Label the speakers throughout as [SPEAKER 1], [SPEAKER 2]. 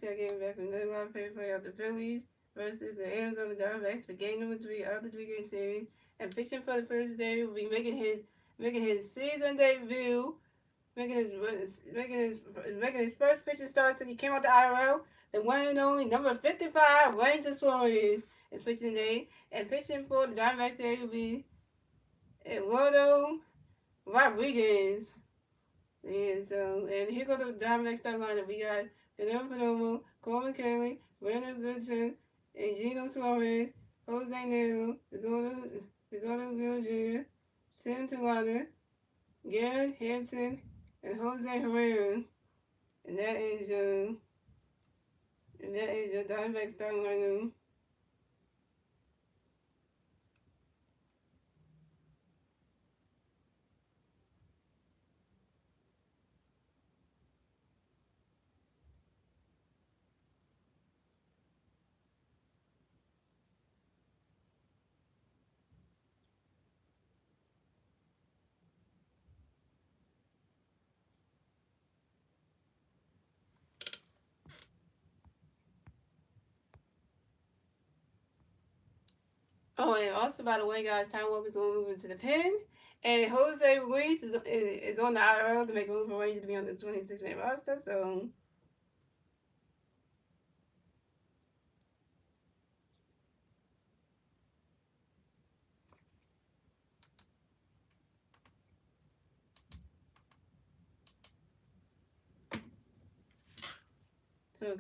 [SPEAKER 1] Game back from the round play of the Phillies versus the Arizona Diamondbacks for game number 3 of the 3-game series. And pitching for the first day will be making his season debut, making his first pitching start since he came out the IRL. The one and only number 55 Ranger Suarez is pitching today, and pitching for the Diamondbacks today will be Eduardo Rodriguez. Yeah, so, and here goes the Diamondbacks starting lineup. We got Guillermo Perdomo, Coleman Kelly, Brandon Goodson, and Gino Suarez, Jose Nero, Ricardo Gil Jr., Tim Tulada, Garrett Hampton, and Jose Herrera. And that is your Diamondbacks starting lineup. Oh, and also, by the way, guys, Time Walker's going to move into the pen. And Jose Ruiz is on the IRL to make room for Rangers to be on the 26-man roster. So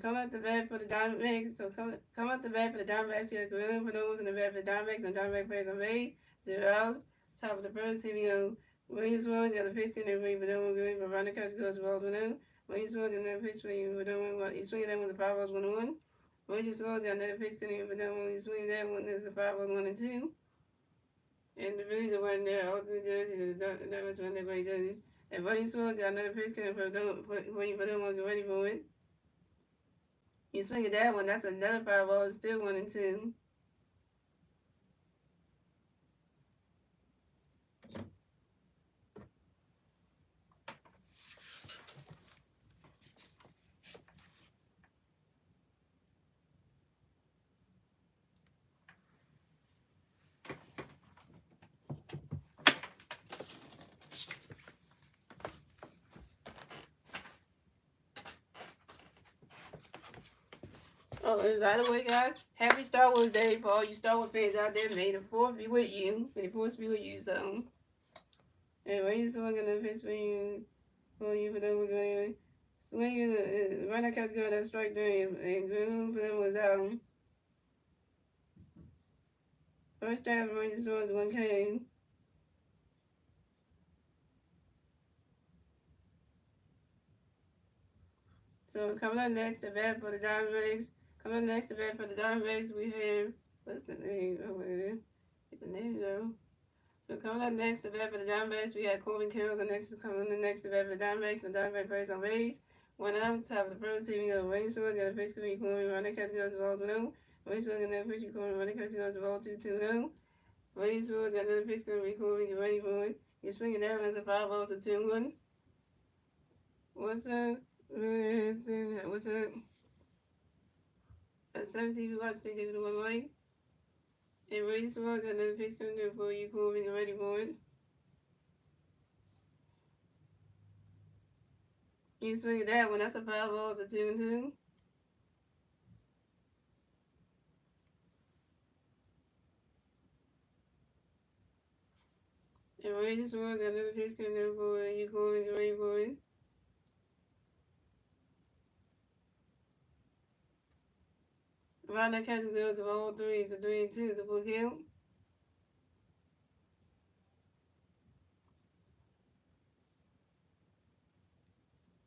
[SPEAKER 1] come out the bat for the Diamondbacks. So come out the bat for the Diamondbacks. You got Gorilla for those in the bat for the Diamondbacks. And Diamondback players on base. 0 outs. Top of the first, here we go. Williams Rose got the pitch in there. Waiting for them. Good. But Ronda Couch goes to balls with them. Williams Rose got another pitch for you. For them. You swing that one, the 5 balls 1 and 1. Williams Rose got another pitch in there. For them. You swing that one, there's the 5 balls 1 and 2. And the Phillies are running there. All the jerseys. The Diamondbacks running their great jerseys. And Williams Rose got another pitch in there for them. Waiting for them. Get ready for it. You swing at that one, that's another 5 ball, still 1 and 2. Oh, and by the way, guys, happy Star Wars Day for all you Star Wars fans out there. May the 4th be with you. May the 4th be with you, so. And when you swing in the pitch for you for them, we're going to swing in the right now, catch good, that strike three, and good for them was out. First time for Ranger Swords, 1K. So coming up next, the bat for the Diamondbacks. Coming up next, the bat for the Diamondbacks, we have, what's the name? Oh, wait a minute. Get the name though. So coming up next, the bat for the Diamondbacks, we have Corbin Carroll coming up next, the bat for the Diamondbacks. The Diamondbacks plays on base. 1 out, top of the first, here we go. Ranger Swords got a pitch to be Corbin, running catch goes to ball 1-0. Ranger Swords got another pitch to Corbin, running catch goes to ball 2-2-0. Ranger Swords got another pitch to be Corbin, get ready for it. You're swinging down as a 5 balls to 2-1. What's up? What's up? At 17, we watch 3 David 1 light. And Ranger Swords got another pitch coming there for you, Corbin, get ready for it. You swing that one, that's a 5 balls to 2-2. And Ranger Swords got another pitch coming there for you, Corbin, get ready for it. Around that catch goes of all 3, it's a 3-2, the full count.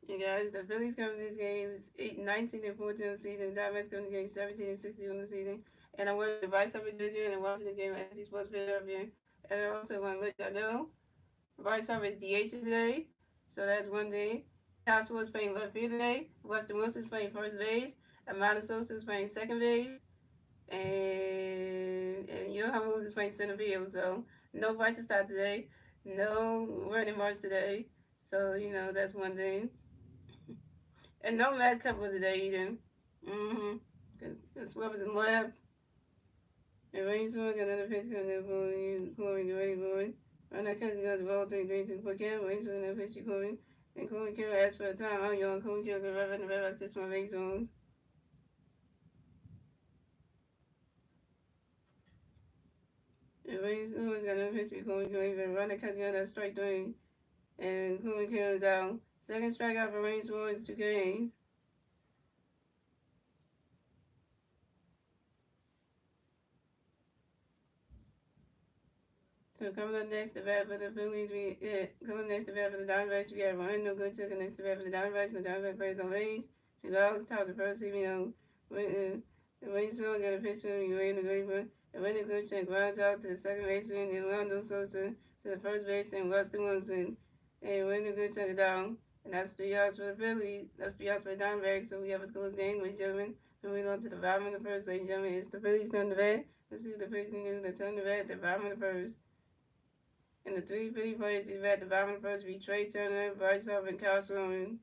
[SPEAKER 1] You guys, the Phillies come to this game is 19-14 on the season. The Diamondbacks come to the game 17-60 on the season. And I'm wearing the Vice Harvard jersey and I'm watching the game at SC Sports Philadelphia. And I also want to let y'all know, Vice Harvard is DH today, so that's one thing. Joshua is playing left field today. Weston Wilson is playing first base. Amanda Sosa is playing second base. And Johan Moose is playing center field. So no Vice to start today. No running march today. So, that's one thing. And no Mad Cup for today either. Mm-hmm. Because Robinson left. And Rain Sword got another pitch coming up for you, Corey the Ray Boy. Right now, Cousin got the ball 3-3 to the Cam. Rain Sword another pitch to Corey. And Corey Kill asked for a timeout. Young Corey Kill got right in the red box. This one makes one. And Rain Sword got another pitch to Corey Kill. Right now, Cousin got that strike 3. And Corey Kill is out. Second strikeout for Rain Sword is 2 Ks. So coming up next, the bat for the Phillies, coming next to bat for the Diamondbacks, we have Ryan No Good Chicken next to bat for the Diamondbacks, and the Diamondbacks plays on base. 2 outs, top of the first, the Wayne Shaw got a pitch from Ray the Graver, and Ryan No Good Chicken grounds out to the second baseman, and Rondo Sosa to the first baseman, Rustin Wilson, and Ryan No Good Chicken is down. And that's 3 outs for the Phillies, that's 3 outs for the Diamondbacks, so we have a scoreless game, ladies and gentlemen. Moving on to the bottom of the first, ladies and gentlemen, it's the Phillies turn to bat. Let's see what the Phillies can do. They turn to bat at the bottom of the first. And the 3 Philly players is at the bottom first be Trey Turner, Bryce Harper, and Kyle Sherman.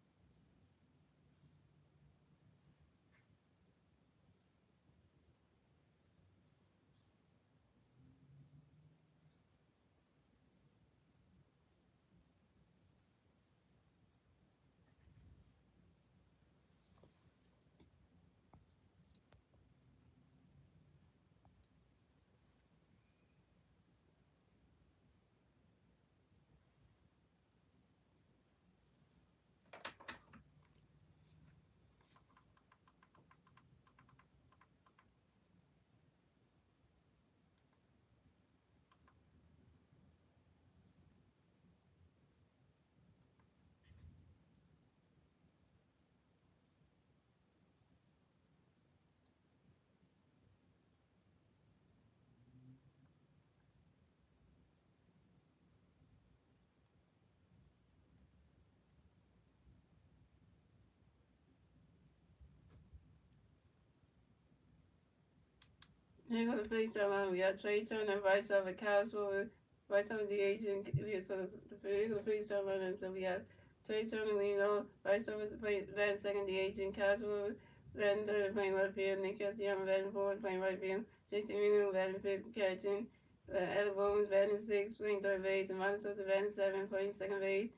[SPEAKER 1] Here goes the Philly start line. We got Trey Turner, Bryce Harper, Kyle Sherman, Bryce Harper, the agent. So here goes the Philly start line. So we have Trey Turner leading off, Bryce Harper batting second, the agent, Kyle Sherman batting third, playing left field, Nick Castellanos batting fourth, playing right field, JT Reno batting fifth, catching. Ella Bowens batting sixth, playing third base, and Ronald Sosa batting seventh, playing second base.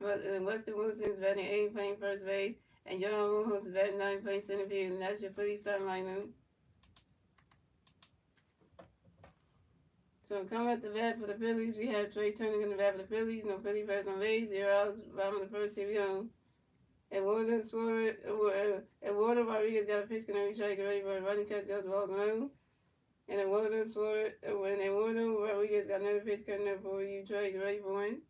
[SPEAKER 1] Weston Wilson's batting eighth, playing first base, and John Rojas is batting ninth, playing center field. And that's your Philly starting lineup. So coming at the bat for the Phillies, we have Trey Turner in the bat for the Phillies. No Philly bats on base. 0 outs. Bottom of the first. Here we go. Eduardo Rodriguez got a pitch and every try to get ready for a running catch goes balls alone. And Eduardo Rodriguez got another pitch coming up for you. Try to get ready for one.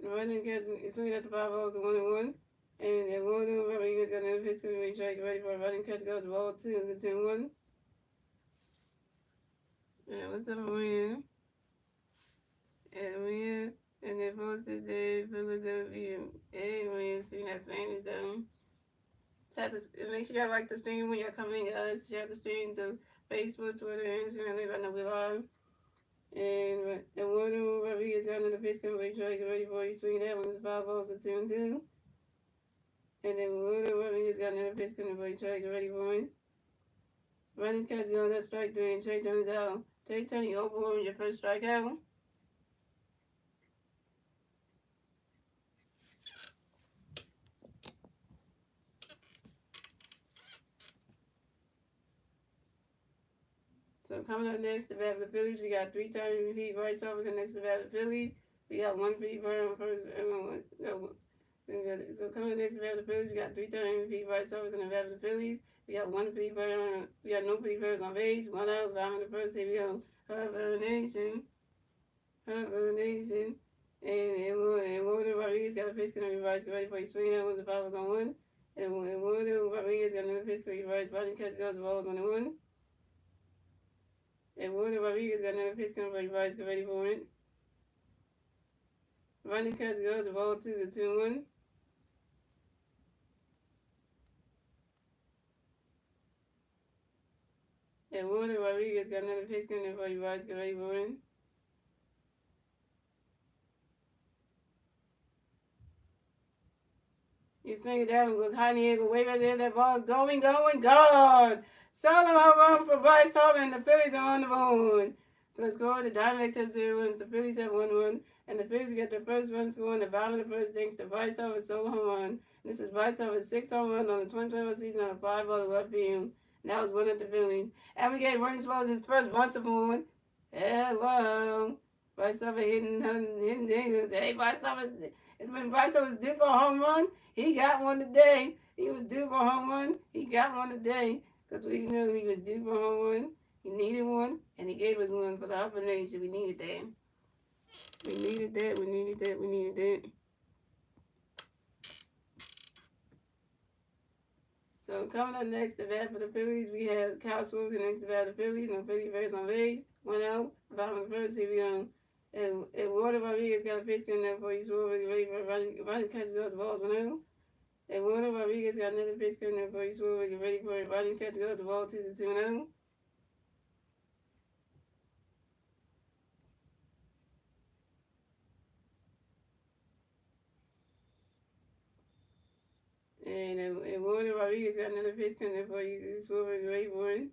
[SPEAKER 1] The running catch is swinging at the 5 balls to 1-1. And Eduardo Rodriguez got another pitch coming up. Try to get ready for a running catch goes ball 2 to 2-1. Yeah, what's up over here? Atlanta, and they posted the Philadelphia Aliens. You know, Spanish though. Make sure y'all like the stream when y'all come in, guys. Share the stream to Facebook, Twitter, Instagram. Everybody know we live. And one Rodriguez got another pitch coming. Make sure you get ready for you. Swing that one. It's 5 balls to 2-2. And then one Rodriguez got another pitch coming. Make sure you get ready for it. Running catch going that strike 3 and Trey turns out. Trey turning over on your first strikeout. So coming up next, the bat for the Phillies, we got 3-time MVP Bryce Harper next to the bat for the Phillies. We got 1 free burn on first. So coming up next, the bat for the Phillies, we got 3-time MVP Bryce Harper the bat for the Phillies. We got 1 free burn. We got no free burns on base. 1 out. Bottom of the first. Here we go. Hurt Nation. And Wilder Rodriguez got a pitch can reverse. Get ready for his swing. That was the 5 was on 1. And Wilder Rodriguez got another pitch can reverse. Body catch goes the balls on the 1. And Wilder Rodriguez got another pitch coming for you guys. Get ready for it. Running catch goes the ball 2 to 2-1. And Wilder Rodriguez got another pitch coming for you guys. Get ready for it. swing it down and goes high in the air, go way back there. That ball's going, gone. Solo home run for Bryce Harper, and the Phillies are on the board. So it's scored. The Diamondbacks have 0 runs. The Phillies have 1 run. And the Phillies get the first run score in the bottom of the first thanks to Bryce Harper's solo home run. This is Bryce Harper's 6th home run on the 2021 season on a 5-ball left field. And that was one of the Phillies. And we gave Ronnie Swallows his first Buster Bourne. Hello. Bryce Harper hitting dingers. Hey, Bryce Harper. When Bryce Harper was due for a home run, he got one today. He was due for a home run. He got one today. Because we knew he was due for a home run. He needed one. And he gave us one for the Harper Nation. We needed that. We needed that. So coming up next, the bat for the Phillies, we have Kyle Swogan next to bat the Phillies, and Philly Bears on base. 1 out. Bottom of the first, here we go. Eduardo Rodriguez got a pitch coming there before he swore ready for Rodney catches goes the balls 1 out. Eduardo Rodriguez got another pitch coming there before he swore ready for Rodney catches goes the ball 2 out. And Eduardo Rodriguez got another pitch coming there before he swore ready for it.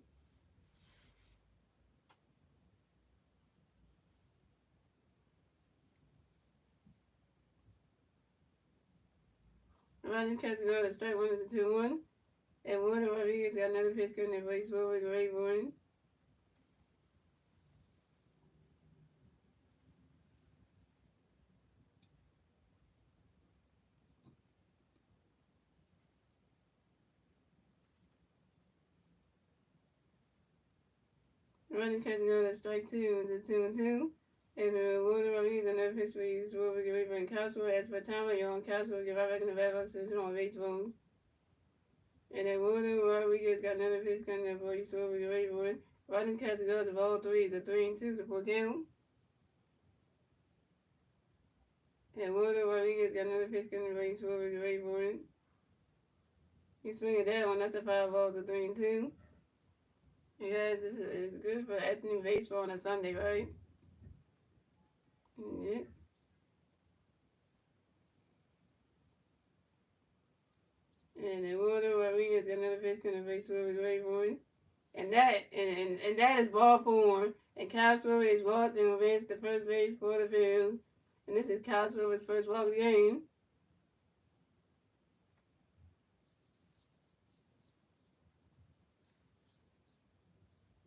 [SPEAKER 1] Rodney catches goes the strike 1 is a 2-1. And Warner Rodriguez got another pitch coming there before he swore ready for it. Running catch another strike 2 is a 2-2. And Warner Rodriguez another pitch for you. Swore we get ready for in Castro. As for time, you're on Castro. Get right back in the back of the on baseball. And then Warner Rodriguez got another pitch coming there before he swore we get ready for it. Running catch goes of all 3 is a 3-2 for count. And Warner Rodriguez got another pitch coming there before he swore we get ready for it. He's swinging that one. That's a 5-ball to 3-2. You guys, this is good for afternoon baseball on a Sunday, right? Yeah. And then Warner Rodriguez got another pitch coming there before we get ready for it. And that is ball form. And Kyle Schwarber is walked and advanced to first base for the Phillies. And this is Kyle Schwarber's first walk of the game.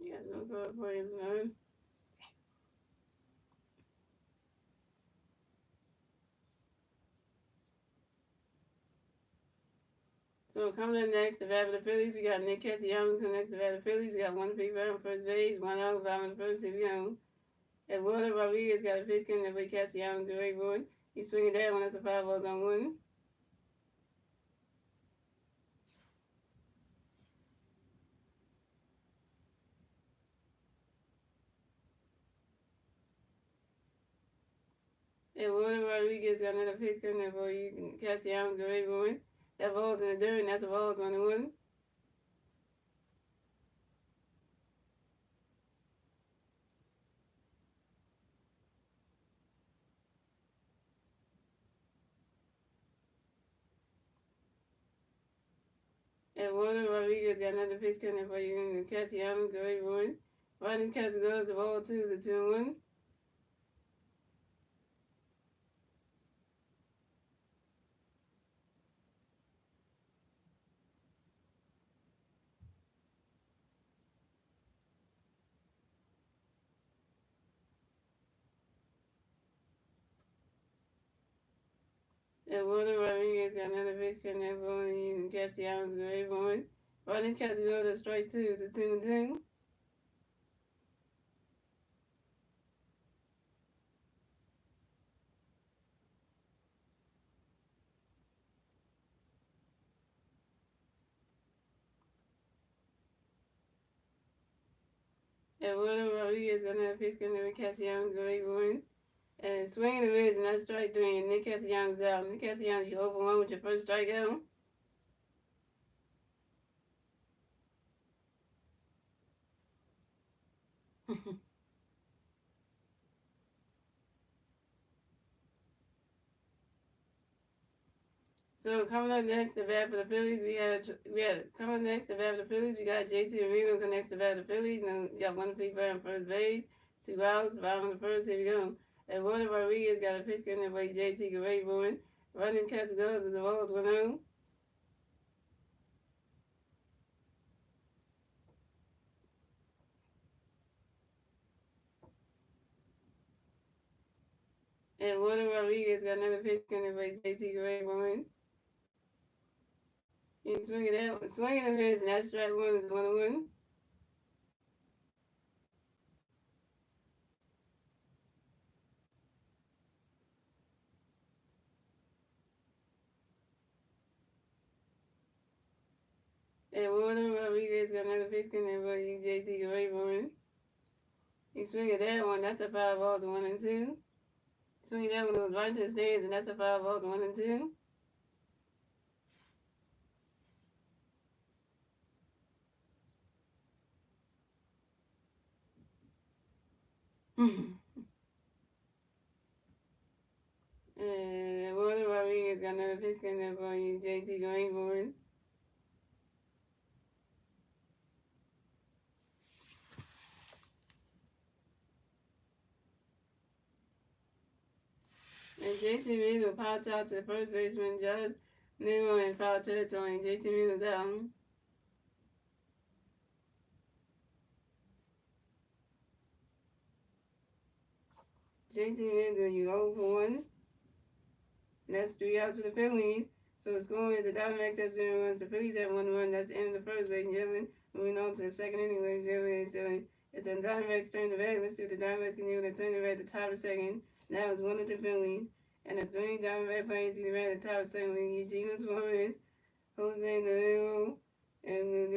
[SPEAKER 1] You got no call for his none. So coming in next, the bat for the Phillies, we got Nick Castellanos coming next to the bat for the Phillies. We got 1 free bat on first base, 1 out, bottom of the first, here we go. Eduardo Rodriguez got a pitch coming there with Castellanos, great one. He's swinging that one, that's a 5-balls on 1. Eduardo Rodriguez got another pitch coming there for you, Castellanos, great one. That ball's in the dirt, and that's a ball's 1-1. And Warner Rodriguez got another pitch coming for you. Castellanos, great one. Rodney catch goes the ball 2 is a 2-1. And Warner Rodriguez got another pitch coming for you. Castellanos, great one. Rodney catch goes to strike 2 is a 2-2. And Warner Rodriguez got another pitch coming for Castellanos, great one. And swinging the miss, and that's strike 3. And Nick Castellanos out. Nick Castellanos, you 0-1 with your first strikeout. So coming up next to bat for the Phillies, we had coming next to bat for the Phillies. We got JT Marino connects to bat for the Phillies. And we got one free fire on first base, 2 outs, bottom of the first. Here we go. Eduardo Rodriguez got a pitch in the way JT Gray born. Running catch goes as the Royals 1-0. And Eduardo Rodriguez got another pitch in the way JT Gray born. He's swinging and miss, and that strike one is 1-1. And Warden Rodriguez got another pitch in there for JT Rayburn. He swinging that one, that's a 5 ball to 1-2. Swinging that one, it was right to the stands, and that's a 5 ball to 1-2. And Warden Rodriguez got another pitch in there for JT Rayburn. And JT Mills popped out to the first baseman, Judge Nero, in foul territory, and JT Mills out. JT Mills, you 0 for 1. And that's 3 outs for the Phillies. So the score is the Diamondbacks have 0 runs. The Phillies have 1 run. That's the end of the first, ladies and gentlemen. Moving on to the second inning, ladies and gentlemen. So it's the Diamondbacks turn the bat. Let's see what the Diamondbacks can do. They turn the bat at the top of the second. Now it's one of the Phillies. And the three Diamondback players see the bat at the top of the second with Eugene Suarez, Jose Navarro, and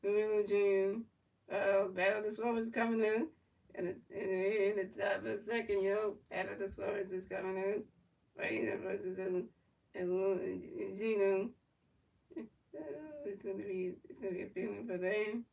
[SPEAKER 1] Guerrero Jr. Battle of the Suarez is coming in. And in the top of the second, Battle of the Suarez is coming in. Right versus Gino. It's gonna be a feeling for them.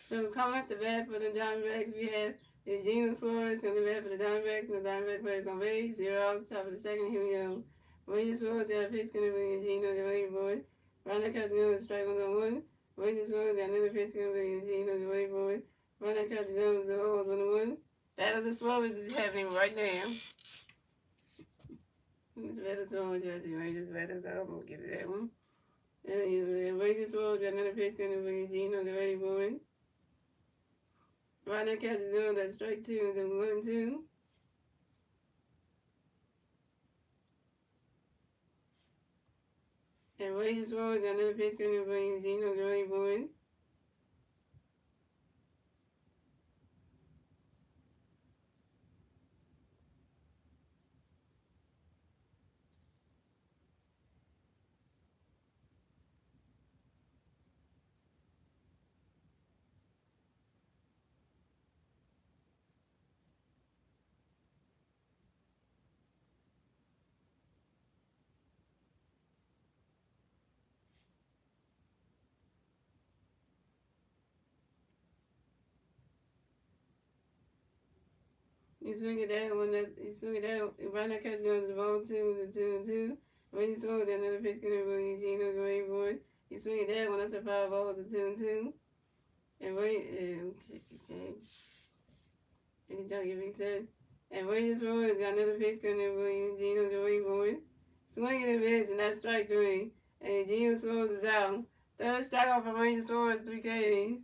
[SPEAKER 1] So coming up the bat for the Diamondbacks, we have Eugenio Suarez coming to bat for the Diamondbacks, and the Diamondback players on base. 0 outs, top of the second. Here we go. Eugenio Suarez got a pitch coming to Eugenio, get ready for it. Ronald Castellanos strike 1-1. Eugenio Suarez got another pitch coming to Eugenio, get ready for it. Ronald Castellanos, the Royals 1-1. Battle of the Suarez is happening right now. It's Battle of Suarez, Rangers battle, so I'm gonna give it that one. And Eugenio Suarez got another pitch coming to Eugenio, get ready for it. Right now, catches doing that straight two, the 1-2. And Rangers Rollers got another pitch coming from Gino Gray Boyd. You swing it that one that you swing it that right now catch goes the ball 2 and 2. When you swing it another pitch gonna go Eugene or going board. You swing it that one, that's a 5 balls to 2 and 2. And wait okay. And you try to get reset. And when you swing it's got another pitch gonna go Eugene or going board. Swing it and miss and that's strike 3. And Eugene throws is out. Third strikeout from Ranger Suarez, 3 Ks.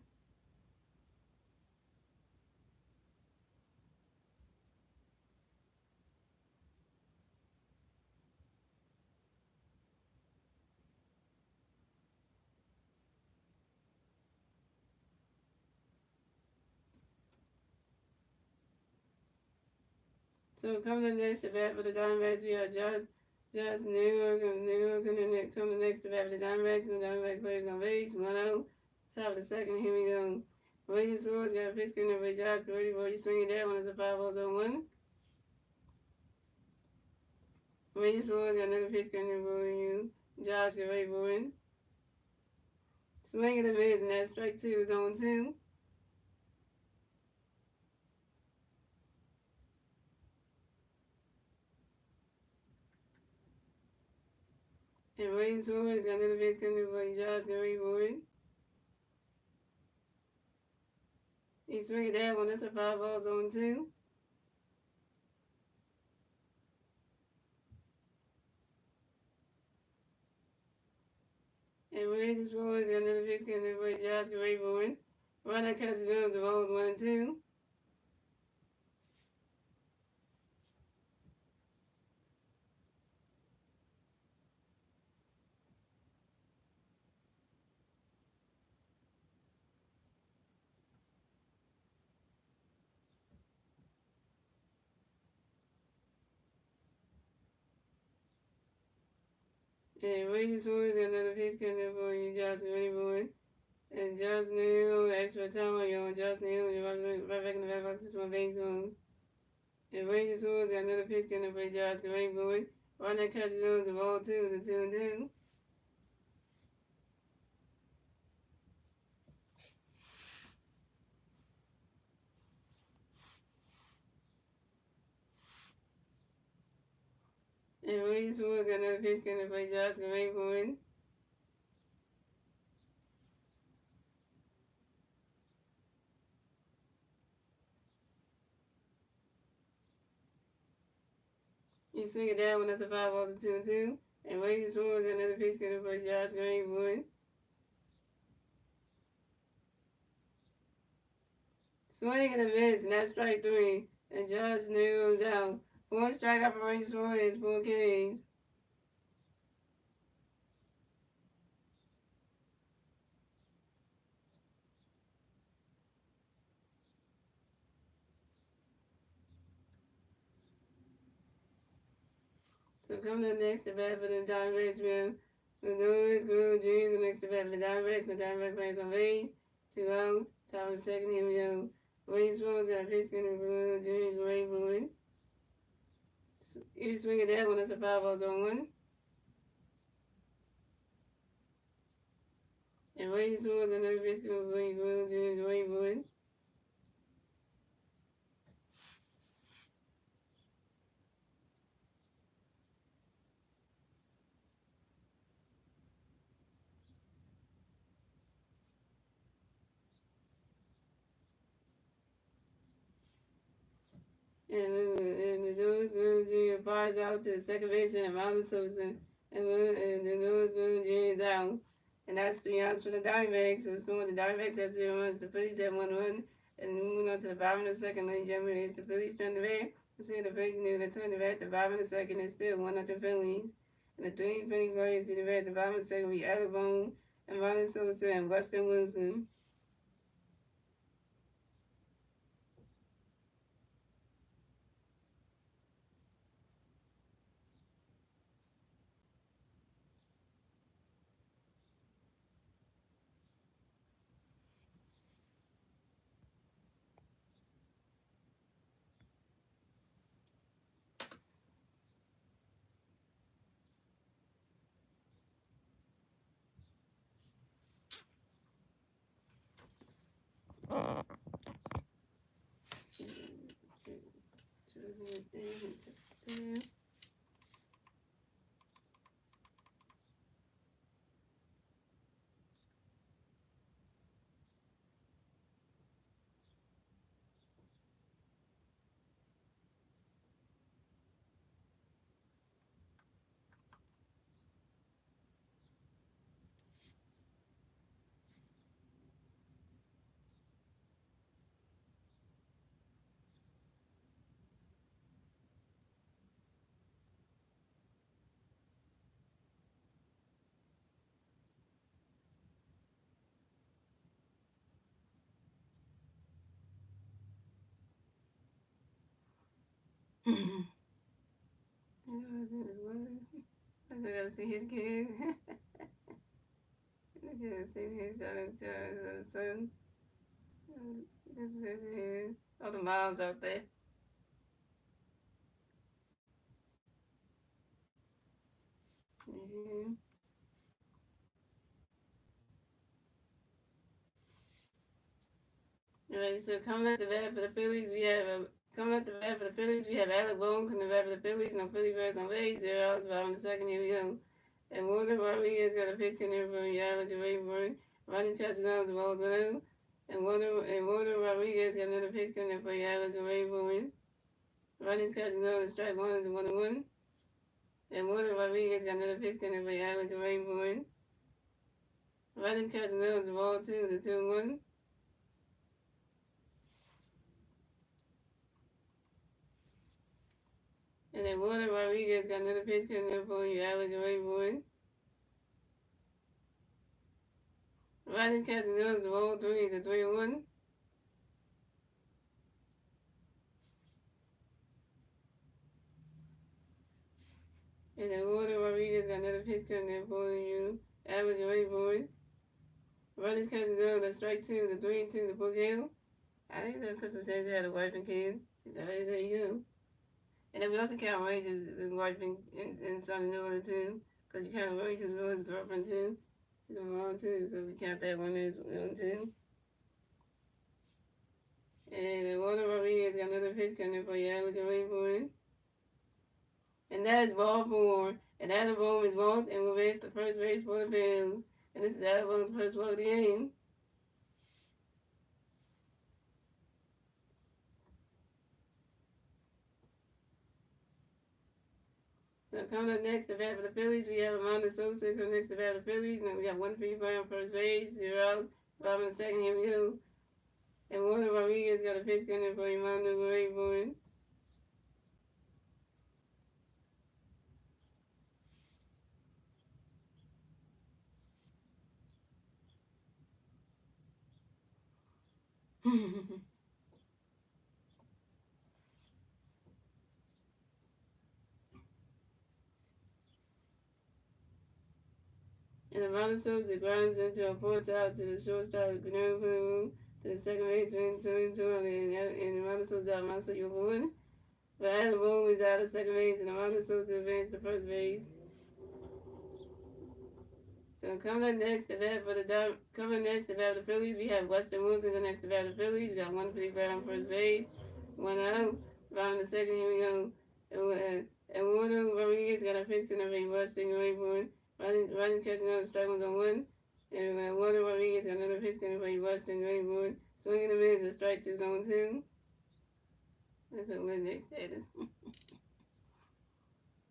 [SPEAKER 1] So coming next to bat for the Diamondbacks, we have Josh New York coming next to bat for the Diamondbacks, and the Diamondback players on base, 1-0. Top of the second, here we go. Rangers scores, got a pitch coming over Josh, ready for you swinging that one, it's a 5-0-1. Rangers scores, got another pitch coming over you. Josh, get ready for it. Swing and a miss, and that's strike 2, zone 2. And Rangers scores, got another pitch coming over you. Josh, get ready for it. You swing that one, that's a 5-ball, zone 2. And Rangers scores, got another pitch coming over Josh, get ready for it. Runner catches goes the balls 1-2. And Rangers scores another pitch coming for you, Josh ready for it. And Josh Neal, extra time on you on Josh Neal, you're right back in the back box, this one base moves. And Rangers scores another pitch coming for Josh ready for it. Runner catches goes the ball 2 to 2-2. And Rangers scores another pitch coming for Josh ready for it. You swing it down when that's a 5-ball to 2-2. And Rangers scores another pitch coming for Josh ready for it. Swing and a miss, and that's strike 3. And Josh Neal is out. 4 strikeout for Rangers Warriors, 4 Ks. So coming up next to bat for the Diamondbacks, the Lewis Grove Jr. next to bat for the Diamondbacks. The Diamondbacks plays on base, 2 outs. Top of the second, here we go. Rangers Warriors got a pitch in the Grove Jr. Great boy. You swing it that one, that's a 5-0-1. And Rangers Warriors got another pitch in the Grove Jr. Great boy. And the Lewis Grove Jr. fires out to the second baseman and Marlon Sosa. And the Lewis Grove Jr. is out. And that's 3 outs for the Diamondbacks. So it's going the Diamondbacks have 0 runs, the Phillies have 1 run. And moving on to the bottom of the second, ladies and gentlemen, it's the Phillies turn the bat. Let's see the Phillies news. They turn the bat at the bottom of the second, it's still 1-0 Phillies. And the 3 Philly players to the bat at the bottom of the second will be Alabone and Marlon Sosa and Weston Wilson. I still gotta see his kid. I gotta see his other son. This is his. All the moms out there. Mm-hmm. Alright, so coming up the bat for the Phillies, we have coming up the bat for the Phillies, we have Alec Bohm coming the bat for the Phillies. No Philly bats on base, 0 outs. Bottom of the second, here we go. And Walter Rodriguez got a pitch connect from Alec Rayburn. Ronnie Castellanos balls 1-0. And Walter Rodriguez got another pitch connect for Alec Rayburn. Ronnie Castellanos strike one is 1-1. And Walter Rodriguez got another pitch connect for Alec Rayburn. Ronnie Castellanos ball 2 is 2-1. And then Walter Rodriguez got another pitch coming for you, Alec Rayburn. Ronnie Castellanos roll 3 is 3-1. And then Walter Rodriguez got another pitch coming for you, Alec Rayburn. Ronnie Castellanos strike 2 is 3-2 to Book Hill. I didn't know Crystal says he had a wife and kids. There you go. And then we also count Rangers' wife and son in order too. Because you count Rangers' his girlfriend too. She's a mom too, so we count that one as one too. And then Walter Rodriguez got another pitch coming for you, Alec Rayburn. And that is ball 4. And Adam Bohm is walked and will race the first base for the Phillies. And this is Adam Bohm's first walk of the game. So coming up next to bat for the Phillies, we have Amanda Sosa coming next to bat for the Phillies. And we got 1 free fly on first base, 0 outs. Bottom of the second, here we go. And Walter Rodriguez got a pitch coming for Amanda Rayburn. And Amanda Sosa grinds into a fourth out to the shortstop, to the second baseman, 2-2, and Amanda Sosa out, Amanda Sosa for 1. But Adam Bohm is out of second base, and Amanda Sosa advanced to first base. So coming next to bat for the Phillies, we have Weston Wilson going next to bat for the Phillies. We got 1 free fly on first base, 1 out. Bottom of the second, here we go. And Walter Rodriguez got a pitch connect for Weston Rayburn. Ronnie catching out, strike one's on 1. And Walter Rodriguez got another pitch connect for Weston Rayburn. Swinging and a miss, a strike 2's on 2. Look at their status.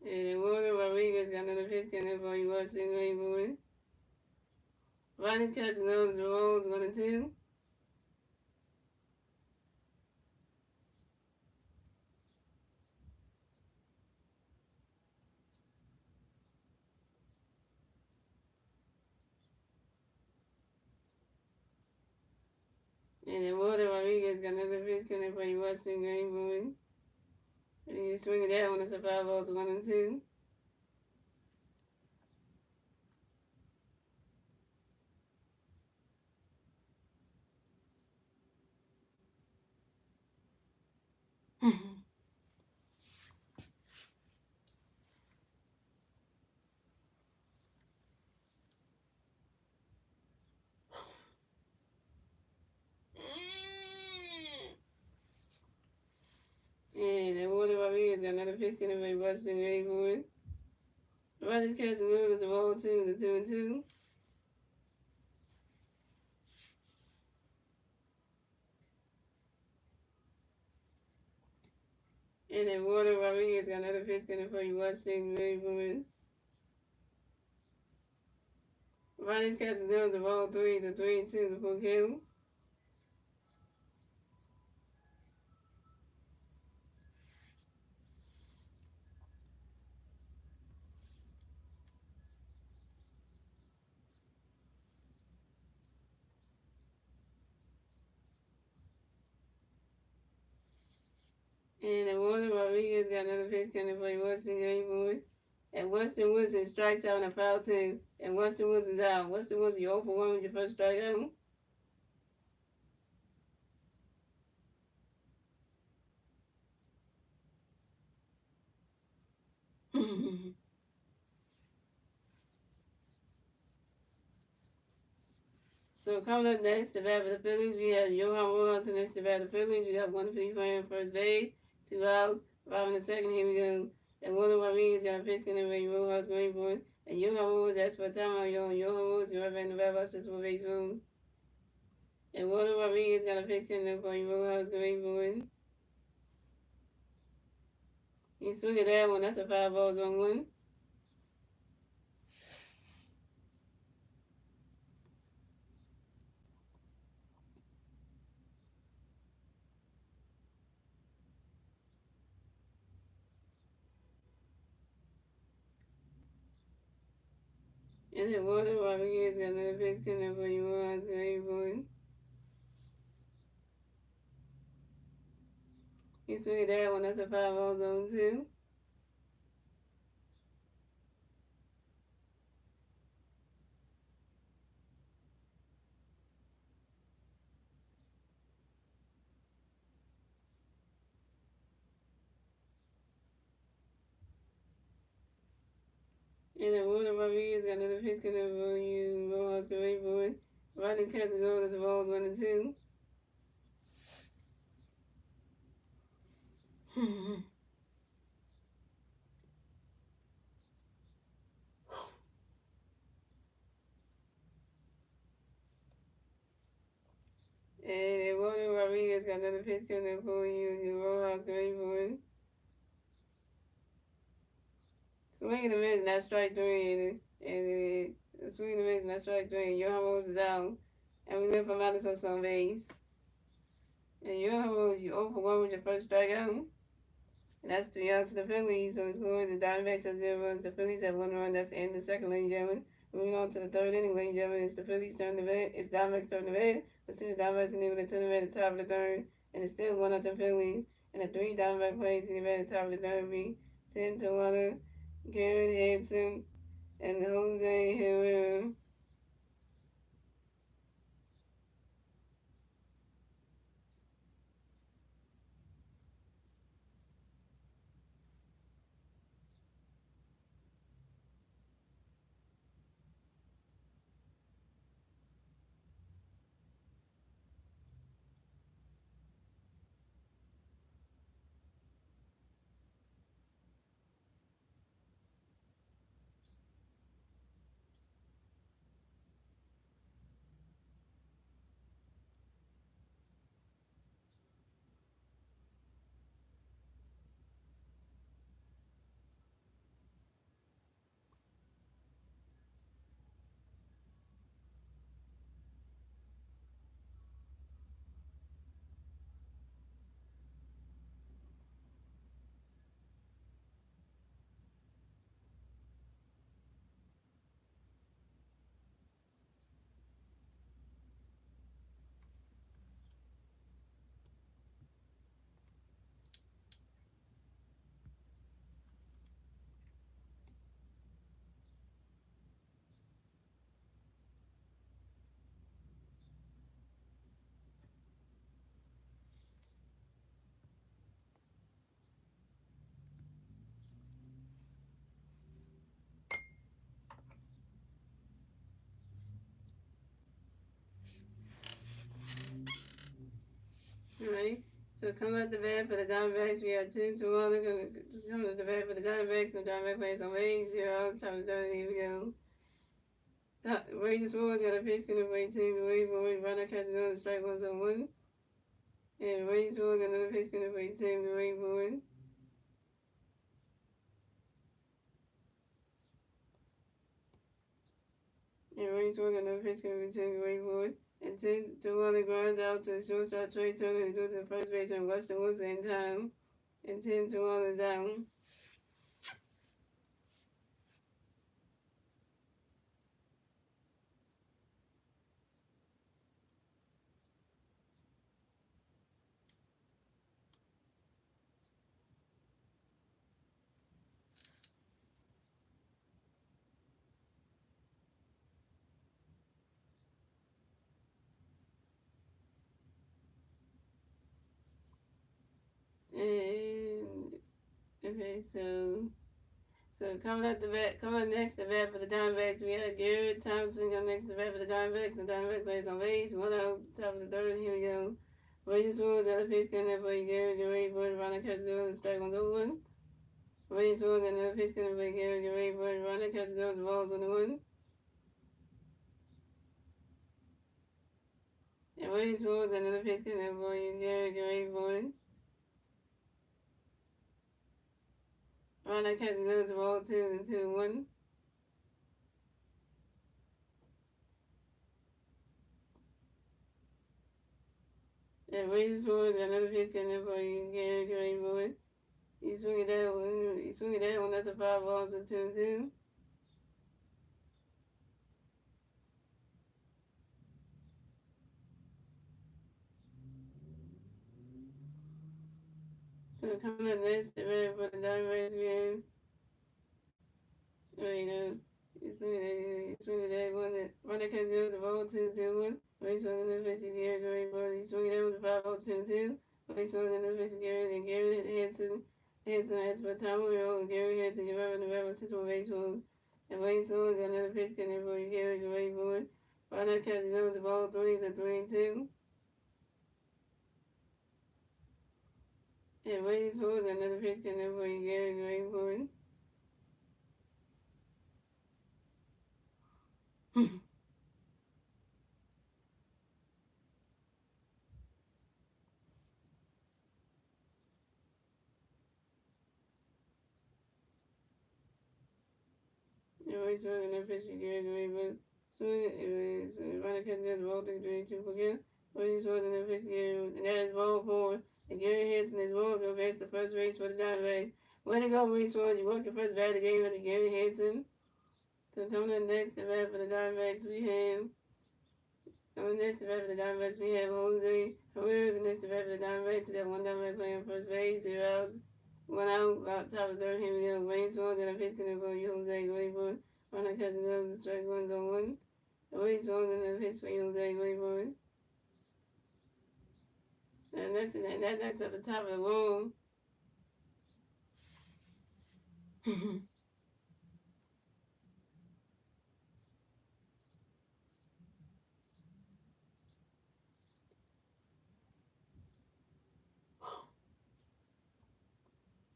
[SPEAKER 1] And then Walter Rodriguez got another pitch connect for Weston Rayburn. Ronnie's catching those rolls 1 and 2. And then Walter Rodriguez got another pitch coming for Weston Rayburn. And you swing it down, it's a 5 balls 1 and 2. And then Walter Rodriguez pitch count by Weston Raybourn. Riley's catching Lewis the ball 2-2. And then Warner Rodriguez got another pitch count for Weston Raybourn. Riley's catching Lewis the ball 3-2 to full count. And then Warner Rodriguez got another pitch count for Weston Raybourn. And Weston Wilson strikes out in a foul tip. And Weston Wilson's out. Weston Wilson, you 0 for 1 with your first strikeout. So coming up next, the bat for the Phillies, we have Johan Rojas next to bat for the Phillies. We got 150 first base, 2 outs, 5 in the second. Here we go. And Wilder Rodriguez got a pitch in the way Rojas going for it. And Johan Rojas asked for a timeout. Johan Rojas going right back in the bat box for base rules. And Wilder Rodriguez got a pitch in the way Rojas going for it. You swing at that one. That's a 5-1. And then Wilder Rodriguez got another pitch in the way Rojas going for it. You swing at that one. That's a 5-0 too. And then Wilder Rodriguez got another pitch in the way Rojas going for it. Riley's catching goal as the balls 1-2. And Eduardo Rodriguez got another pitch coming for you. Rojas going for it. Swing and a miss, not strike three. And swing and a miss, not strike three. And Johan Rose is out. And we live from Madison on base. And Johan Rose, you 0 for 1 with your first strikeout. And that's 3 outs to the Phillies. So it's going the Diamondbacks have 0 runs. The Phillies have 1 run. That's the end of the second, ladies and gentlemen. Moving on to the third inning, ladies and gentlemen. It's the Phillies turn to bed. It's Diamondbacks turn to bed. Let's see the Diamondbacks can do with the turn to bed at the top of the third. And it's still 1-0 Phillies. And the 3 Diamondback plays in the bed at the top of the third be Tim Tawada, Garrett Hampson, and Jose Herrera. So coming up the bat for the Diamondbacks, we got 10 to 1. Coming up the bat for the Diamondbacks, no Diamondback plays on way 0. Top of the third, here we go. Rangers Woods got a pitch, going to wait 10 away, but we run out, catch another strike, 1 on 1. And Rangers Woods got another pitch, going to wait 10 away, but one. And Rangers Woods got another pitch, going to be 10 away, but one. And 10 to 1, the grounds out to the shortstop Trey Turner, who threw to the first base and Weston Wilson in time. And 10 to 1 is out. And okay, so coming up next to bat for the Diamondbacks, we have Garrett Thompson coming next to bat for the Diamondbacks. The Diamondbacks plays on base, 1 out, top of the third. Here we go. Rangers Woods got a pitch coming up for Garrett. Get ready for it. Runner catch goes, strike 1 to 1. Rangers Woods got another pitch coming up for Garrett. Get ready for it. Runner catch goes, balls 1 to 1. And Rangers Woods got another pitch coming up for Garrett. Get ready for it. Runner catch goes, ball 2 to 1. And Rangers Woods got another pitch coming up for Garrett. Get ready for it. You swing it that one. You swing it that one. That's a 5 balls to 2-2. So coming up next, the red for the Diamondbacks game. Oh, you know, you swing it that one. That catch goes to ball 2-1. Race one in the fish of Garrett. Great ball. You swing it that one to 5-0-2-2. Race one in the fish of Garrett. And Garrett heads for Tom Roll. And Garrett heads to give up in the rebel 6-1 baseball. And race one got another pitch coming for you. Garrett. Great ball. That catch goes to ball 3-2. And race one got another pitch coming for you. Garrett. Great ball. Always running that pitch again, but soon it was running catch the ball 3-2 again. Always running that pitch again, and that is ball 4. And Gary Hanson is ball go base the first base for the Diamondbacks. Way to go, Reese Ward. You work the first bat of the game under Gary Hanson. So coming up next to bat for the Diamondbacks, we have Jose Herrera. The next to bat for the Diamondbacks, we got 1 Diamondback playing first base, 0 outs. 1 out, about top of the third. Here we go. Wayne Swan got a pitch coming for you, Jose. Great for it. Runner catching goes, strike 1 on 1. Wayne Swan got a pitch for you, Jose. Great for it. And next at the top of the room.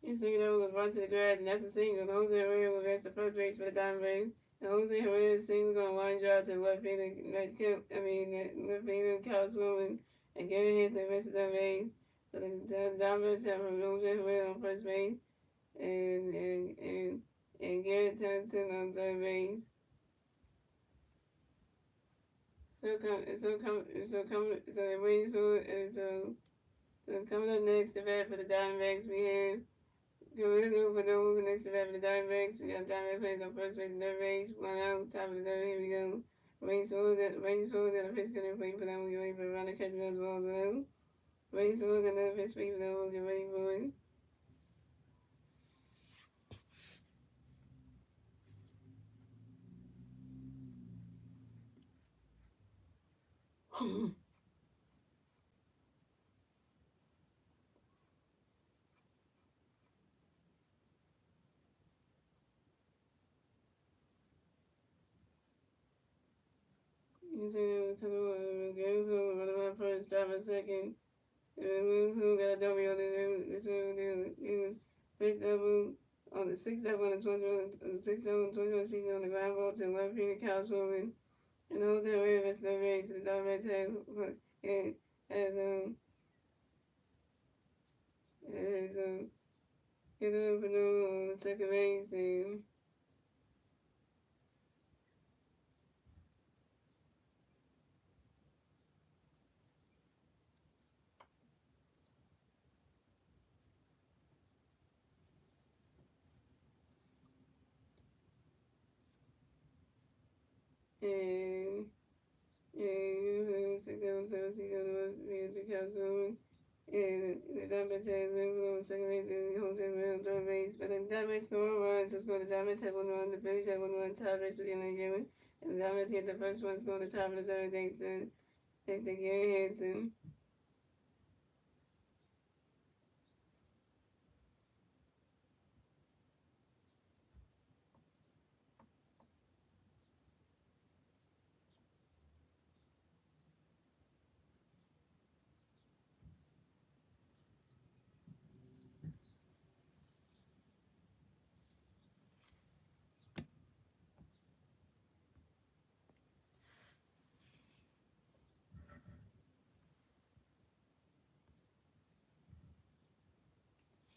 [SPEAKER 1] He's thinking that was run to the grass, and that's a single. Jose Herrera will advance the first base for the Diamondbacks. And Jose Herrera singles on a line drive to left fielder, left fielder Kyle Swilling, and Gary Hanson misses on base. So the Diamondbacks have Jose Herrera on first base, and Garrett Thompson on third base. So coming up next, the bat for the Diamondbacks, we have Guerrero next to bat for the Diamondbacks. We got Diamondback plays on first base and third base. 1 out, top of the third. Here we go. Rain Swords got a pitch going to play for them. Get ready for the runner catch goes well as well. Rain Swords got another pitch for them. Get ready for it. You see, run my first, drive a second. Who got a W on this one fifth double on the sixth double on the 21 season on the ground ball to one feet of Councilwoman and the hotel area of the race. The Diamondbacks have it as get up for on the second base and six double seven six double to Councilwoman. And the Diamondbacks have been on second base and hotel area on third base. But the Diamondbacks score runs to score. The Diamondbacks have 1-1. The Phillies have 1-1. Tie base again and again. And the Diamondbacks get the first one score on the top of the third thanks to Gary Hanson.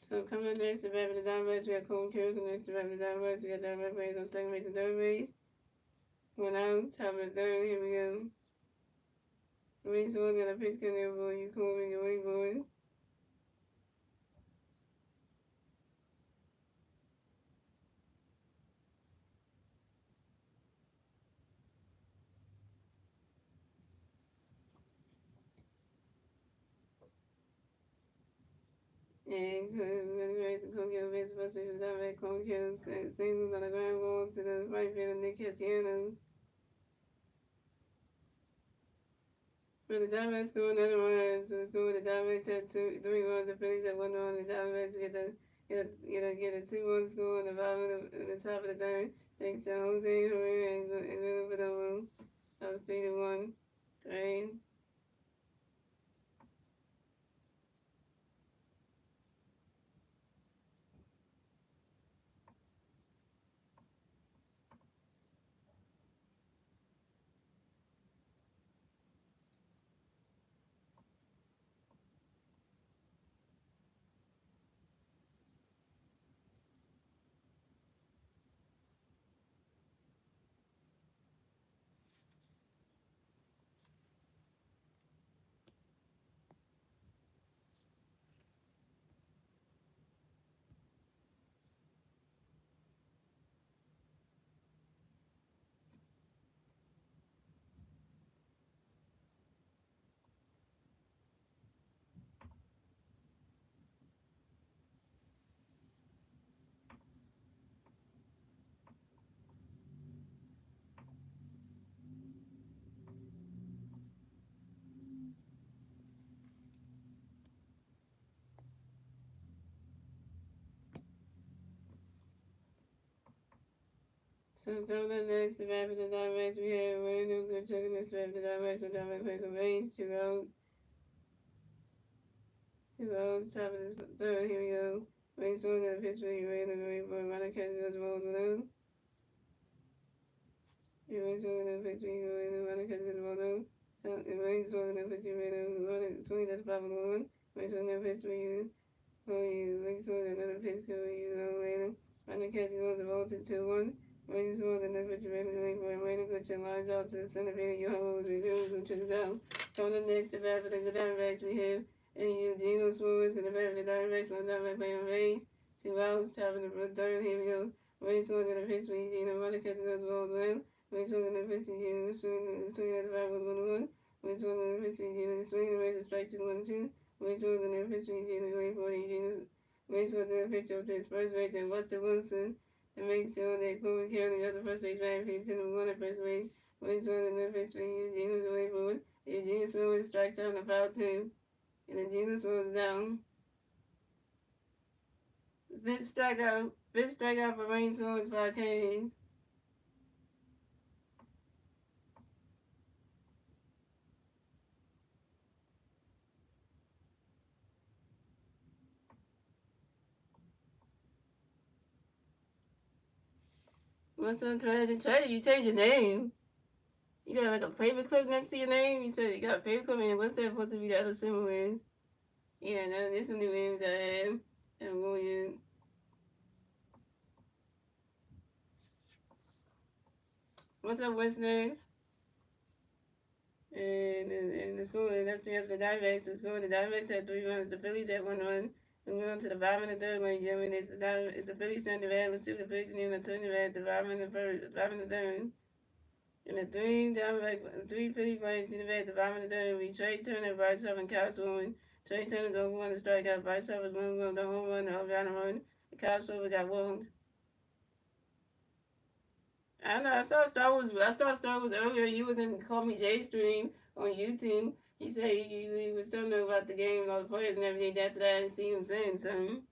[SPEAKER 1] So coming up next, the back of the Diamondbacks, we got Cole Carroll. Next, the back of the Diamondbacks, we got Diamondback players on second base and third base. One out, top of the third, here we go. Ray Swords got a pitch count there for you, Coleman, your way, boy. And Cole Carroll base first base for the Diamondback. Cole Carroll singles on the ground ball to the right field, Nick Castellanos. But the Diamondbacks score another run, so the score the Diamondbacks have 3 runs, the Phillies have 1 run, the Diamondbacks get a 2-1 score on the bottom of the top of the third, thanks to Jose Herrera and Guerrero Perdomo. That was 3-1. Great. So coming up next, the map of the Diamondbacks, we have Randall Goodchuck and this map of the Diamondbacks, the Diamondbacks plays on base, 2 outs, top of this third, here we go. Race one got a pitch for you, Randall, great for Randall catch goes balls below. Race one got a pitch for you, Randall catch goes balls below. So, race one got a pitch for you, Randall, swing that's 5-1. Race one got a pitch for you, race one another pitch for you, Randall catch goes the ball to 2-1. Race one another pitch for you, Randall catch lines out to the center field, your home was reviewed and check it out. Coming up next, the bat for the Diamondbacks, we have and Eugenio Suarez in the back of the Diamondbacks, one Diamondback playing on base. 2 outs, top of the third, here we go. Race one in the pitch for Eugenio, running catch goes well as well. Race one in the pitch for Eugenio, swing at the back was 1-1. Race one in the pitch for Eugenio, swing the race is strike 2-1-2. Race one in the pitch for Eugenio, waiting for Eugenio. Race one in the pitch over to his first base, and Buster Wilson to make sure that Coleman Carroll got the first base back, he 10-1 at first base. Race one in the pitch for Eugenio, waiting for it. Eugenio swung with strikes out and a foul 2. And the Venus was big strikeout for Rain Swords by K's. What's up, Treasure? Treasure, you changed your name. You got like a paperclip next to your name. You said you got a paperclip, and what's that supposed to be the other symbol is? Yeah, no, this is the new names I have. I'm going to. What's up, listeners? And the score, that's because the Diamondbacks. The score, the Diamondbacks had 3 runs. The Phillies had 1 run. We went on to the bottom of the third one. Yeah, I mean, it's the Phillies starting to bat. Let's see what the Phillies can do in the turn to bat. The bottom of the first, the bottom of the third. And the three Philly players did the bat. The bottom of the third. We Trey Turner, Bryce Harper, and Kyle Swilling. Trey Turner's over 1 to strike out. Bryce Harper's 1 run, the home run, the Havana run. And Kyle Swilling got walked. I know. I saw Star Wars. I saw Star Wars earlier. He was in Call Me Jay stream on YouTube. He said he was telling me about the game and all the players and everything. After that, I didn't see him saying something.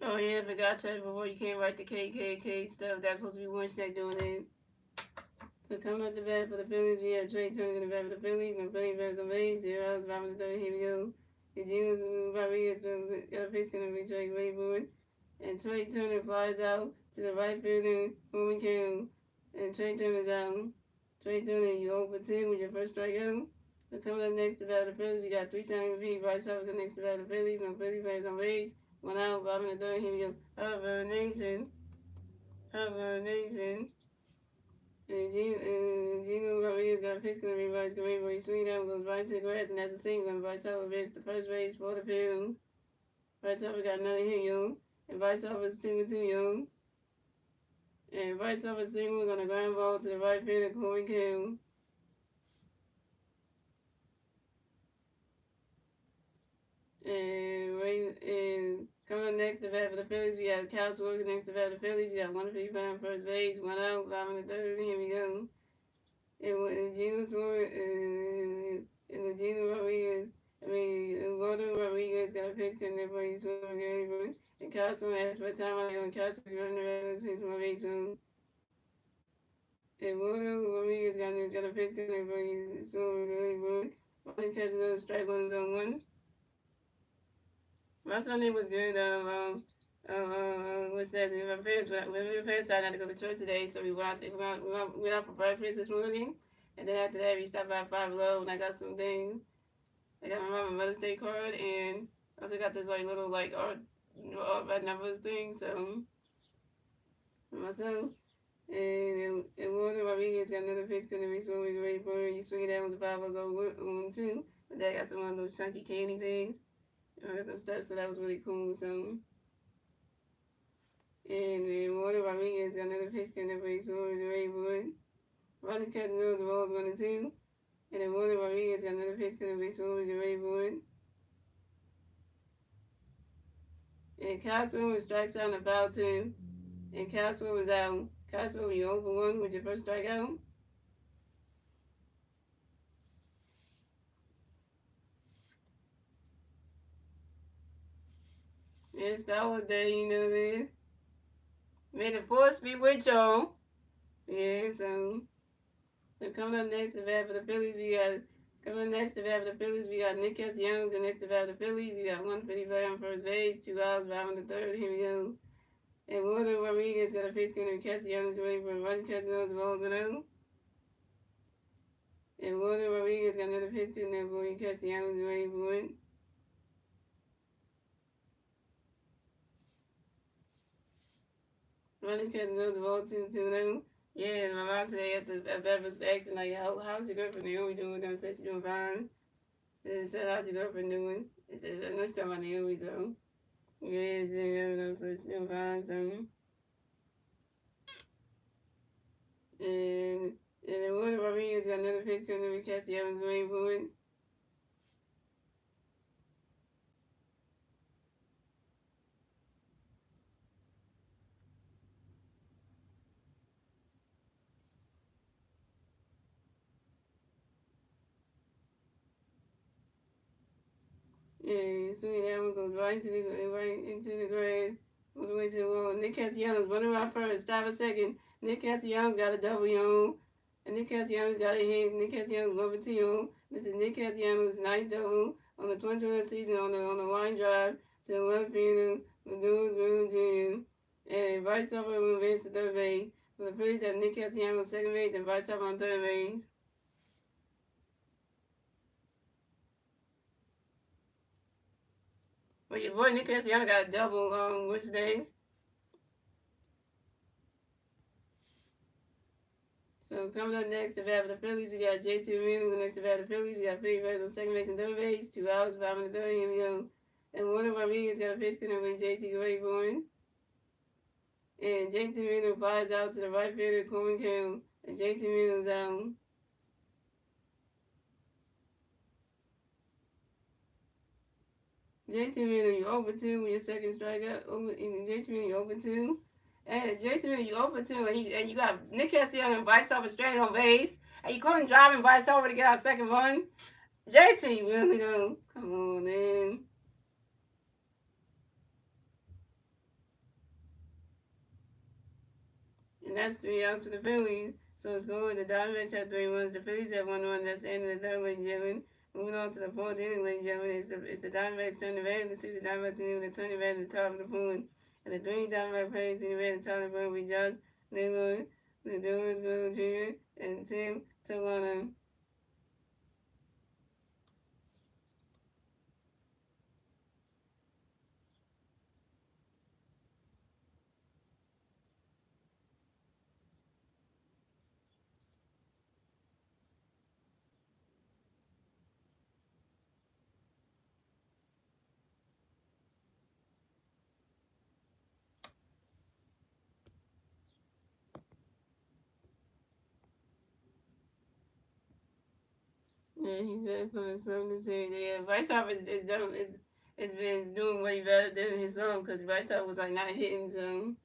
[SPEAKER 1] Oh yeah, but I tell you before you can't write the KKK stuff. That's supposed to be one snack doing it. So coming up the bat for the Phillies, we have Trey Turner in the bat for the Phillies, and Philly bats on base, 0 outs, bottom of the third. Here we go. Eugenio's Rodriguez got a pitch going to be Trey Rayburn, and Trey Turner flies out to the right field and moving kill, and Trey Turner's out. Trey Turner, you 0 for 10 with your first strikeout. So coming up next to bat the Phillies, we got 3-time MVP Bryce Harper next to bat the Phillies, and Philly bats on base, 1 out, bottom of the third. Here we go. Harper Nathan. And Gino Rodriguez got a pitch going to be Bryce Green, where he swing down, goes right to the grass, and that's a single. And Bryce Harper hits the first base for the Phillies. Bryce Harper got another hit, yo. And Bryce Harper's 2-2, yo. And Bryce Harper singles on a ground ball to the right field, Corey Kill. And coming up next to bat for the Phillies, we got Cal working next to bat for the Phillies. We got 1 on first base, 1 out, bottom of the third. Here we go. And Gino Rodriguez. Walter Rodriguez got a pitch couldn't everybody he's swimming very. And Castro asked for time out here, and Castro running around since my base zone. And Walter Rodriguez got a pitch couldn't everybody he's swimming very good. Martin catching another strike on zone 1. My Sunday was good. What's that? My parents decided not to go to church today, so we went out for breakfast this morning. And then after that, we stopped by Five Below, and I got some things. I got my mom a Mother's Day card, and I also got this like little like art by numbers thing. So for myself, and Warner Rodriguez got another pitch going to be swinging ready for it. You swing it down with the 5 on too. But they got some of those chunky candy things. I got some stuff, so that was really cool. So, and then Warner Rodriguez got another pitch going to be swinging ready for it. Ronnie's catching those balls 1 and 2. And then Warner Rodriguez got another pitch going to be swinging ready for it. And Castro strikes out in the foul 2. And Castro was out. Castro, you 0 for 1 with your first strikeout. Yeah, Star Wars Day, you know that. May the force be with y'all. Yeah, so coming up next to bat for the Phillies, we got Nick Castellanos. And next to bat for the Phillies, we got 155 on first base, 2 outs, bottom of the third. Here we go. And Warner Rodriguez got a pitch going to Castellanos ready for running Castellanos the balls without. And Warner Rodriguez got another pitch going to Castellanos ready for it. Running Castellanos the ball 2-2 now. Yeah, and my mom today at breakfast asking like, how's your girlfriend Naomi doing? I said she's doing fine. She said, how's your girlfriend doing? I said, I know she's talking about Naomi, so. Yeah, so she's doing fine, so. And then one of our videos got another pitch coming to Castellanos going for it. And soon that one goes right into the grass. Goes away to the wall. Nick Castellanos running around first. Stop a second. Nick Castellanos got a double on. And Nick Castellanos got a hit. Nick Castellanos 1-2 on. This is Nick Castellanos' ninth double on the 2021 season on the line drive to the left fielder, Louis Boone Jr. And Bryce Harper will advance to third base. So the Phillies have Nick Castellanos second base and Bryce Harper on third base. But your boy Nick Castellanos got a double on which days? So coming up next to bat for the Phillies, we got J.T. Realmuto. Next to bat for the Phillies, we got Philly Reds on second base and third base. 2 hours, 5 in the third. Here we go. And one of our Rodriguez got a pitch connect with J.T. Rayborn. And J.T. Realmuto flies out to the right fielder, Coleman Carroll. And J.T. Realmuto's out. J.T. Realmuto, you over 2 with your second strikeout. J.T. Realmuto, you over 2. And J.T. Realmuto, you over 2. And you got Nick Castellanos and Bryce Harper straight on base. And you couldn't drive and Bryce Harper to get our second run. JT, really though? Come on, man. And that's 3 outs for the Phillies. So it's going. The Diamondbacks have 3 runs. The Phillies have 1 run. That's the end of the third, ladies and gentlemen. Moving on to the fourth inning, ladies and gentlemen. It's the Diamondbacks turn the red. Let's see if the Diamondbacks can even turn the red at the top of the pool. And the 3 Diamondback players in the red at the top of the pool will be Josh Naylor, the Douglas Bill Jr., and Tim Solano. Yeah, he's been putting something this series. Yeah, Bryce Harper is done. Is doing way better than his own because Bryce Harper was like not hitting some.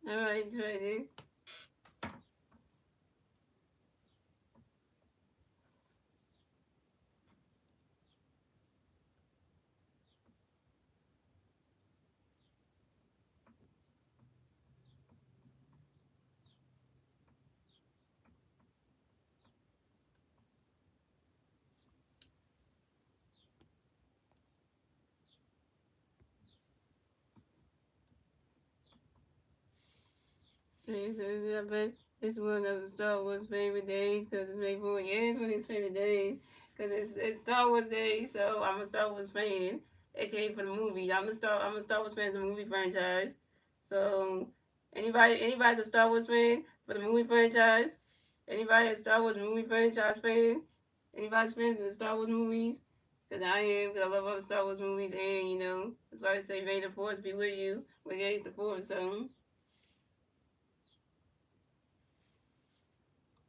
[SPEAKER 1] All right, Tracy. But it's one of the Star Wars favorite days because it's made 4 years one of his favorite days because it's Star Wars Day, so I'm a Star Wars fan, aka for the movie. I'm a Star Wars fan of the movie franchise. So anybody's a Star Wars fan for the movie franchise? Anybody a Star Wars movie franchise fan? Anybody's fans of the Star Wars movies? Because I am, because I love all the Star Wars movies, and that's why I say may the force be with you. Well, yeah, it's the force, so.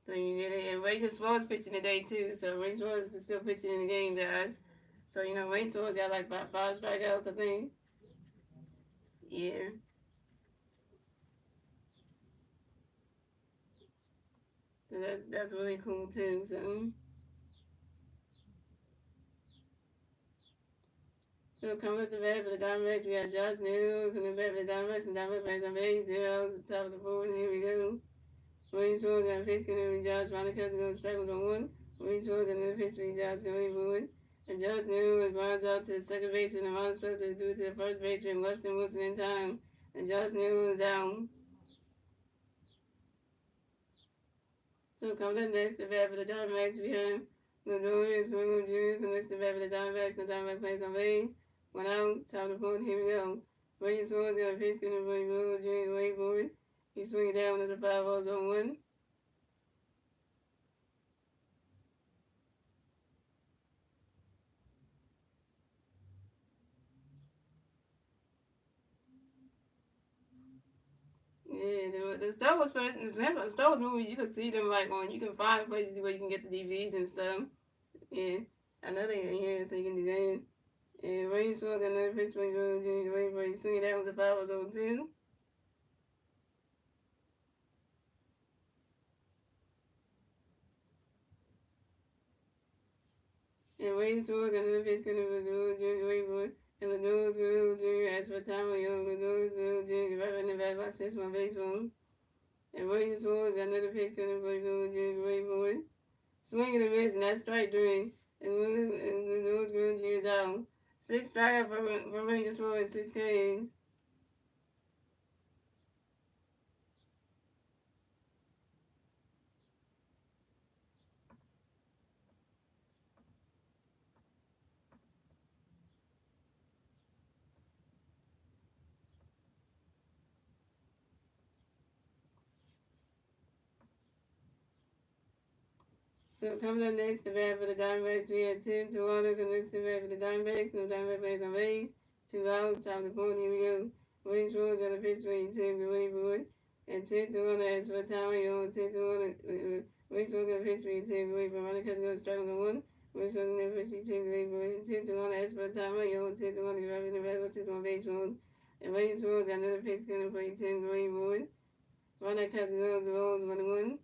[SPEAKER 1] So you get it. And Rachel Swartz pitching today too. So Rachel Swartz is still pitching in the game, guys. So Rachel Swartz got like five strikeouts, I think. Yeah. So that's really cool too. So coming up the bat for the Diamondbacks, we got Josh Neal coming up the bat for the Diamondbacks, and Diamondbacks on base, 0 at the top of the board. Here we go. Wayne Swartz got a pitch coming with Josh. Ronald Kessler going to strike with 1. Wayne Swartz got another pitch with Josh going forward. And Josh Neal grounds out to the second baseman and Ronald Kessler to do it to the first baseman, Weston Wilson in time. And Josh Neal is out. So coming up next, the bat for the Diamondbacks, we have the Dorian Springer Jr. Next to the bat for the Diamondbacks, the Diamondbacks plays on base. 1 out, top of the fourth, here we go. Wayne Swartz got a pitch coming with Springer Jr. to wait for it. He's swinging down with the 5 balls on 1. the Star Wars Star Wars movies, you can see them like on. You can find places where you can get the DVDs and stuff. Yeah, I know they are here, so you can do that. And Rain Sword, another fish when you go to the Rainbow Swing. That was the 502. And Rain Sword, another fish going to go during the Rainbow. And the nose will do as for time of young, the nose will do right in the back by 6 baseball. And Rain Sword, another fish going to go during the Rainbow. Swing and a miss, and that's strike three. And the nose will do out. 6 strikeout for Rain Sword, 6 Ks. So coming up next, the bat for the Diamondbacks, we had Tim Toronto connects the bat for the Diamondbacks. No Diamondback plays on base. 2 outs, top of the fourth, here we go. Williams Rose on the pitch waiting Tim to wait for it. And Tim Toronto has for time, you know, Tim Toronto, Williams Rose on the pitch waiting Tim to wait for it. Running cut goes strike on 1. Williams Rose on the pitch waiting Tim to wait for it. And Tim Toronto has for time, you know, Tim Toronto driving the bat for 6 on base mode. And Williams Rose got another pitch going to play Tim to wait for it. Running cut goes Rose 1-1.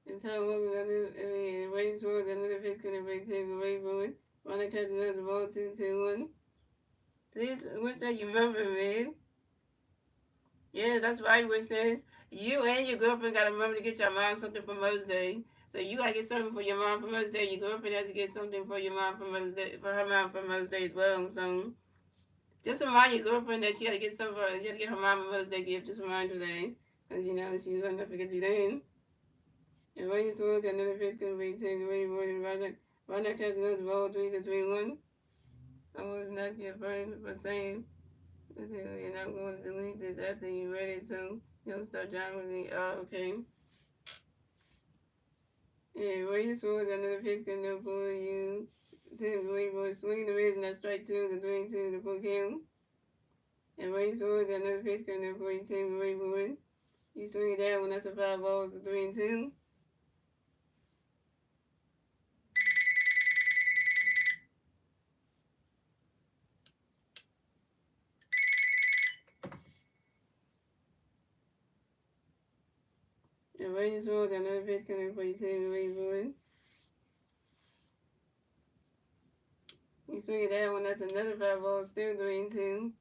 [SPEAKER 1] And Tom Walker got another, Wayne Swords, another pitch couldn't break take away from it. Ronald Cousin goes the ball 2-2-1. Please, wish that you remember, man. Yeah, that's right, wish that. You and your girlfriend got to remember to get your mom something for Mother's Day. So you got to get something for your mom for Mother's Day. Your girlfriend has to get something for your mom for Mother's Day, for her mom for Mother's Day as well. So just remind your girlfriend that she got to get something for, just get her mom a Mother's Day gift. Just remind her that. Because, you know, she's going to forget to do that. And Wayne Swords got another pitch going to be taken away more than Ronald Cousin goes the ball 3-3-1. I was not your friend for saying you're not going to delete this after you read it, so don't start driving with me. Oh, okay. And Wayne Swords got another pitch going to for you. Tim Wayne swinging the miss, and that strike 2 to 3-2 to full count. And Wayne Swords got another pitch going to for you, Tim Wayne. You swing it down when that's a 5 balls to 3-2. And Wayne Swords got another pitch coming for you, Tim Wayne. You swing it down when that's another 5 balls, still 3-2.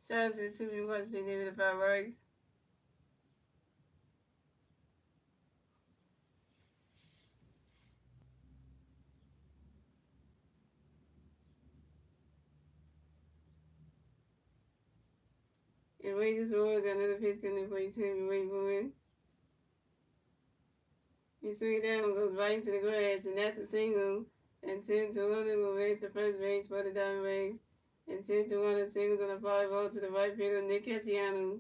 [SPEAKER 1] Shout out to the 2 people watching they did with the 5 likes. And Wages Wars got another pitch coming for you, Tim Wayne. You swing it down and goes right into the grass, and that's a single. And 10-1 will race the first base for the Diamondbacks. And 10-1 singles on a fly ball to the right fielder, Nick Castellanos.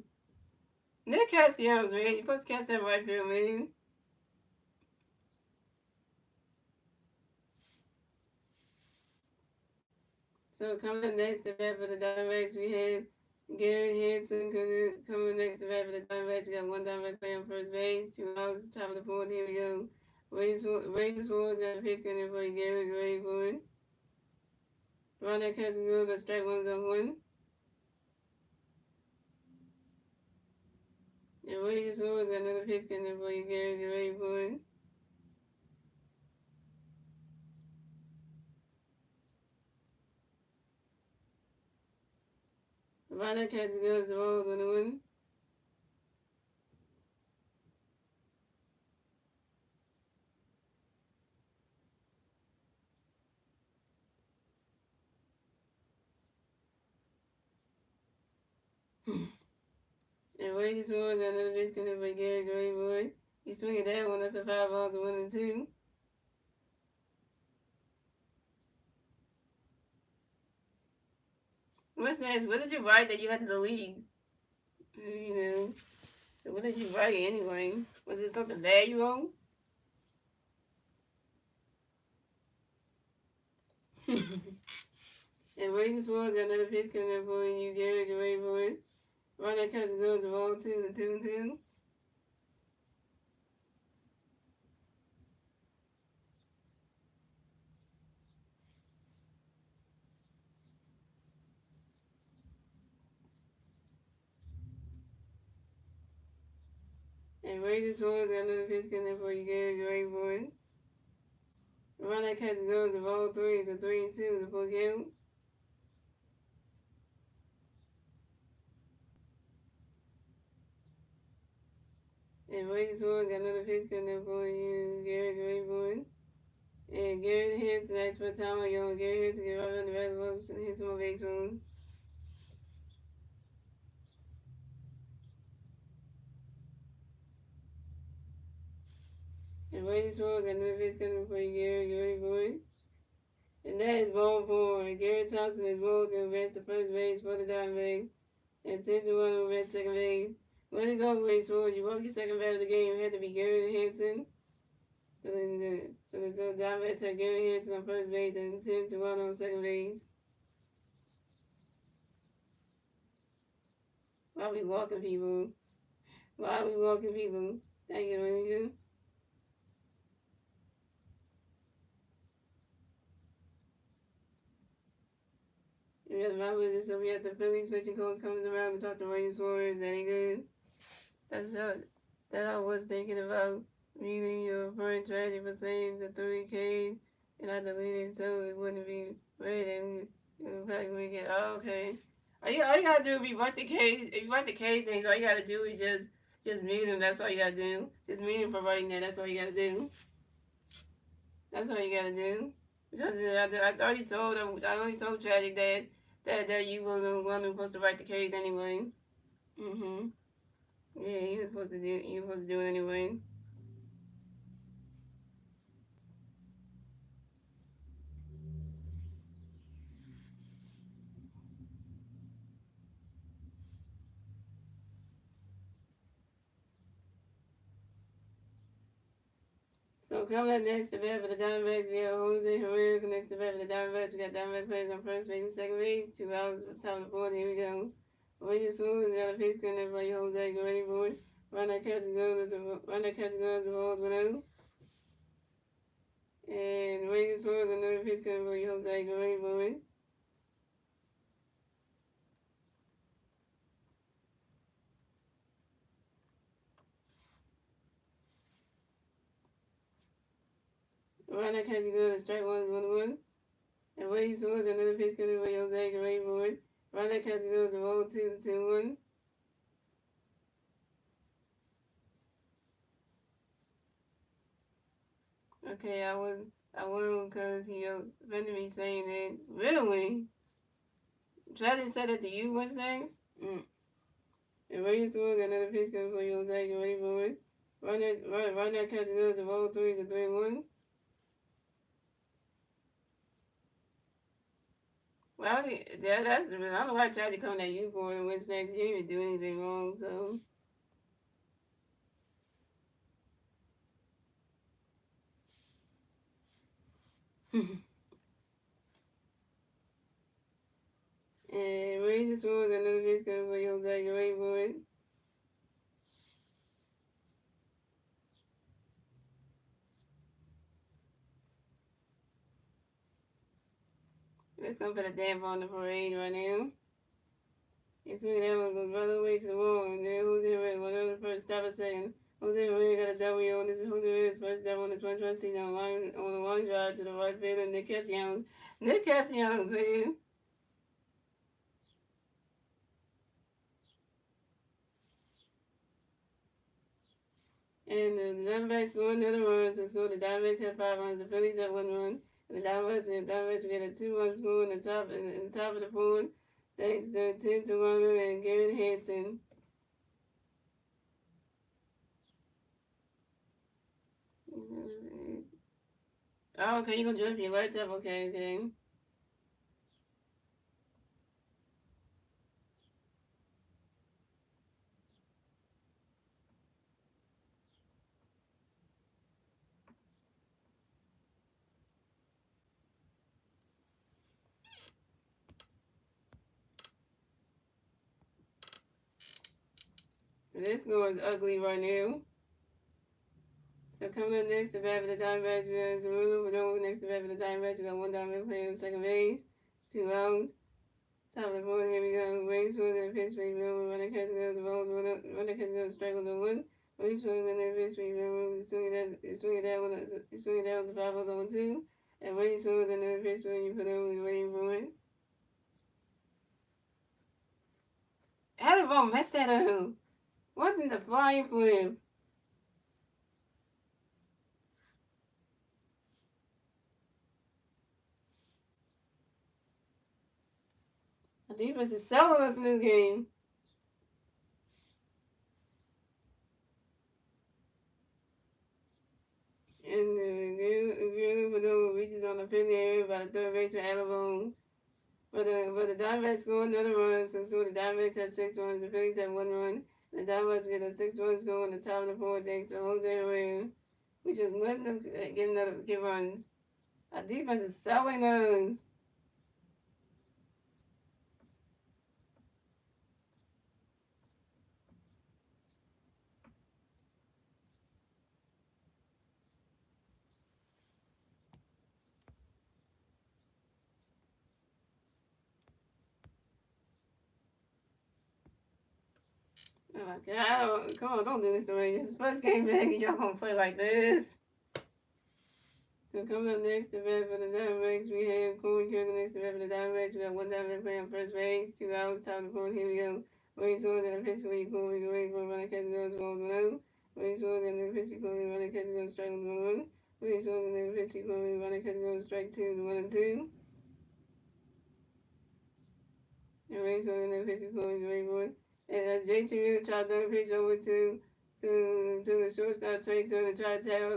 [SPEAKER 1] Nick Castellanos, man. You're supposed to catch that right field, man. So coming next to bat for the Diamondbacks, we have Gary Hanson coming next to bat for the Diamondbacks. We got 1 Diamondback player on first base, 2 outs, top of the fourth. Here we go. Raiders Wars got a pitch coming for Gary Gray for it. Ronald Cousin goes, the strike 1-1. And Raiders Wars got another pitch coming for Gary Gray for it. Ronald Cousin goes, the ball 1-1. And Raiders Wars got another pitch coming for Gary Gray for it. You swing it that one, that's a 5 balls to 1-2. What's next? What did you write that you had to delete? You know, what did you write anyway? Was it something valuable? And Racing Swans got another pitch coming up for you. Gary, get ready for it. Run that catch goes to ball 2 to 2-2. And Racing Swans got another pitch coming up for you. Gary, get ready for it. Run that catch goes to ball 3 to 3-2 to full count. And Racing Swans got another pitch coming up for you. Gary, get ready for it. And Gary hits the next for time on you. Gary hits to get right on the basketball and hits him on baseball. And Racing Swans got another pitch coming up for you. Gary, get ready for it. And that is ball 4. Gary Thompson is bowled to advance to first base for the Diamondbacks. And 10-1 over at second base. Way to go, Racing Swans. You broke your second bat of the game. It had to be Gary Hanson. So the Diamondbacks had Gary Hanson on first base and 10-1 on second base. Why are we walking people? Why are we walking people? Thank you, Ranger. We got the Roberts, so we got the Phillies pitching coach coming around to talk to Ranger Suarez. That ain't good. That's that I was thinking about reading your friend tragic for saying the 3Ks and I deleted so it wouldn't be read and in fact we get okay. All you gotta do if you want the case if you want the case things, all you gotta do is just mute them, that's all you gotta do. Just mute them for writing that, that's all you gotta do. That's all you gotta do. Because I already told them I already told Tragic that you were the one who was supposed to write the case anyway. Mm-hmm. Yeah, he was supposed to do it anyway. So coming up next to bat for the Diamondbacks, we have Jose Herrera next to bat for the Diamondbacks. We got Diamondback players on first base and second base. 2 hours for top of the board. Here we go. Ranger Swoops got a pitch coming up for you, Jose. Get ready for it. Run that catch goes the balls below. And Ranger Swoops another pitch coming for you, Jose. Get ready for it. Run that catch goes strike 1-1. And Ranger Swoops another pitch coming for you, Jose. Get ready for it. Run that catch goes the ball 2-1. Okay, I won because he offended me saying that. Really? Travis said that to you, what's next? And Ranger Swoops got another pitch coming for you, Jose. Get ready for it. Run that catch goes the ball 3-1. Well, that's I don't know why I tried to come at you for it. What's next? You didn't even do anything wrong, so. And Ranger Swoops got another pitch coming for you, Jose. Get ready for it. Let's go put a damp on the parade right now. And swing that one goes right away to the wall. And then Jose Herrera, one of the first, stop a second. Jose Herrera got a W on this. Jose Herrera's first down on the 21st season on the line drive to the right field. And Nick Castellanos. Nick Castellanos, man. And the Diamondbacks scored another run. So scored the Diamondbacks had 5 runs. The Phillies had 1 run. And the Diamondbacks get a 2-run score in the top of the fourth. Thanks to Tim Toronto and Garrett Hanson. Oh, okay, you gonna jump your lights up? Okay. This score is ugly right now. So coming up next to bat for the Diamondbacks, we got Garuda Verdon. Next to bat for the Diamondbacks, we got one Diamondback player on second base, 2 outs. Top of the fourth, here we go. Race was in pitch, we know running catch goes the ball, running catch goes strike on the one. Race was in the pitch, we know swing it down, the 5 was on 2. And race was in the pitch, when you put on, we waiting for it. How the ball messed that up? What in the flying flip? The defense is selling us in this game. And Verdon reaches on the 50 area by the third baseman Alabone. But the Diamondbacks score another run, so score the Diamondbacks had 6 runs, the Phillies had 1 run. The Diamondbacks get a 6-run score on the top of the fourth thanks to Jose Herrera. We just let them get runs. Our defense is selling us. Oh my God, come on, don't do this to me. It's first game back and y'all gonna play like this. So coming up next, the bat for the Diamondbacks, we have Coleman Kirk next to bat for the Diamondbacks. We got one Diamondback playing on first base, 2 outs, top of the fourth, here we go. Race Swords and the pitch for you, Coleman, you wait for a running catch goes, balls below. Race Swords and the pitch, Coleman, running catch goes, strike on the 1. Race Swords and the pitch, Coleman, running catch goes, strike 2, the 1 and 2. And Race Swords and the pitch, Coleman, you wait for it. And JT tried to pitch over to the shortstop Trey Turner, tried to tackle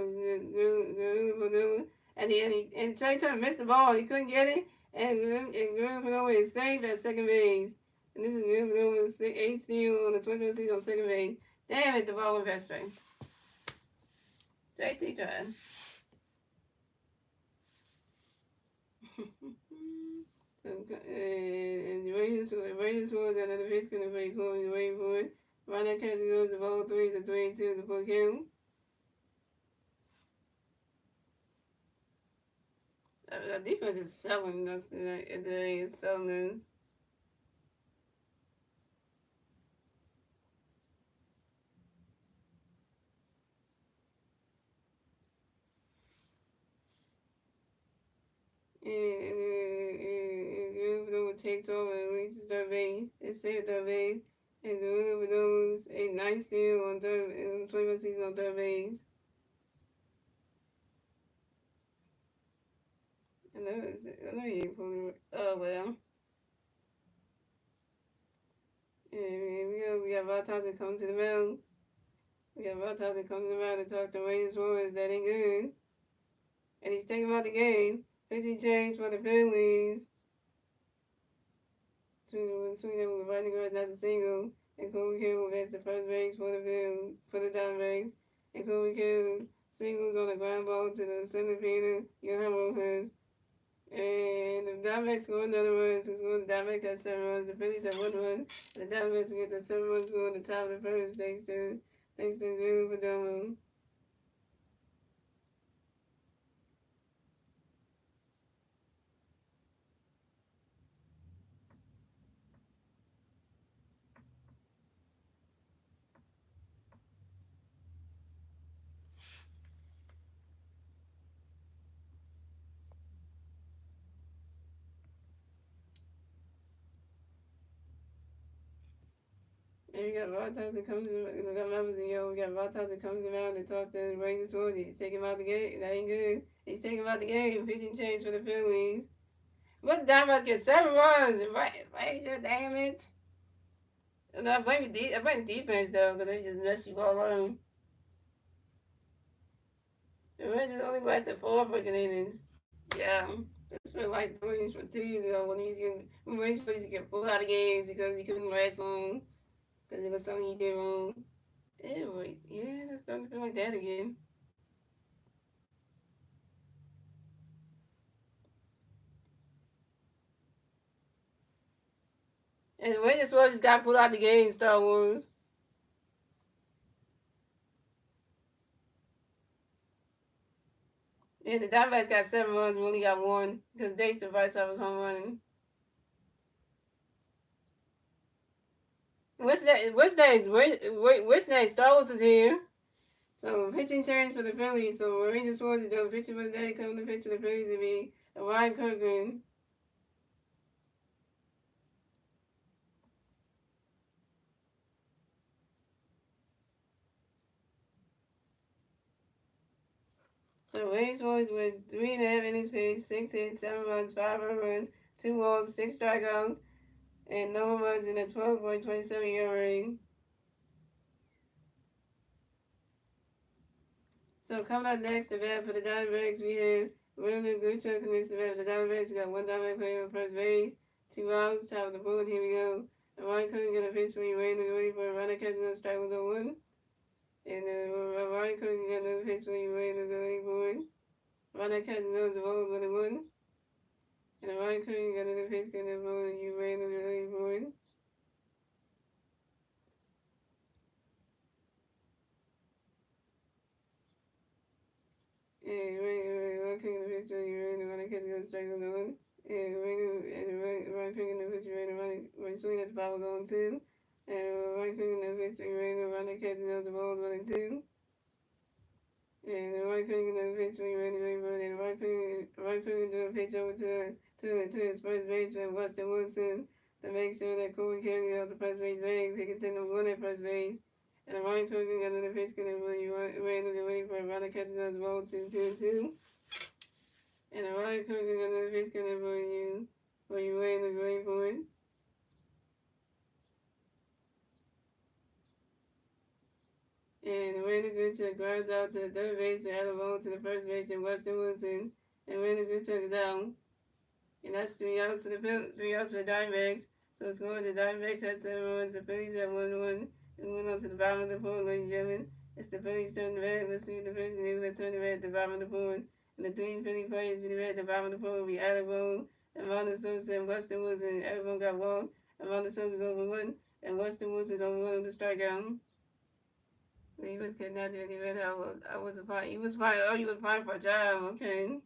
[SPEAKER 1] and Trey Turner missed the ball. He couldn't get it, and Guerrero is safe at second base. And this is Guerrero with 8 steal on the 21st season on second base. Damn it, the ball went past straight. JT tried. And Raiders was another pitch couldn't break home. You waiting for it. Ronald Kessler goes the ball 3 to 3 2 to full count. The defense is selling us today. It's selling us. And takes over and reaches their base. It saved their base. And Guerrero knows a nice steal on third in the 21st season on third base. I know you ain't pulling it. Oh well. And we got Valtaz coming to the mound. We got Valtaz coming to the mound to talk to Raiders Warriors. That ain't good. And he's taking him out the game. 50 change for the Phillies. Swinging with Rodney Girls, not a single. And Kobe Kill advanced the first base for the Diamondbacks. And Kobe Kills singles on the ground ball to the center fielder, Yohan Rojas. And the Diamondbacks score another run. So the Diamondbacks had 7 runs. The Phillies had 1 run. And the Diamondbacks get the 7-run score on the top of the first thanks to Guerrero Perdomo. And we got Valtaz that comes in, we got members in yo, we got Valtaz that comes around to talk to the Raiders for He's taking him out the game. That ain't good. He's taking him out the game. Pitching change for the Phillies. What the Diamondbacks get 7 runs? Ranger, damn it. I blame the defense though, because they just mess you all around. The Rangers only lasted 4 freaking innings. Yeah. That's for like 2 innings from 2 years ago when Rangers used to get pulled out of games because he couldn't last long. Because it was something he did wrong. Anyway, yeah, it's starting to feel like that again. And the Rangers just got pulled out the game, Star Wars. Yeah, the Diamondbacks got 7 runs. We only got one because Dates the Vice was home running. What's that? What's next? What's next? Star Wars is here. So pitching change for the Phillies. So Ranger Swords is done pitching for the day. Coming to pitch for the Phillies will be Ryan Kirkland. So Ranger Swords with 3.5 innings pitched, 6 hits, 7 runs, 5 home runs, 2 walks, 6 strikeouts, and no home runs in a 12.27 ERA. So coming up next, the bat for the Diamondbacks, we have William Goodchuck connects the bat for the Diamondbacks. We got one Diamondback player on first base, 2 outs, top of the board. Here we go. And Ryan Cook got a pitch for you, waiting for a runner catching on strike with a 1. And Ryan Cook got another pitch for you, waiting for it. Runner catching goes the balls with a 1. And Ryan Cook got another pitch for you, waiting for it. And Ryan Cook got a pitch for you, runner catching on strike with a 1. And Ryan Cook in the pitch, running swing at the ball was on 2. And Ryan Cook in the pitch, runner catching on the balls with a 2. And Ryan Cook in the pitch, and Ryan Cook doing a pitch over to his first baseman, Weston Wilson, to make sure that Corey Kelly off the first base bag, picking 10-1 at first base. And Ryan Cook got another pitch, waiting for a runner catching on the ball 2-2-2. And a Ryan Cook got another pitch for you waiting for it. And Randy Goodchuck grounds out to the third base and Alabama to the first base in Weston Wilson. And Randy Goodchuck is out. And that's 3 outs for the Diamondbacks. So scoring the Diamondbacks had 7 runs, the Phillies had 1-1. And went on to the bottom of the board, ladies and gentlemen. It's the Phillies turn the bat. Let's see the Phillies and they turn the bat at the bottom of the board. And the 3 Philly players in the bat at the bottom of the board will be Alabama, and Ronald Sosa, and Weston Wilson. Alabama got walked, and Ronald Sosa's over 1, and Weston Wilson's over 1 on the strikeout. He was kidnapped and he read I was applying. He was applying. Oh, you was applying for a job. Okay.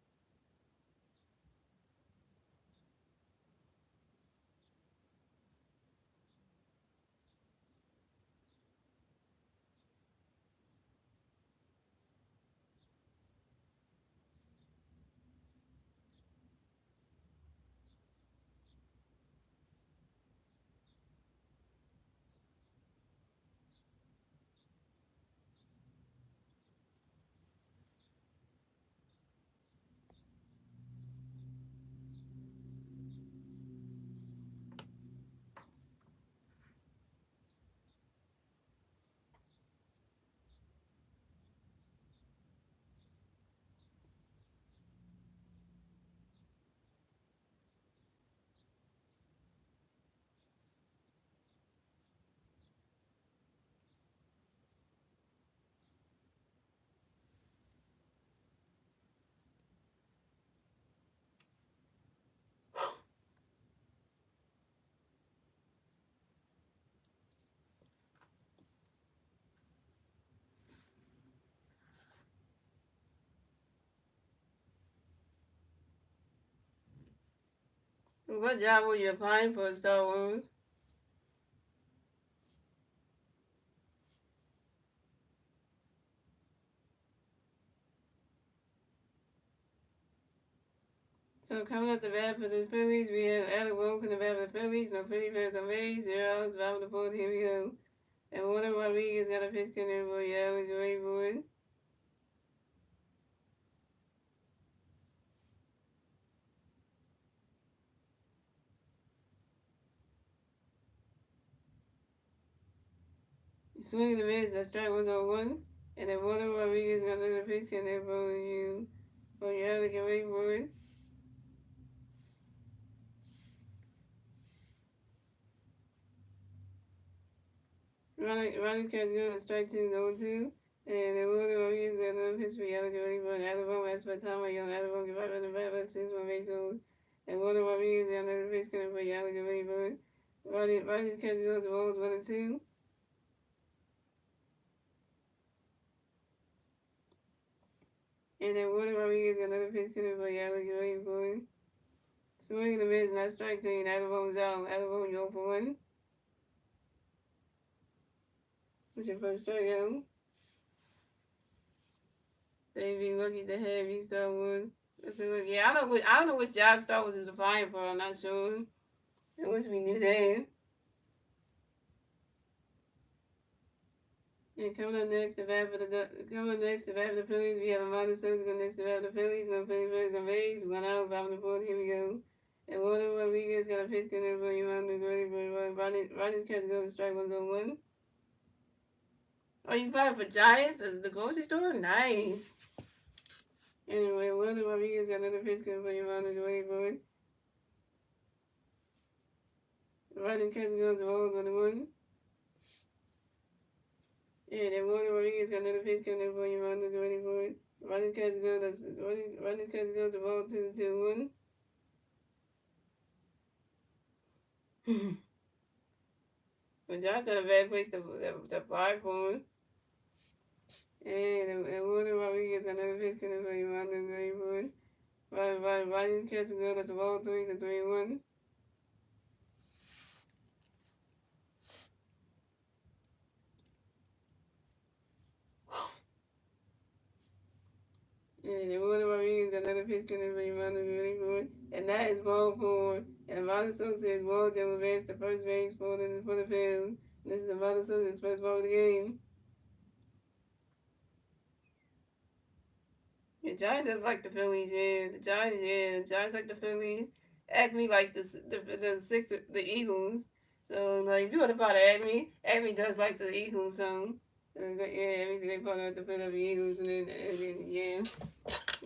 [SPEAKER 1] What job were you applying for, Star Wars? So coming up the bat for the Phillies, we have Alec Woke in the bat for the Phillies. No Philly fans on base. 0 outs, bottom of the fourth. Here we go. And Warner Rodriguez got a pitch in for you, Alec Wood. Swinging the miss, that strike was on 1. And then Warner Rodriguez got another pitch in for you, Alec Wood. Ronnie's catch good, strike 2, 0-2. And then Willie Rodriguez got another pitch for Alec Wood. Alabama as by time young Alabama give up in the bat by 6-1 base hole. And Willie Rodriguez got another pitch coming for Alec Wood. Ronnie's catch goes to rolls 1-2. And then Warner Rodriguez got another pitch coming for Alex waiting for it. Swing and a miss, not strike three, and Alabama's out. Alabama, you 0 for 1. What's your first strikeout? They'd be lucky to have you, Star Wars. Let's look. Yeah, I don't know which job Star Wars is applying for. I'm not sure. I wish we knew that. And coming up next to bat for the Phillies, we have Amanda Sosa going next to bat for the Phillies. No Phillies on base. 1 out, 5 on the board. Here we go. And Walter Rodriguez got a pitch coming for Yolanda Gray. Rodgers catch goes to strike 1-1. Oh, you fighting for Giants? The grocery store? Nice. Anyway, Walter Rodriguez got another pitch coming for Yolanda Gray. Rodgers catch goes to Rose 1-1. Yeah, then Walter Rodriguez got another pitch coming for Yolanda Gray for it. Rodgers catch goes to Rose 2-1. But John's not a bad place to apply for him. And Walter Rodriguez got another pitch coming for Yolanda Gray for it. Rodgers catch goes to Rose 3-1. And then Walter Rodriguez got another pitch coming for Yolanda Gray for it. And that is ball 4. And Amanda Sosa is ball that will advance to first base for the Phillies. This is Amanda Sosa's first ball of the game. The Giants does like the Phillies, yeah. The Giants like the Phillies. Acme likes the Eagles. So like, if you want to follow Acme does like the Eagles. So yeah, Acme's a great partner with the Philadelphia Eagles, and then yeah,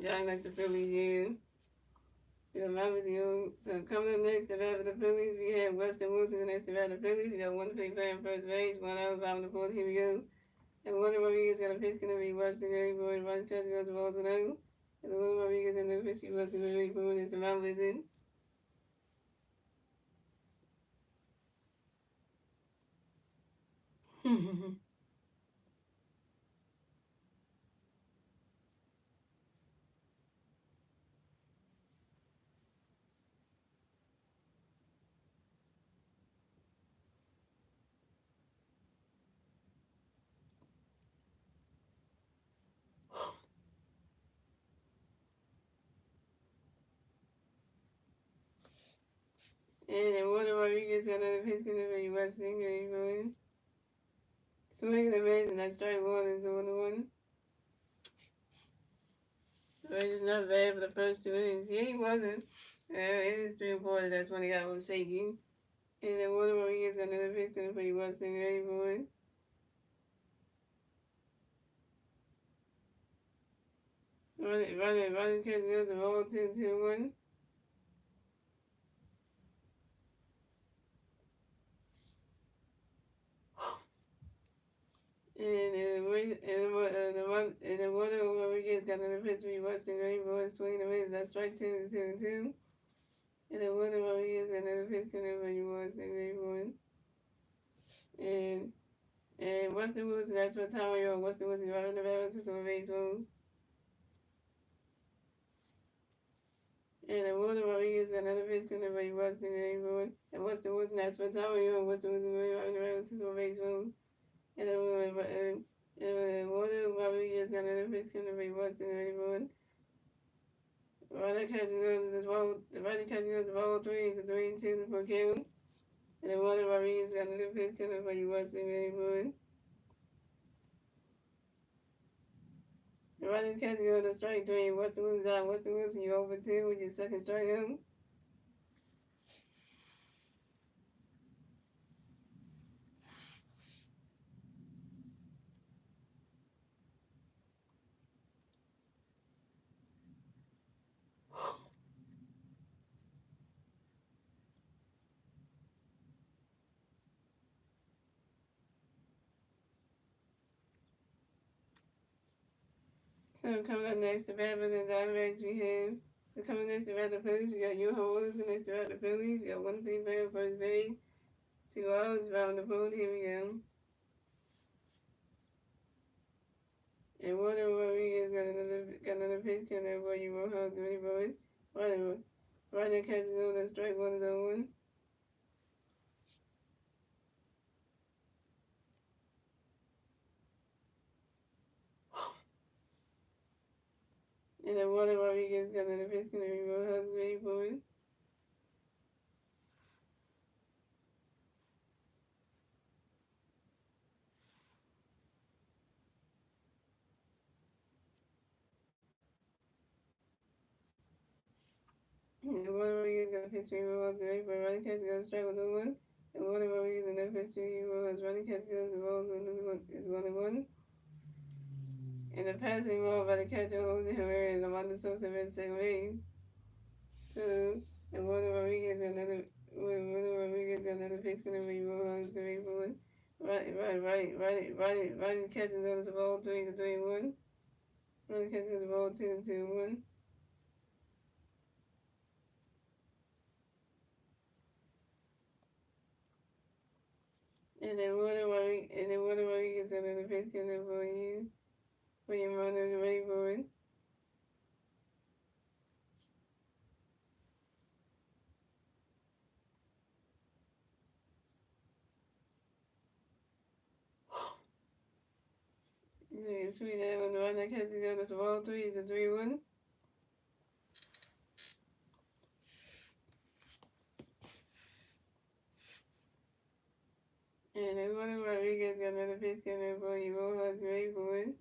[SPEAKER 1] Giants likes the Phillies, yeah. So coming up next to bat for the Phillies, we have Weston Wilson next to bat for the Phillies. We got one big fan first base, 1 out, 5 on the board. Here we go. And Walter Rodriguez got a pitch going to be Weston Gray for it. Rodgers catch goes to ball 2-0. And Walter Rodriguez and the pitch Weston Gray for it. It's the Mount visit. And then Walter Rodriguez got another pitch going to be Weston Gray for it. Swing and a miss, and that strike 1 is 1-1. But it's not bad for the first 2 innings. Yeah, he wasn't. It is 3-4. That's when he got a little shaky. And then Walter Rodriguez got another pitch going to be Weston Gray for it. Rodgers catch goes to ball 2-1. And then Walter Rodriguez got another pitch for Weston Gray for it. Swing and a miss. That's strike 2-2. And then Walter Rodriguez got another pitch coming for Weston Gray for it. And Weston Wilson, that's what time we are. Weston Wilson right in the battle system of baseballs. And then Walter Rodriguez got another pitch coming for Weston Gray for it. And Weston Wilson, that's what time we are. Weston Wilson right in the battle system of baseballs. And then Walter Rodriguez got another pitch coming for Weston Gray for it. Rodgers catching goes to ball 3. It's a 3-2 for count. And then Walter Rodriguez got another pitch coming for Weston Gray for it. Rodgers catching goes to strike 3. Weston Wilson's out. Weston Wilson, you over 2 with your second strikeout. So coming up next to bat for the Diamondbacks, we have. So coming next to bat the Phillies, we got Johan Wilson next to bat the Phillies. We got one big fan first base. 2 outs, around the board. Here we go. And Walter Rodriguez got another pitch count for you. Rojas ready for it. Running catches on the strike 1 is on 1. And then Water Rodriguez got another pitch count for Rojas ready for it. And Water Rodriguez got a pitch for Rojas ready for it. Running catches on the strike 1 on 1. And Water Rodriguez another pitch for Rojas. Running catches on the ball is 1 and 1. And the passing ball by the catcher Jose Herrera and Amanda Sosa at second base. So, and Water Rodriguez got another pitch going to be Rojas going forward. Right, catching goes the ball 3-1. Right catching goes the ball 2-1. And then Water Rodriguez got another pitch going for you. For your mother ready for it. You can see that when the right catching goes the ball 3-1. And then Water Rodriguez got another pitch going for you. Rojas ready for it.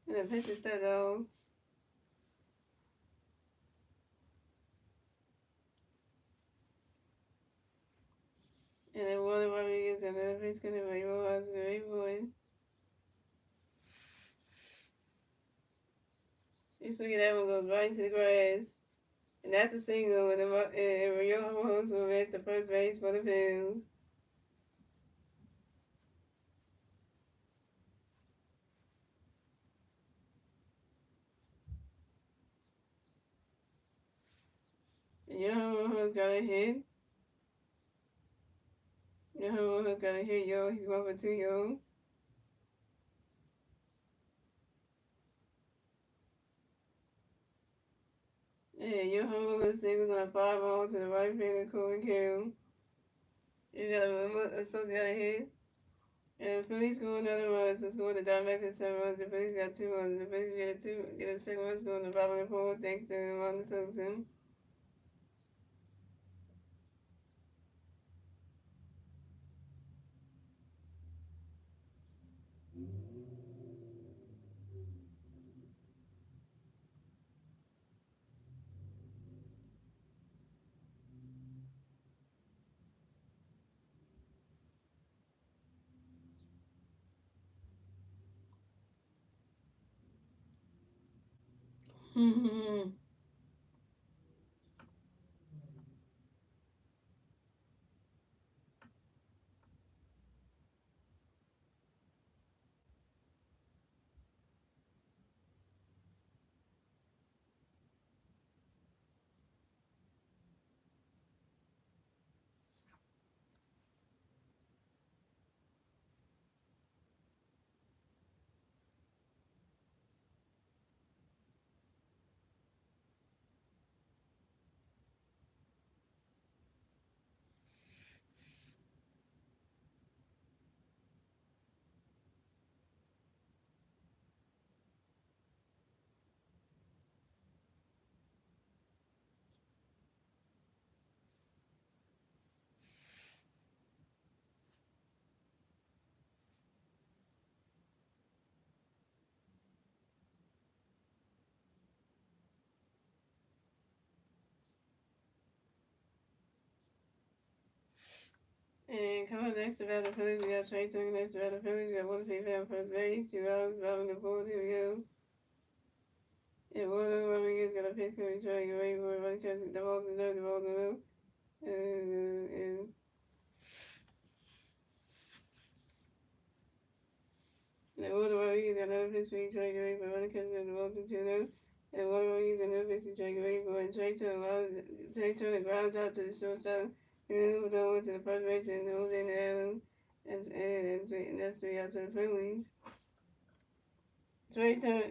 [SPEAKER 1] And the pitch is set off. And then Water Rodriguez got another pitch going for you. Rojas ready for it. You swing that one goes right into the grass. And that's a single, and Rio Ramos will advance to first base for the Phillies. And Johan Ramos got a hit. Johan Ramos got a hit, yo. He's 1 for 2, yo. And Johan Ramos singles on a 5-0 to the right field, Cohen Kill. You got a Sosa got a hit. And the Phillies score another run, so score the Diamondbacks at 7 runs. The Phillies got 2 runs, and the Phillies get a second run score in the bottom of the 4th, thanks to Amanda Sosa. And coming next to the Phillies, we got Trey Turner next to the Phillies. We got one female first base, 2 outs, Robin the board. Here we go. And Water Rodriguez got a pitch coming, trying to get ready for it. Running catch, the ball's in there, the ball's in there. And Water Rodriguez got another pitch coming, trying to get ready for it. Running catch, the ball's in there. And one reason the pitch to Drake Rainbow and Trey Turner grounds out to the shortstop. And then moved on to the first base and Jose and Allen. And that's 3 out to the Phillies. Trey Turner,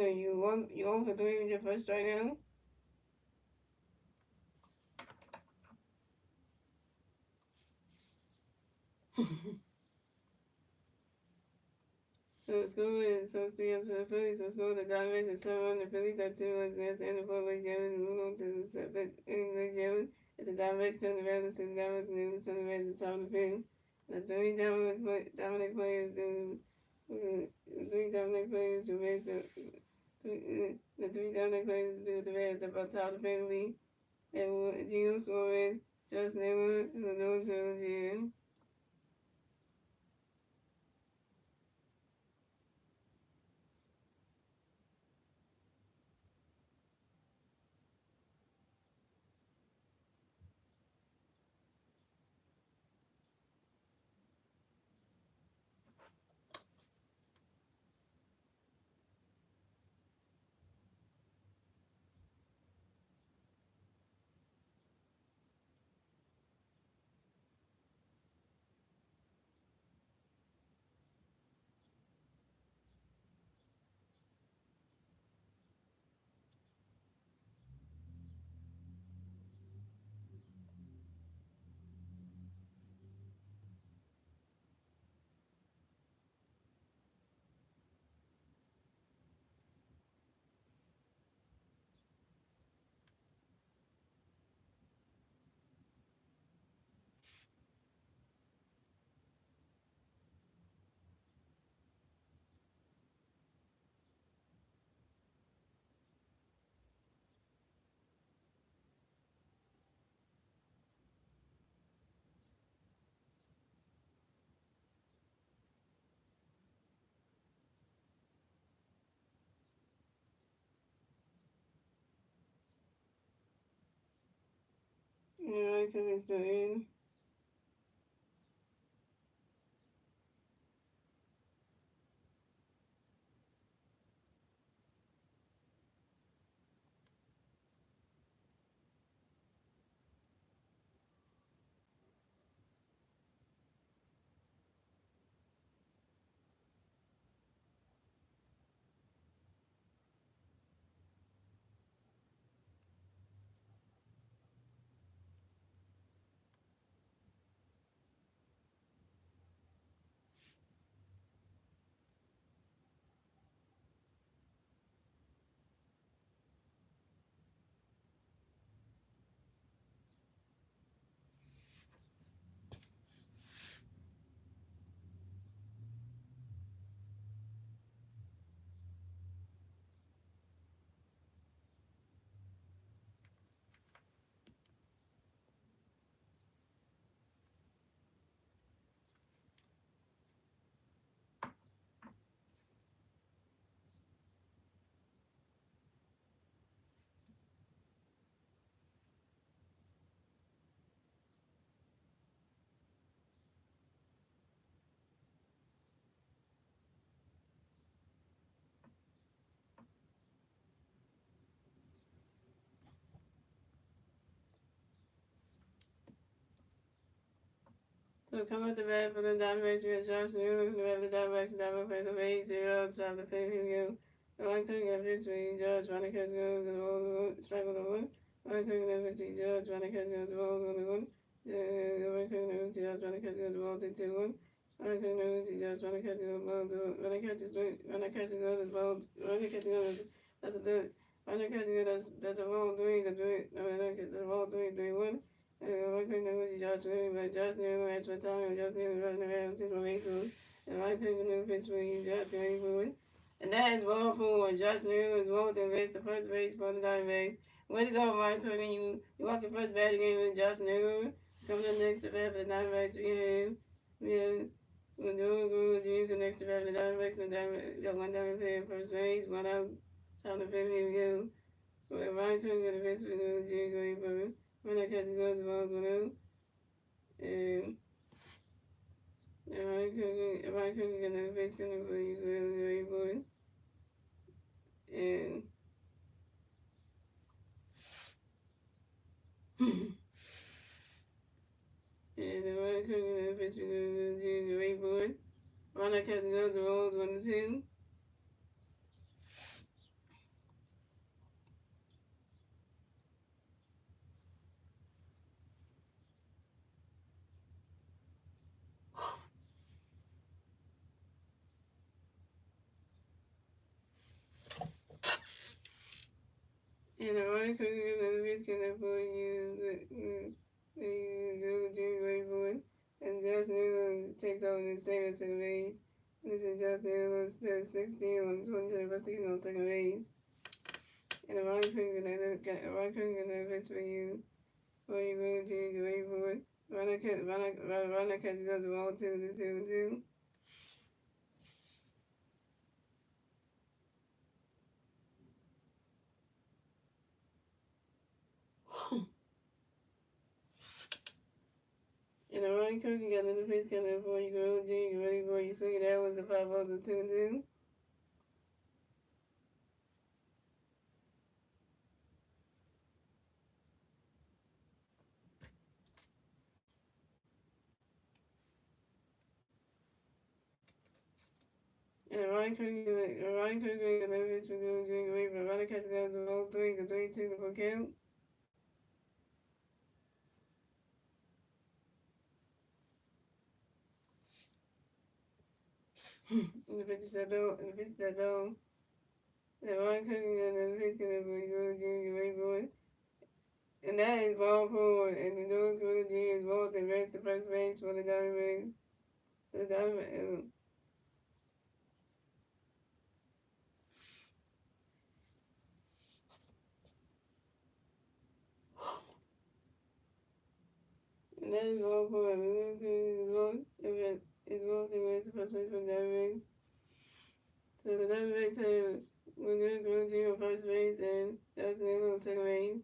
[SPEAKER 1] you on for 3 with your first strikeout. So it's 3 outs for the Phillies. So score the Diamondbacks at 7 The Phillies are 2 runs. And that's the end of 4 German. And move on to the seventh inning. German. As the Diamondbacks turn the Ravens to the Diamonds and then turn the Ravens at the top of the field. The three dominant players do. The three dominant players who raise the 3 dominant players do the rest about top of the field. And Gio Suarez, Justin Taylor, and the Louisville Jr. Yeah, I think it's the end. So come up the bat for the Diamondbacks. We have Johnson Newland from the bat for the Diamondbacks. The Diamondbacks have 8-0. Stop the fifth. Here we go. The one quick and victory. Judge Ronnie Catch goes to the ball. Strike on the one. One quick and victory. Judge Ronnie Catch goes to the ball. On the one. The one quick and victory. Judge Ronnie Catch goes to the ball. 2-1. One quick and victory. Judge Ronnie Catch goes to the ball. Ronnie Catch is doing. Ronnie Catch goes to the ball. Ronnie Catch goes. That's a good. Ronnie Catch goes. That's a ball 3. That's a ball 3-1. One thing that was just really, but just knew at the time, just knew running around since my baseball. And my thing knew Pittsburgh, just going forward. And that is well forward. Just knew is well to base the first base for the Diamondbacks. Way to go, Mike Coogan. You walk the first batting game with Just Newell. Coming up next to bat for the Diamondbacks, we're doing good. James next to bat for the Diamondbacks. And the Diamondbacks got one down in first base, one out. Time to fifth. Here we go. But Ryan Coogan, the best we know, James going forward. When I catch the goals, the balls went out. And if I couldn't get the base spinning for you, very, very important. and and the running cooking and the pitcher the wakeboard. Runner catching goes the rolls 1 to 2. And the running cooking and the pitcher for you go the wakeboard. And Justin takes over the second second base. This is Justin 16 on 20 season on second base. And the running cooking and the pitch for you. For you go to the wakeboard. Runner catch goes the ball 2 to 2. And the running cooking got another pitch coming before you go to you ready for you swing it out with the 5 balls of 2 to 2. And the running cooking got another pitch for going away, but runner catch goes the ball 3 to 2 for count. And the pitch is that low. The running cooking got another pitch coming before you go to you ready for it. And that is ball forward, and the nose for the G is ball to rest the first base for the Diamondbacks. The Diamondbacks. And that is ball forward, and the nose is ball to rest the first base for the Diamondbacks. So the Diamondbacks have William Grungy on first base and Justin Hill on second base.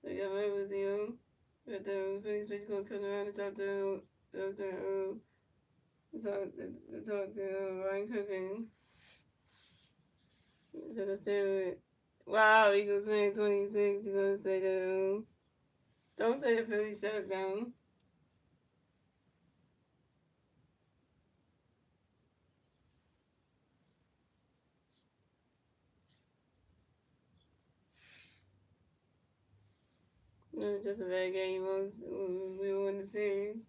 [SPEAKER 1] So you got right with 0. But the Phillies pitch coach coming around to talk to Ryan Cooking. So the statement, wow, Eagles win 26. You're gonna say that don't say the Phillies shut down. No, just a bad game. We won the series.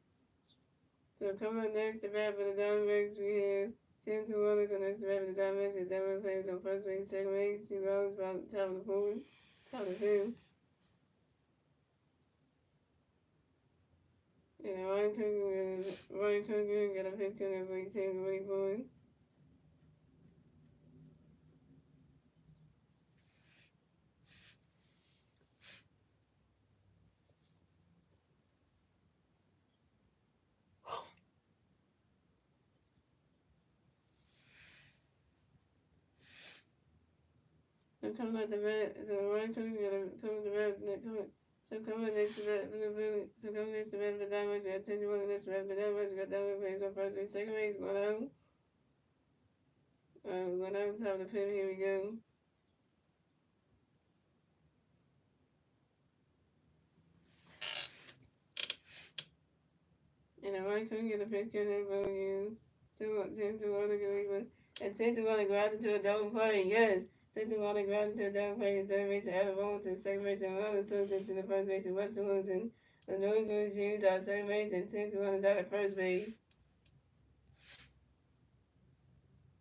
[SPEAKER 1] So coming up next to bat for the Diamondbacks, we have 10 to 1 next to bat for the Diamondbacks. The Diamondbacks players on first base, second base, 2 balls, about top of the fourth, top of the fifth. And Ryan Cook got a pitch coming for 18 to 24. So coming at the bat, so Ryan Cook got a coming to bat, so coming next to bat for the Phillies, so coming next to bat for the Diamondbacks, we got 10 to 1 next to bat for the Diamondbacks. We got Diamondbacks players on first base, second base, going out. Going out top of the fifth. Here we go. And Ryan Cook get a pitch coming for you. 10 to 1 Cleveland. And 10 to 1 ground into a double play. Yes. 10 to 1 ground into a double play. The third base Adam Wilson, second base and Ronald Susan to the first base and Weston Wilson. The New England Jews are second base and 10 to 1 is out at first base.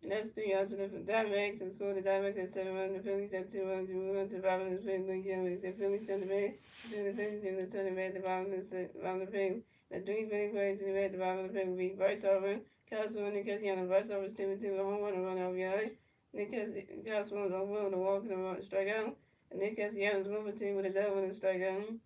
[SPEAKER 1] And that's 3 outs for the Diamondbacks and scored the Diamondbacks at 7 runs. The Phillies at 2 runs. We move on to the bottom of the fifth. The Phillies turn the bat. The Phillies going to turn the bat at the bottom of the fifth. The 3 Philly players in the bat at the bottom of the fifth will be Bryce Harper, Cosmo, Nick Cassiano. Bryce Harper is 2-2, a home run, a run RBI. Nick Cosmo is over the walk and a run strikeout. And Nick Cassiano is 1-2 with a double and a strikeout.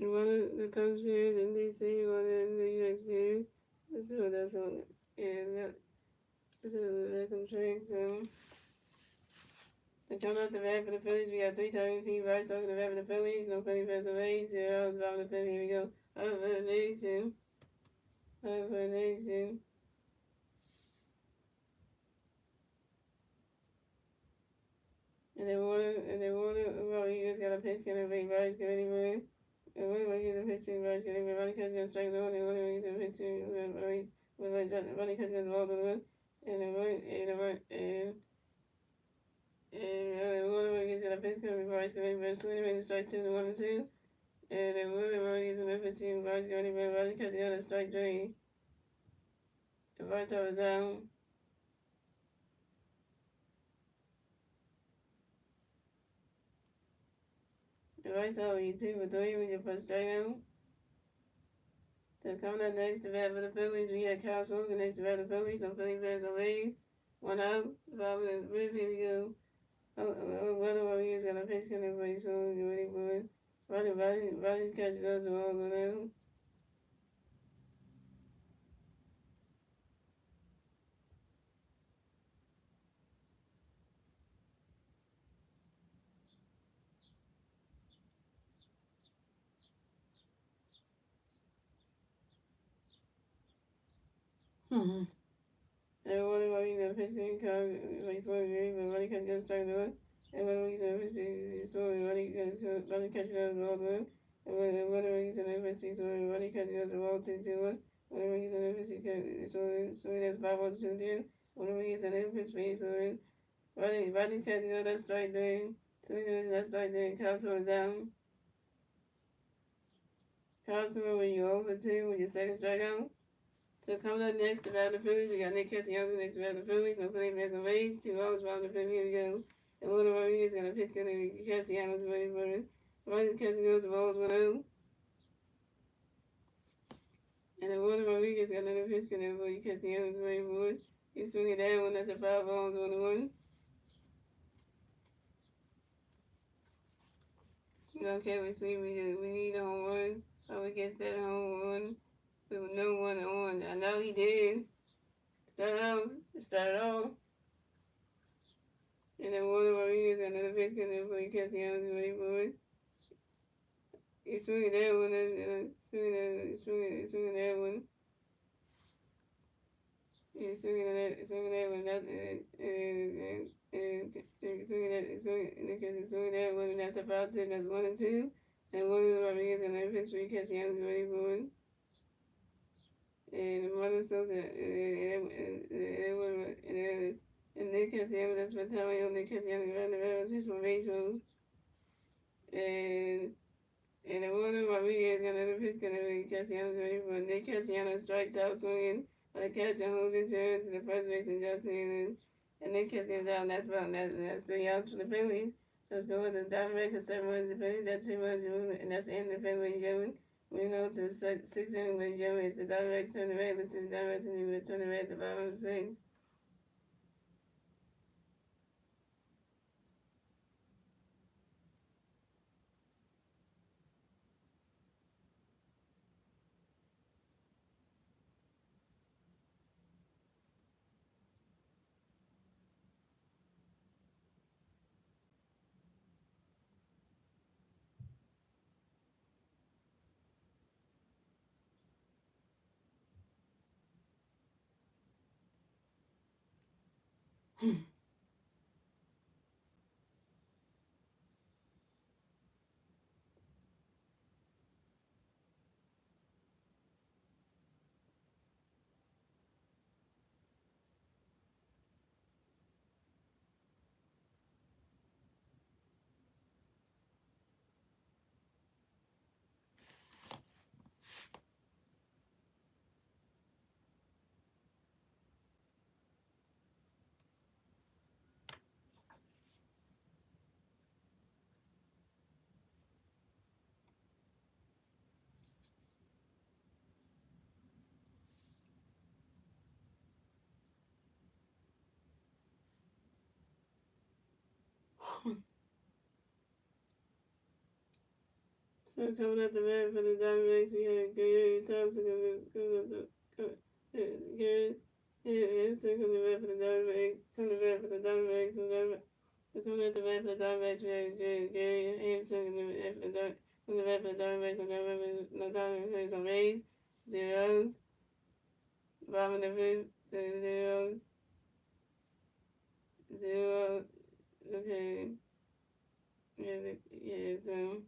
[SPEAKER 1] One of the countries in DC, one in the USA. So that's on it. And that's a contract. So to come out the bat for the Phillies, we got 3 times Pete Rice talking the bat for the Phillies. No Philly pass away. 0 outs bottom of the 5th. Here we go. Up for the nation. Up for the nation. And they wanted, well, you just got a pitch, can Pete Rice get anywhere? And when we get a pitch, Pete Rice get anywhere? Running catch gonna strike the one, and when we get a pitch, running catch gonna ball to the one. And the one, and the one, and one of them gets got a pitch, can Pete Rice get anywhere? Swing and strike 2 to 1 and 2. And then one of them gets a pitch, Pete Rice get anywhere? Running catch gonna strike 3. The Rice over down. The Rice over you 2 for 3 with your first strikeout. So coming up next, the bat for the Phillies, we had Kyle Smoker next to bat for the Phillies. No Philly fans on base. 1 out. Bottom of the 5th. Here we go. Weather Rodriguez got a pitch coming for you, so get ready for it. Roddy's catch goes to all go down. Mm-hmm. And Weather Rodriguez got a pitch coming for you, so but Roddy catch goes strike the one. And Weather Rodriguez got a pitch, so Roddy catch goes to all the way. And Weather Rodriguez got a pitch, so Roddy catch goes to all 2-1. Weather Rodriguez got a pitch, so that's 5-1-2-2. Weather Rodriguez got a pitch, so Roddy's catch goes, that's strike 3. So that's strike 3. Cosmo is down. Cosmo, when you over 2 with your second strikeout. So coming up next, the battle of the Phillies, we got Nick Castellanos next to battle of the Phillies. No Philly fans on base. 2 outs, bottom of the 5th. Here we go. And Wilder Rodriguez got a pitch going to Castellanos ready for it. Rodriguez Castellanos, the ball's 1-0. And then Wilder Rodriguez got another pitch going for you. Castellanos ready for it. He's swinging that one. That's a 5 balls 1-1. Okay, we need a home run. How we gets that home run with no one on. I know he did. Start off. And then Wilder Rodriguez got another pitch coming for you. Castellanos ready for it. He's swinging that one. Swinging that one. He's swinging that one. That's swinging that one. That's a foul tip. That's 1-2. And William Rodriguez got another pitch for you. Castellanos ready for it. And the mother says and Nick Castellanos, that's what time I know Nick Castellanos got the pitch for base holes. And the Wilder Rodriguez got another pitch going to Castellanos ready for it. Nick Castellanos strikes out swinging, but the catcher holds his turn to the first base and Justin and Nick Castellanos out, and that's 3 outs for the Phillies. So let's go with the Diamondbacks at 7 runs, the Phillies at 2 runs, and that's the end of the February gentlemen. We know to the 6th inning, ladies and gentlemen, it's the Diamondbacks turn the red. Let's see the Diamondbacks and turn the red at the bottom of the 6th. So coming at the bat for the Diamondbacks, we had Gary Thompson coming up the Gary Harrison coming to bat for the Diamondbacks, coming to bat for the Diamondbacks, and coming at the bat for the Diamondbacks, we had Gary Harrison coming to bat for the Diamondbacks, no Diamondbacks on base, 0 runs. Bottom of the fifth, 0 runs, 0. Okay, yeah, so.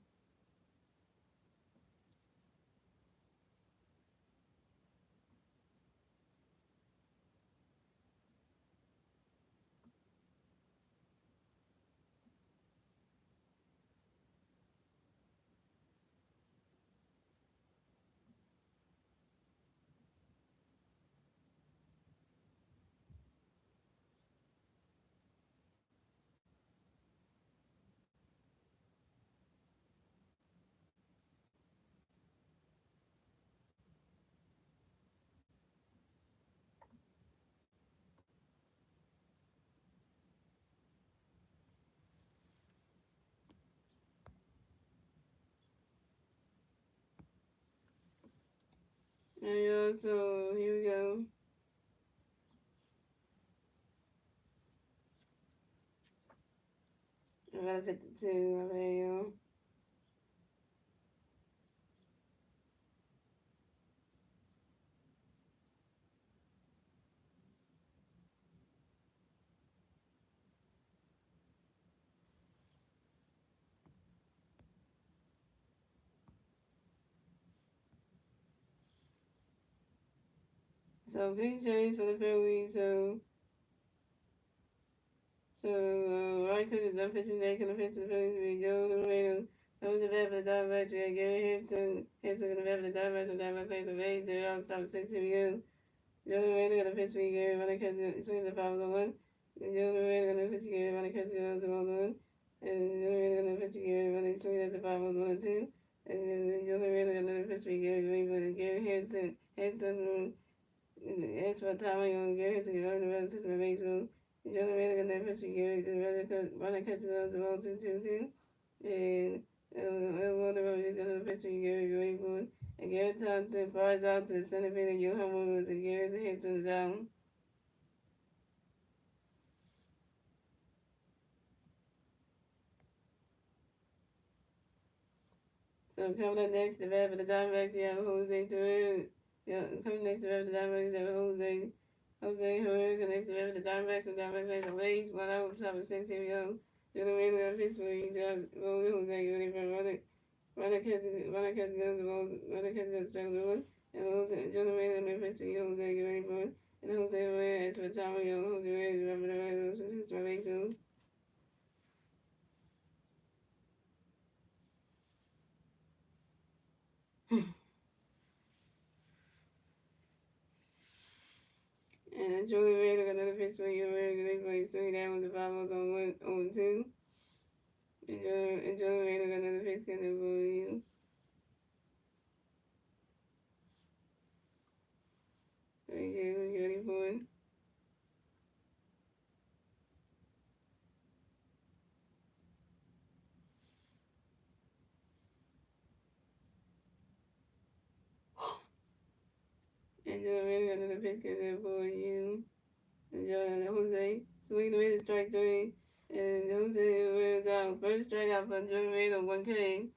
[SPEAKER 1] And so here we go. 11:52, okay, yo. So big change for the Phillies. Ryan Cook is up pitching today. Can the pitch for the Phillies be Joe Romano? Comes to bat for the Diamondbacks. We got Gary Harrison. Harrison going to bat for the Diamondbacks. And Diamondbacks plays a base. 0 out. Stop 6. Here we go. Joe Romano going to pitch for Gary. Running catch. Swing the 5-1. Joe Romano going to pitch for Gary. Running catch. Goes to 1. And Joe Romano going to pitch for Gary. Running swing at the 5-1-2. And Joe Romano going to pitch for Gary Harrison. It's what time I'm going to get to go to the to the baseball. The gentleman got that person Gary, the running catch goes to 1-2-2-2. And one of them is going to pitch Gary going for. And Gary Thompson flies out to the center field and Johan Williams and Gary hits on the down. So coming up next, the bat for the Diamondbacks, we have Jose Torre. Coming next to the bat for the Diamondbacks, we have Jose Herrera next to the Diamondbacks and Diamondbacks plays a ways. 1 out, top of 6. Here we go. You're the man who got Pittsburgh. You just roll Jose ready for running catch goes the ball. Running catch goes strike the one. And Jose, you're the man who got Pittsburgh. Jose get ready for it. And Jose Herrera as for the time. Jose ready to run for the right. This is my base zone. And Joey Ray got another pitch for you. Ray for you. Swing down with the 5 on 2. And Joey Ray got another pitch for you. Okay, let's get ready for it. And Joey Ray got another pitch for you. And Jose swing the way to strike 3. And Jose wears out. First strikeout for Joey Ray on 1K.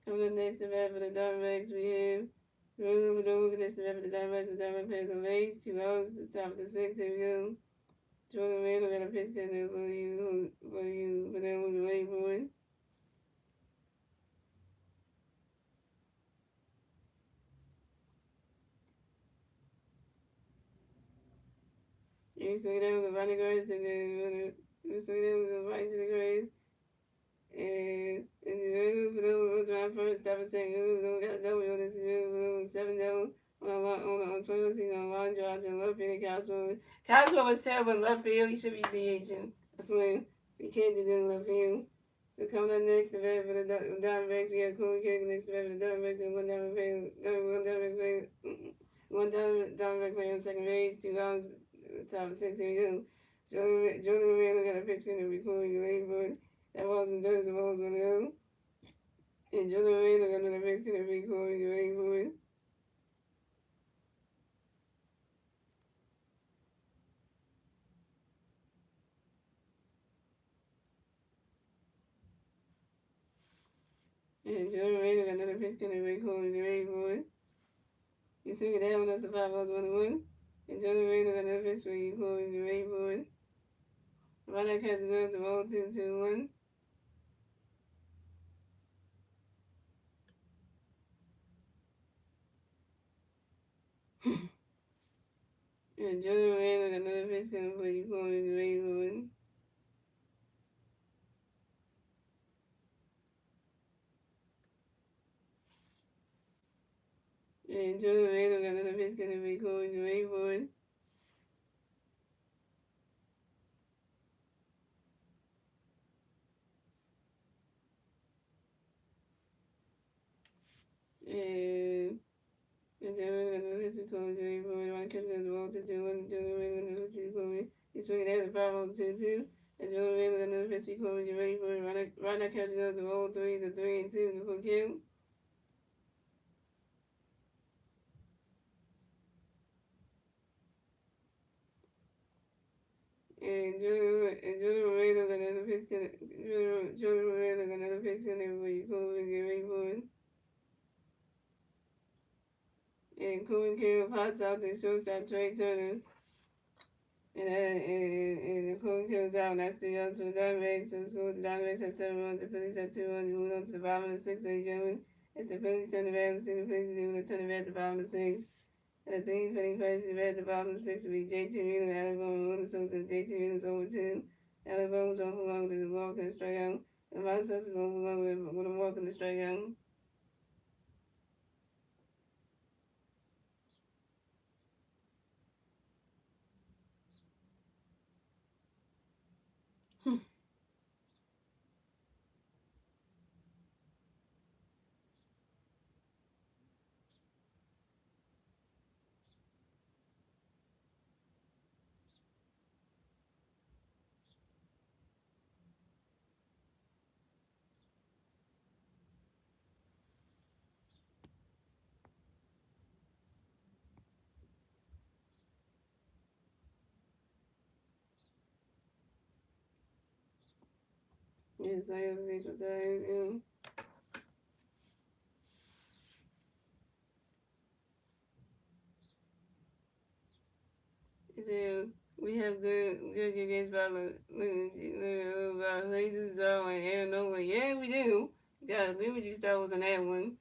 [SPEAKER 1] Coming up next to bat for the Diamondbacks, we have Roman Padova next to bat for the Diamondbacks. The Diamondbacks plays on base. 2 outs, the top of the 6. Here we go. Jordan Randall got a pitch catcher for you, for them with the ready for it. You swing down with the running grass, and then you swing down with the right to the grass. And you was around first, stop and second. You got a double on this 7 down on 12 season on line drive to the left field. Castro was terrible in left field. He should be DHing. I swear. He can't do good in left field. So coming up next, the bat for the Diamondbacks, we got Corey Kirk next to the bat for the Diamondbacks, and one Diamondback player on second base, 2 outs, top of 6. Here we go. Jordan Romano got a pitch in the recording, ready for it. That wasn't those, the balls were low. And Jordan Reed look under the Mexican and be cool. You ain't cool. And Jordan Reed look under the Mexican and be cool. You ain't cool. You swing it down, that's the 5 balls 1-1. And Jordan Reed look under the Mexican and be cool. You ain't cool. Runner catch goes to roll 2-2-1. And Jordan Reed look under the Mexican and be cool. You ain't cool. And Jordan Reed look under the Mexican and be cool. You ain't cool. And then when the Mr. Coleman Jr. Boy, one catch goes roll to 2 1, and Jordan Wayne and the Mr. Coleman. He's swinging there to 5 on 2 2. And Jordan Wayne and the Mr. Coleman Jr. Boy, right catch goes to roll 3 to 3 and 2 for kill. And Jordan Wayne and the Piskin, Jordan Wayne and the Piskin, and Boy, Coleman Jr. Boy. And Coleman Kill pots out the shortstop Trey Turner. And the Coleman kills out, and that's 3 outs for the Diamondbacks. So the Diamondbacks had 7 runs, the Phillies had 2 runs. We moved on to the bottom of the 6th, ladies and gentlemen. It's the Phillies turn the bat, the Phillies doing the turn the bat at the bottom of the 6th. And the 3 Phillies first, the bat at the bottom of the 6th will be JT Wheeler, Alabama, Winter Sosa. JT Wheeler's over 2. Alabama's over 1 with a walk and a strikeout. And Winter Sosa's over 1 with a walk and a strikeout. Yes, I have a piece of time. He said, we have good games by Jesus Zone and Aaron Nolan. Yeah, we do. Gotta agree with you, Star Wars, on that one.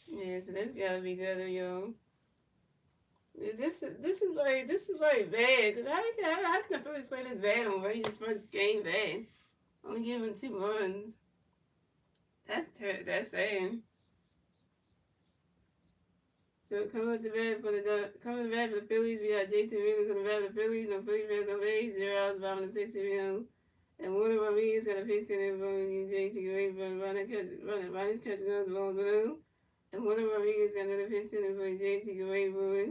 [SPEAKER 1] Yeah, so that's gotta be good, yo. This is like bad. Cause how can the Phillies play this bad on Rangers' first game bad? Only giving 2 runs. That's sad. So coming to the bat for the Phillies, we got J.T. Wheeler coming to the bat for the Phillies. No Phillies fans on base. 0 outs, bottom of the 6th, and Warner Rodriguez got a pitch connect from J.T. Wheeler, Ronnie's catch goes balls blue. And Warner Rodriguez got another pitch connect from J.T. Wheeler.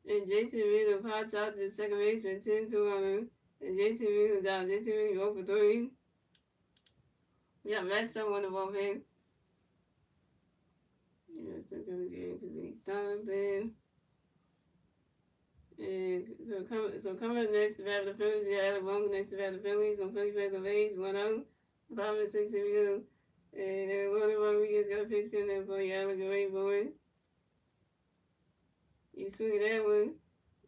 [SPEAKER 1] And JT Wheeler pots out to the second baseman, 10-2 on him. And JT Wheeler's out. JT Wheeler 0 for 3. We got matched up on the bullpen. Yeah, so gonna get could be something. And so coming up next to bat the Phillies, we got Alec Bohm next to bat the Phillies. No Phillies fans on base, 1-0. Bottom of the 6th, here we go. And then Willie Rodriguez got a pitch coming in for Alec Bohm. You swing that one.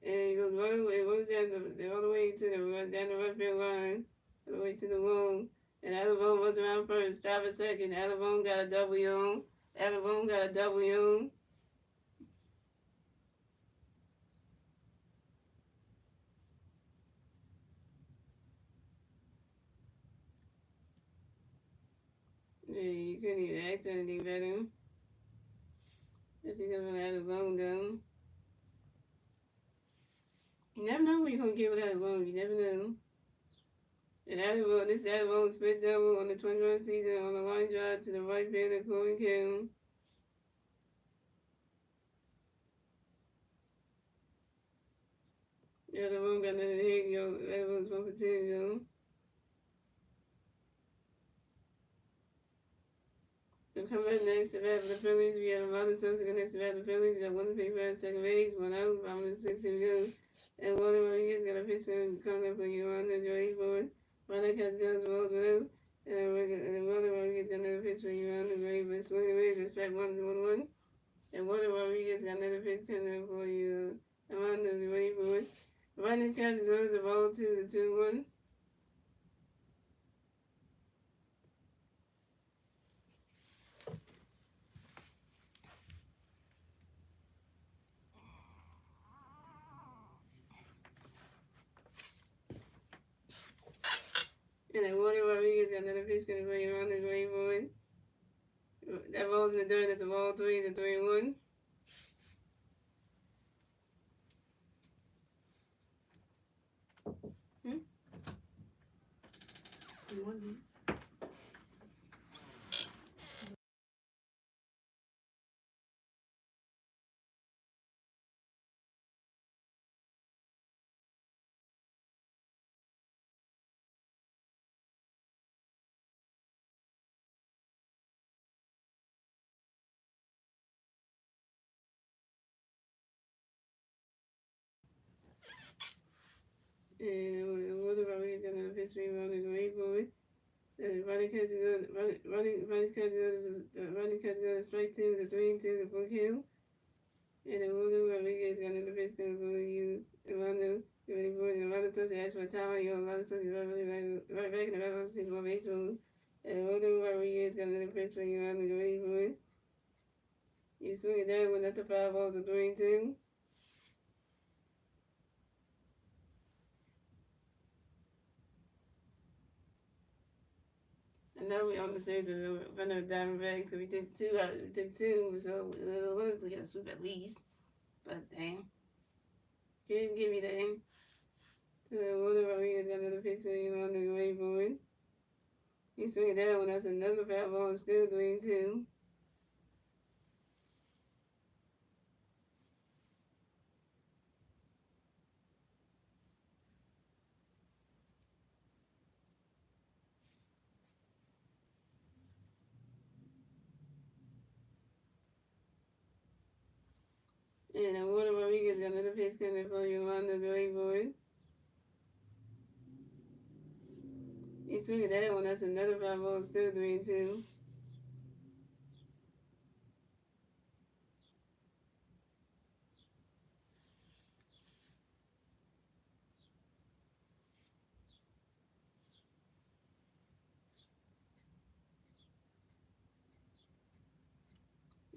[SPEAKER 1] And he goes right away, runs down the all the way to the down the right field line, all the way to the wall. And Alabama was around first. Stop second. Alabama got a W on. Alabama got a W on. Yeah, you couldn't even ask for anything better. Just because of Alabama though. You never know what you're gonna get with Alabama. You never know. And Alabama, this is Alabama split double on the 21st season on the line drive to the right field of Chloe Kim. Alabama got another hit, yo. Alabama's 1 for 10, yo. So come back next to bat for the Phillies. We have a lot of Sosa next to bat for the Phillies. We got 1 second base, 1 out, bottom of the 6, here we go. And Walter Rodriguez got a pitch coming for you on the Joey Ford. Runner catch goes rolled through. And Walter Rodriguez got another pitch for you on the Joey Ford. Swing and miss and strike 1-1. And Walter Rodriguez got another pitch coming for you on the Joey Ford. Runner catch goes the ball to the 2-1. And then Walter Rodriguez got another pitch coming for you on the Joey Ford. That ball's in the dirt. That's a ball 3, the 3-1. And Walter Rodriguez got another pitch for you on the Joey Ford. Running catch good. Running catch good. Strike 2, the 3-2, the 4-kill. And then Walter Rodriguez got another pitch coming for you. Armando, you ready for it? Armando Sosa asked for a towel. Armando Sosa right back in the back of the more baseball. And Walter Rodriguez got another pitch for you. Armando, you ready for it? You swing it down when that's a 5 balls, a 3-2. I know we on the series with the runner Diamondbacks because we took 2 out. We took 2, so one of us got to sweep at least. But damn. Give me that. So Walter Rodriguez got another pitch for you on the way forward. He swing it down when that's another foul ball, still 3-2. And then Walter Rodriguez got another pitch coming for you on the way forward. He swing it down when that's another foul ball, still 3-2.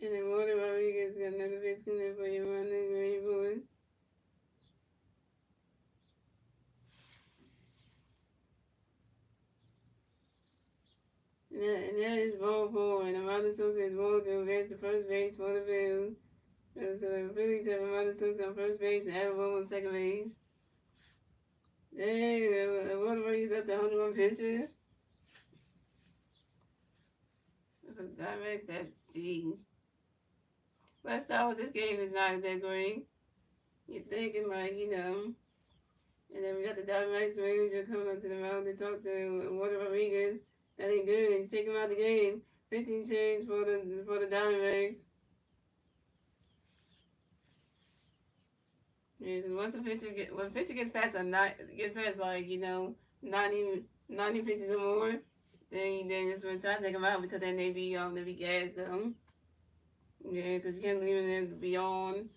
[SPEAKER 1] And then Walter Rodriguez got another pitch coming for you on the way forward. And that is ball 4. And Armando Sosa is ball to advance to first base for the Phillies. So the Phillies have Armando Sosa on first base and Alabama on second base. Dang, Walter Rodriguez up to 101 pitches. For the Diamondbacks, that's jeez. Let's start with this game is not that great. You're thinking like, and then we got the Diamondbacks manager coming up to the mound to talk to Walter Rodriguez. That ain't good. And he's taking him out the game. 15 change for the Diamondbacks. Yeah, because once when a pitcher gets past like 90 pitches or more, then it's when it's time to take them out because then they be gassed though. Yeah, because you can't leave it beyond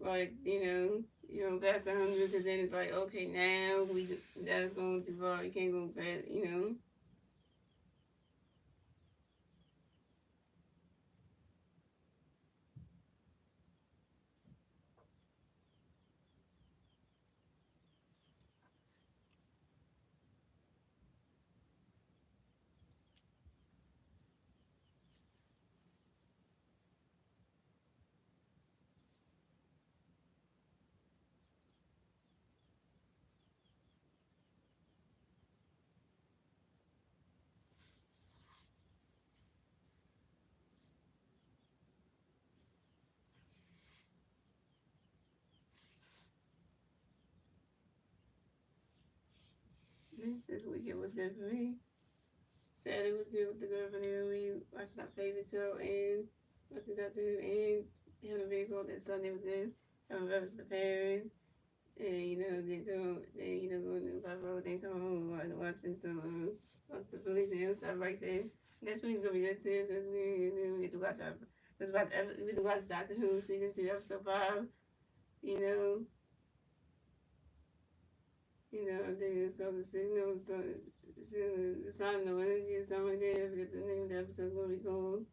[SPEAKER 1] like past 100 because then it's like okay now that's going too far. You can't go past. Phillies. This weekend was good for me. Saturday was good with the girlfriend and we watched our favorite show and watching that and having a vehicle. That Sunday was good. Having breakfast with the parents. And go to the road, then come home and watching watch the Phillies and stuff like that. Next week's gonna be good too, cause then we get to watch we get to watch Doctor Who season 2, episode 5. You know, I think it's called the Signal, so it's the Sign of Energy or something like that. I forget the name of the episode's gonna be called.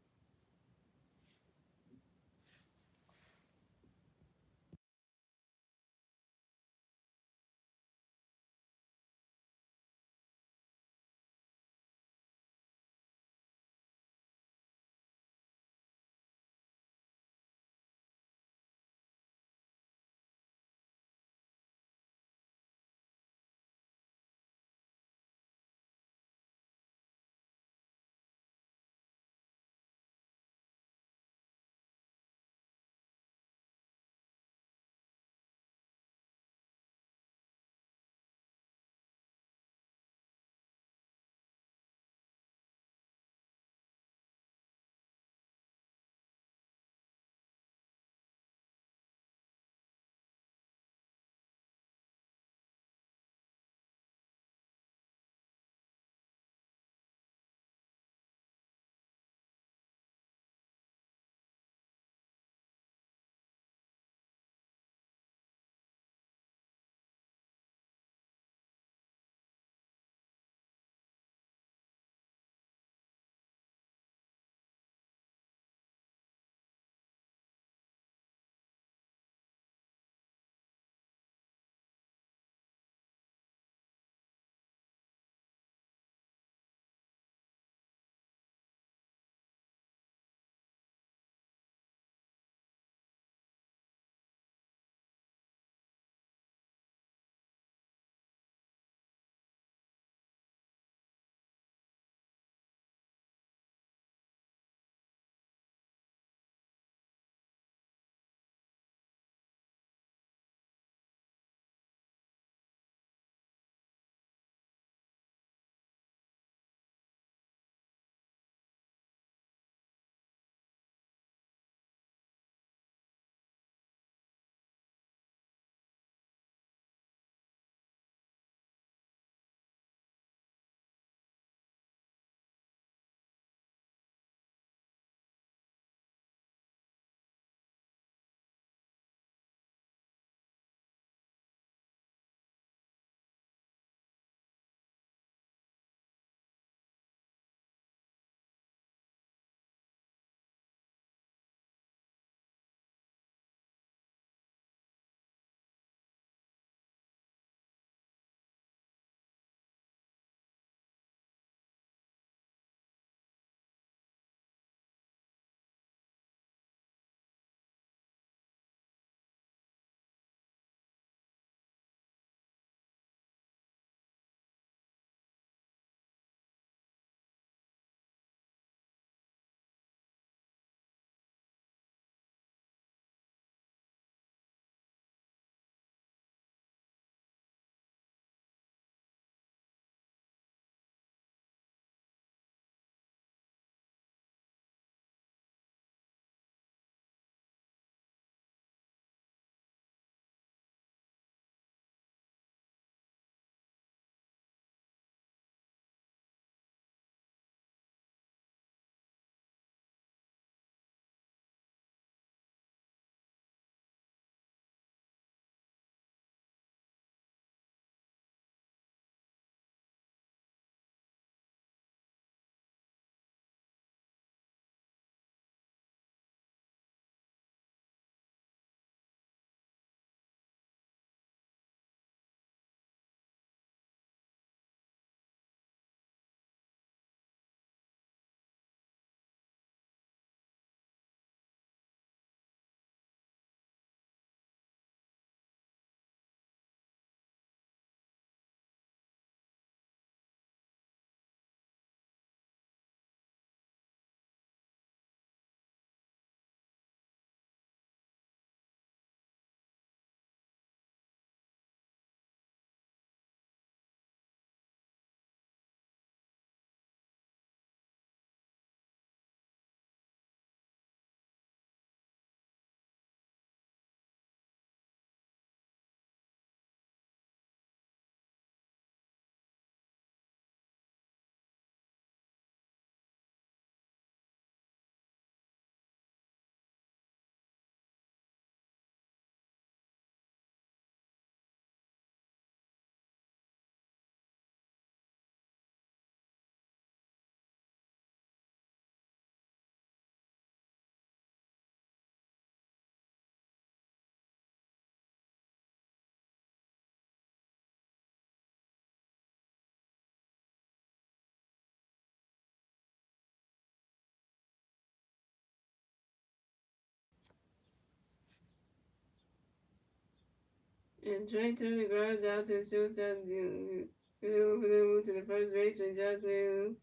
[SPEAKER 1] And Trey Turner grounds out to the shortstop, to the first baseman, Josh New,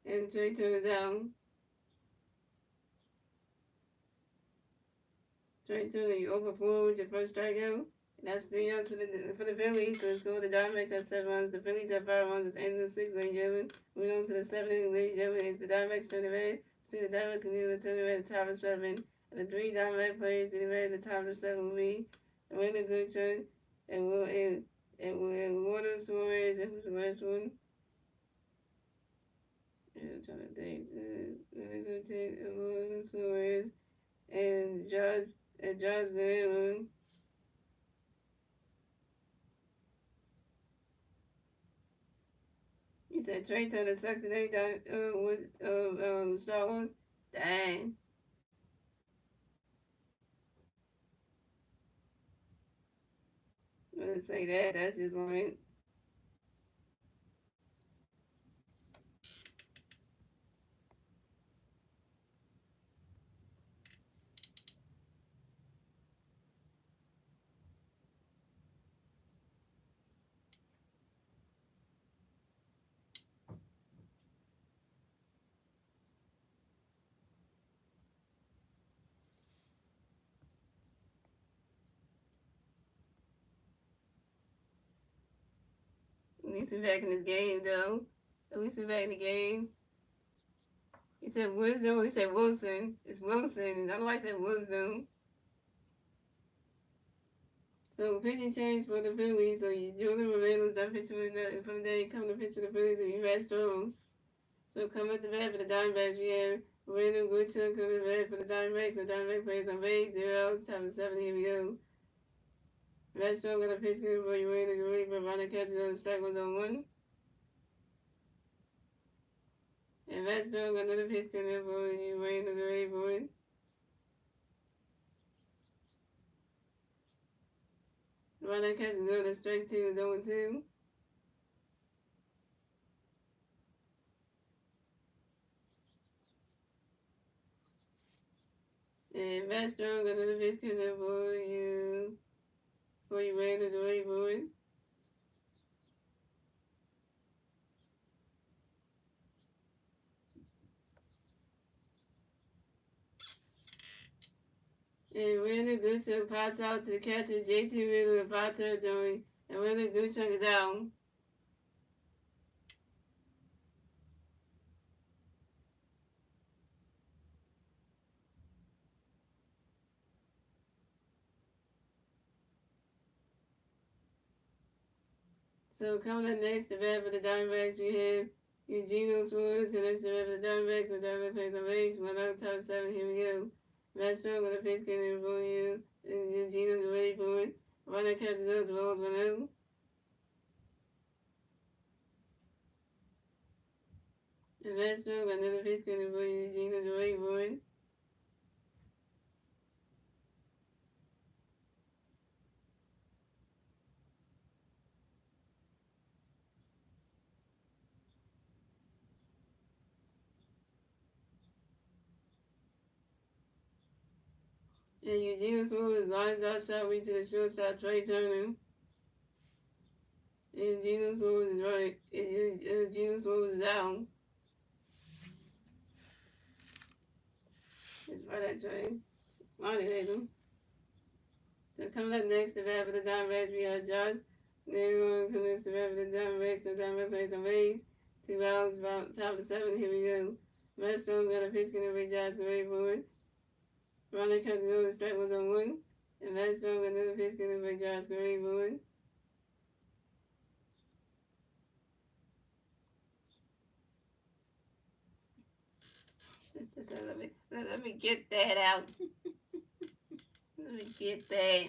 [SPEAKER 1] and Trey Turner's out. Trey Turner, you over 4 with your first strikeout. That's 3 outs for the Phillies. So it's cool. The Diamondbacks have 7 runs. The Phillies have 5 runs. It's ending the 6th, ladies and gentlemen. Moving on to the 7th inning, ladies and gentlemen. It's the Diamondbacks turn the red. See the Diamondbacks continue to turn the red at the top of 7. And the 3 Diamondback players to the red at the top of the 7 will be Wendell Goodchuk and Warner Suarez. And who's the last one? Yeah, I'm trying to think. Wendell Goodchuk and Warner Suarez and Josh Lamb. You said Trey Turner sucks today, was Star Wars? Dang. I'm gonna say that. That's just like at least we're back in this game though. At least we're back in the game. He said Wisdom, he said Wilson. It's Wilson. I don't know why I said Wisdom. So pitching change for the Phillies. So Jordan Moreno's done pitching for the day, coming to pitch for the Phillies and be Matt Strong. So come at the bat for the Diamondbacks. We have Moreno Goodchuk coming to the bat for the Diamondbacks. So Diamondback players on base, 0 outs, top of 7. Here we go. Matt Strong got a pitch good for you, Moreno. Get ready for Ronald Catcher. Going to strike one's on 1. And Matt Strong got another pitch coming for you, Moreno. Get ready for it. Ronald Catcher going to strike 2 is 0 2. And Matt Strong got another pitch coming for you. For you, Moreno. Get ready for it. And Randall Goodchuk pops out to the catcher, JT Riddle in foul territory, and Randall Goodchuk is out. So coming up next, the bat for the Diamondbacks, we have Eugenio Suarez connects the bat for the Diamondbacks, and Diamondbacks plays on base. 1 out, top of 7, here we go. Matt Strong with a pitch coming for you, and Eugenio get ready for it. Runner catch goes, rolls 1 out. And Matt Strong got another pitch coming for you, Eugenio get ready for it. And Eugenio Suarez lines out shot reach to the shortstop, Trey Turner. And Eugenio Suarez is right. And Eugenio Suarez is out. It's right at Trey. Ronnie Hayden. So coming up next, the bat for the Diamondbacks, we have Josh. Then comes the bat for the Diamondbacks. The Diamondbacks plays on base. 2 outs, about top of the 7. Here we go. Matt Strong got a pitch going to reach Josh Gray for it. Ronnie catches go. The strike was on 1. And Matt Strong got another pitch going to reach Josh Gray for it. Let me get that out. Let me get that.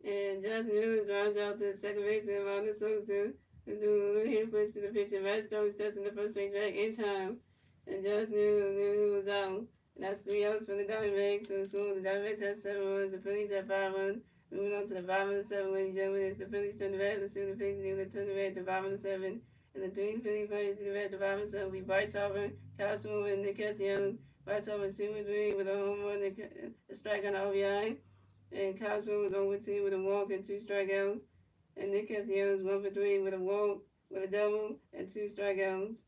[SPEAKER 1] And Josh Newman grounds out to the second baseman, Ronald Sosa, to do a little hit push to the pitcher. Matt Strong steps in the first base back in time. And Josh Newman was out. And that's 3 outs for the Diamondbacks. So the Diamondbacks have 7 runs. The Phillies have 5 runs. Moving on to the bottom of the 7, ladies and gentlemen. It's the Phillies turn the red. The Phillies turn the red at the bottom of the 7. And the 3 Philly players to the red at the bottom of the 7 will be Bryce Harper, Kyle Swimmer, and Nick Cassiano. Bryce Harper is 2-3 with a home run, a strike on the RBI. And Cosmo was 0 for 10 with a walk and 2 strikeouts. And Nick Castellanos 1 for 3 with a walk, with a double, and 2 strikeouts.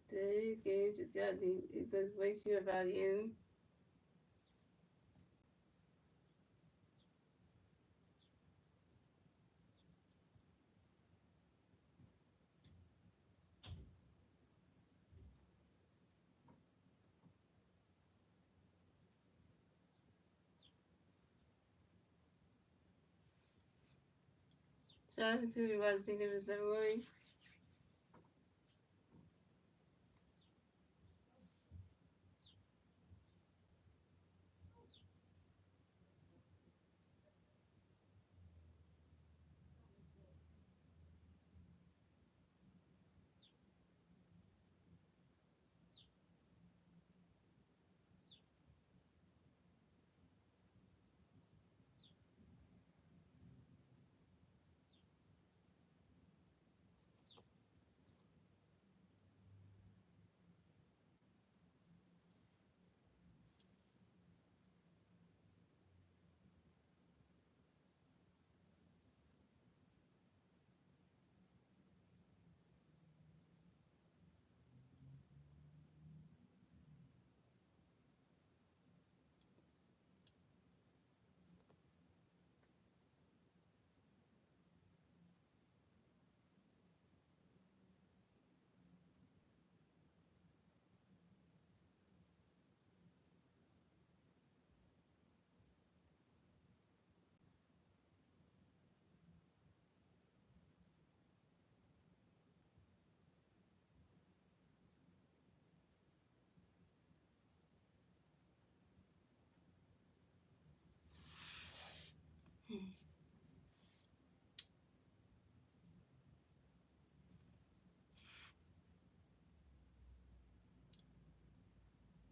[SPEAKER 1] Today's game just got the, it says waste your value. Shout out to you guys, think it was 7 way.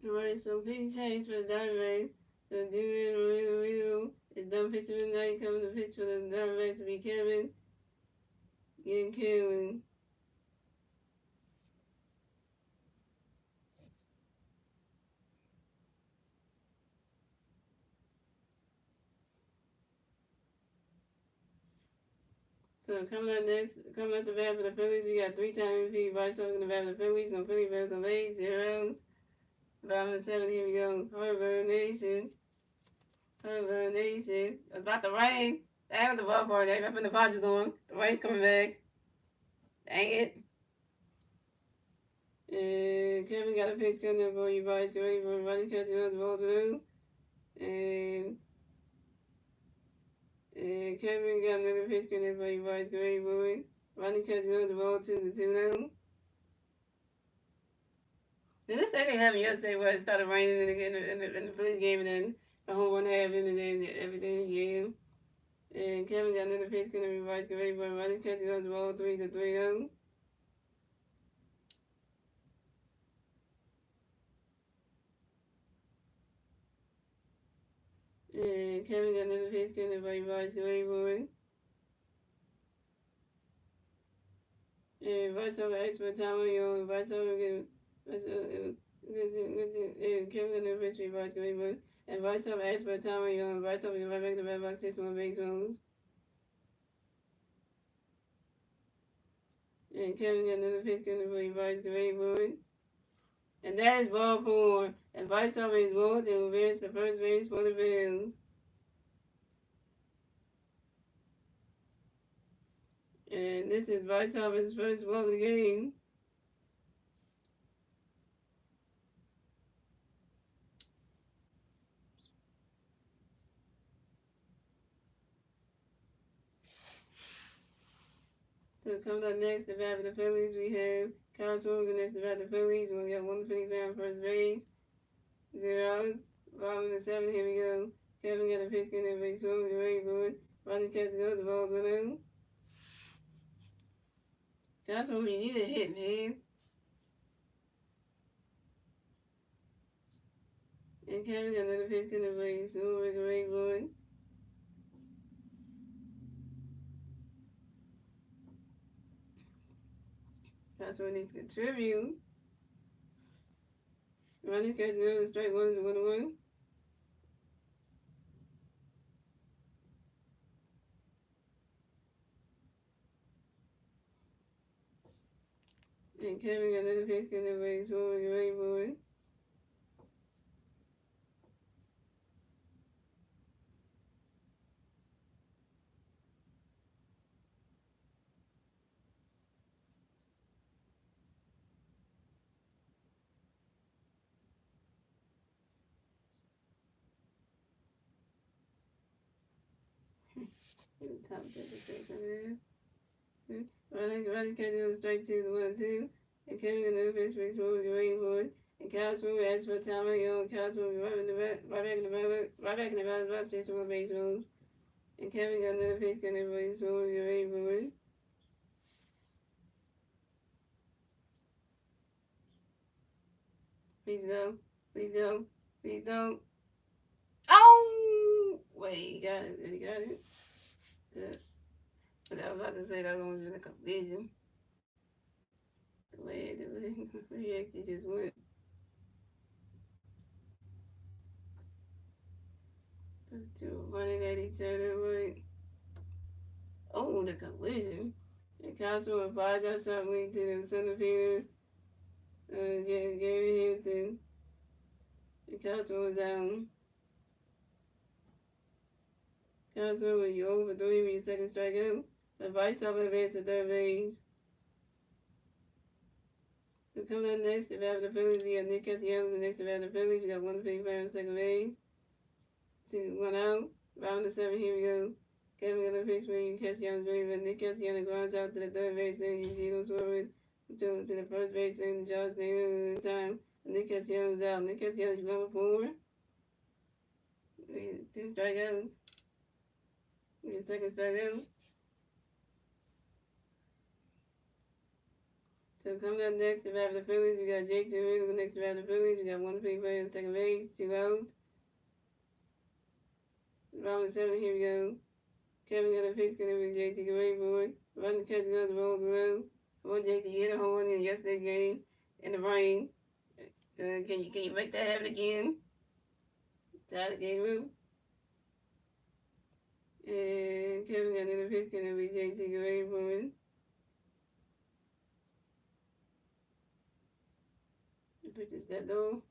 [SPEAKER 1] Alright, so big change for the Diamondbacks. So Julian Rio is done pitching tonight, coming to pitch for the Diamondbacks to be Kevin Kevin. So coming up next, coming up the bat for the Phillies, we got 3-time MVP Bryce Harper in the bat for the Phillies. No Philly Bears on 8 zeros. Bottom of the 7, here we go. Harvard Nation. Harvard Nation. It's about to rain. They with the ball party. They putting the Padres on. The rain's coming back. Dang it. And Kevin got a pitch coming up for you guys. Get ready for running catch another ball through. And Kevin got another pitch coming up for you guys. Get ready for it. Running catch another ball 2-2 now. Did they say they happened yesterday where it started raining in the Phillies game and then the whole one happened and then everything, yeah. And Kevin got another pitch coming up for you guys. Get ready for it. Running catch another ball 3-3 now. And Kevin got another pitch coming up for you guys. Get ready for it. And voiceover expert Tom Young, voiceover Kevin got no history voice going and voiceover expert Tom Young, voiceover right back to back box 6-1 base rules. And Kevin got another pitch coming for you voice great boy. And that is ball 4. And voiceover is Ward to advance the first base for the Bills. And this is voiceover's first walk of the game. So coming up next, the bat for the Phillies, we have Kyle Swimmer next to bat the Phillies. We're going to get 155 first base. 0 outs. Bottom of the 7th, here we go. Kevin got a pitch, getting a base swing, get ready for it. Ronnie catch goes, the ball's with him. Kyle Swimmer, you need a hit, man. And Kevin got another pitch, getting a base swing, get ready for it. Kyle Swimmer needs to contribute. Ronnie catch goes, strike one is 1-1. And Kevin got another pitch, getting a base swing, get ready for it. Top check the straight on there. Ronnie catch goes, strike 2 is 1-2. And Kevin got another pitch, base swing, get ready for it. And Kyle Swimmer asks for time, and Kyle Swimmer right back in the batter's box, 61 base rules. And Kevin got another pitch, got another base swing, get ready for it. Please go. Please go. Please don't. Oh! Wait, he got it. He got it. Good. But I was about to say that was almost been a collision. The way he actually just went. Those two running at each other, like, oh, the collision. And Kyle Swimmer flies out sharply to the center fielder, Gary Hampton. And Kyle Swimmer was down. Kyle Swimmer, you over 3 with your second strikeout. But Bryce Harper advanced to third base. So coming up next, the bat for the Phillies, we got Nick Castellanos. The next to bat for the Phillies, we got 155 on second base. 1 out. Bottom of the 7th, here we go. Kevin got a pitch for Castellanos, but Nick Castellanos grounds out to the third base, and Eugene Suarez to the first base, and Josh Naylor in time. Nick Castellanos out. Nick Castellanos going forward. 2 strikeouts. Your second strikeout. So coming up next, the bat for the Phillies, we got J.T. Reed. Next to bat for the Phillies, we got 155 on second base, 2 outs. Bottom of the 7th, here we go. Kevin got a pitch, going to be J.T. Get ready for it. Run the catch goes, rolls below. I want J.T. hit a home run in yesterday's game in the rain. Can you make that happen again? Tie the game up. And Kevin got another pitch, going to be J.T. Get ready for it. The pitch is that though.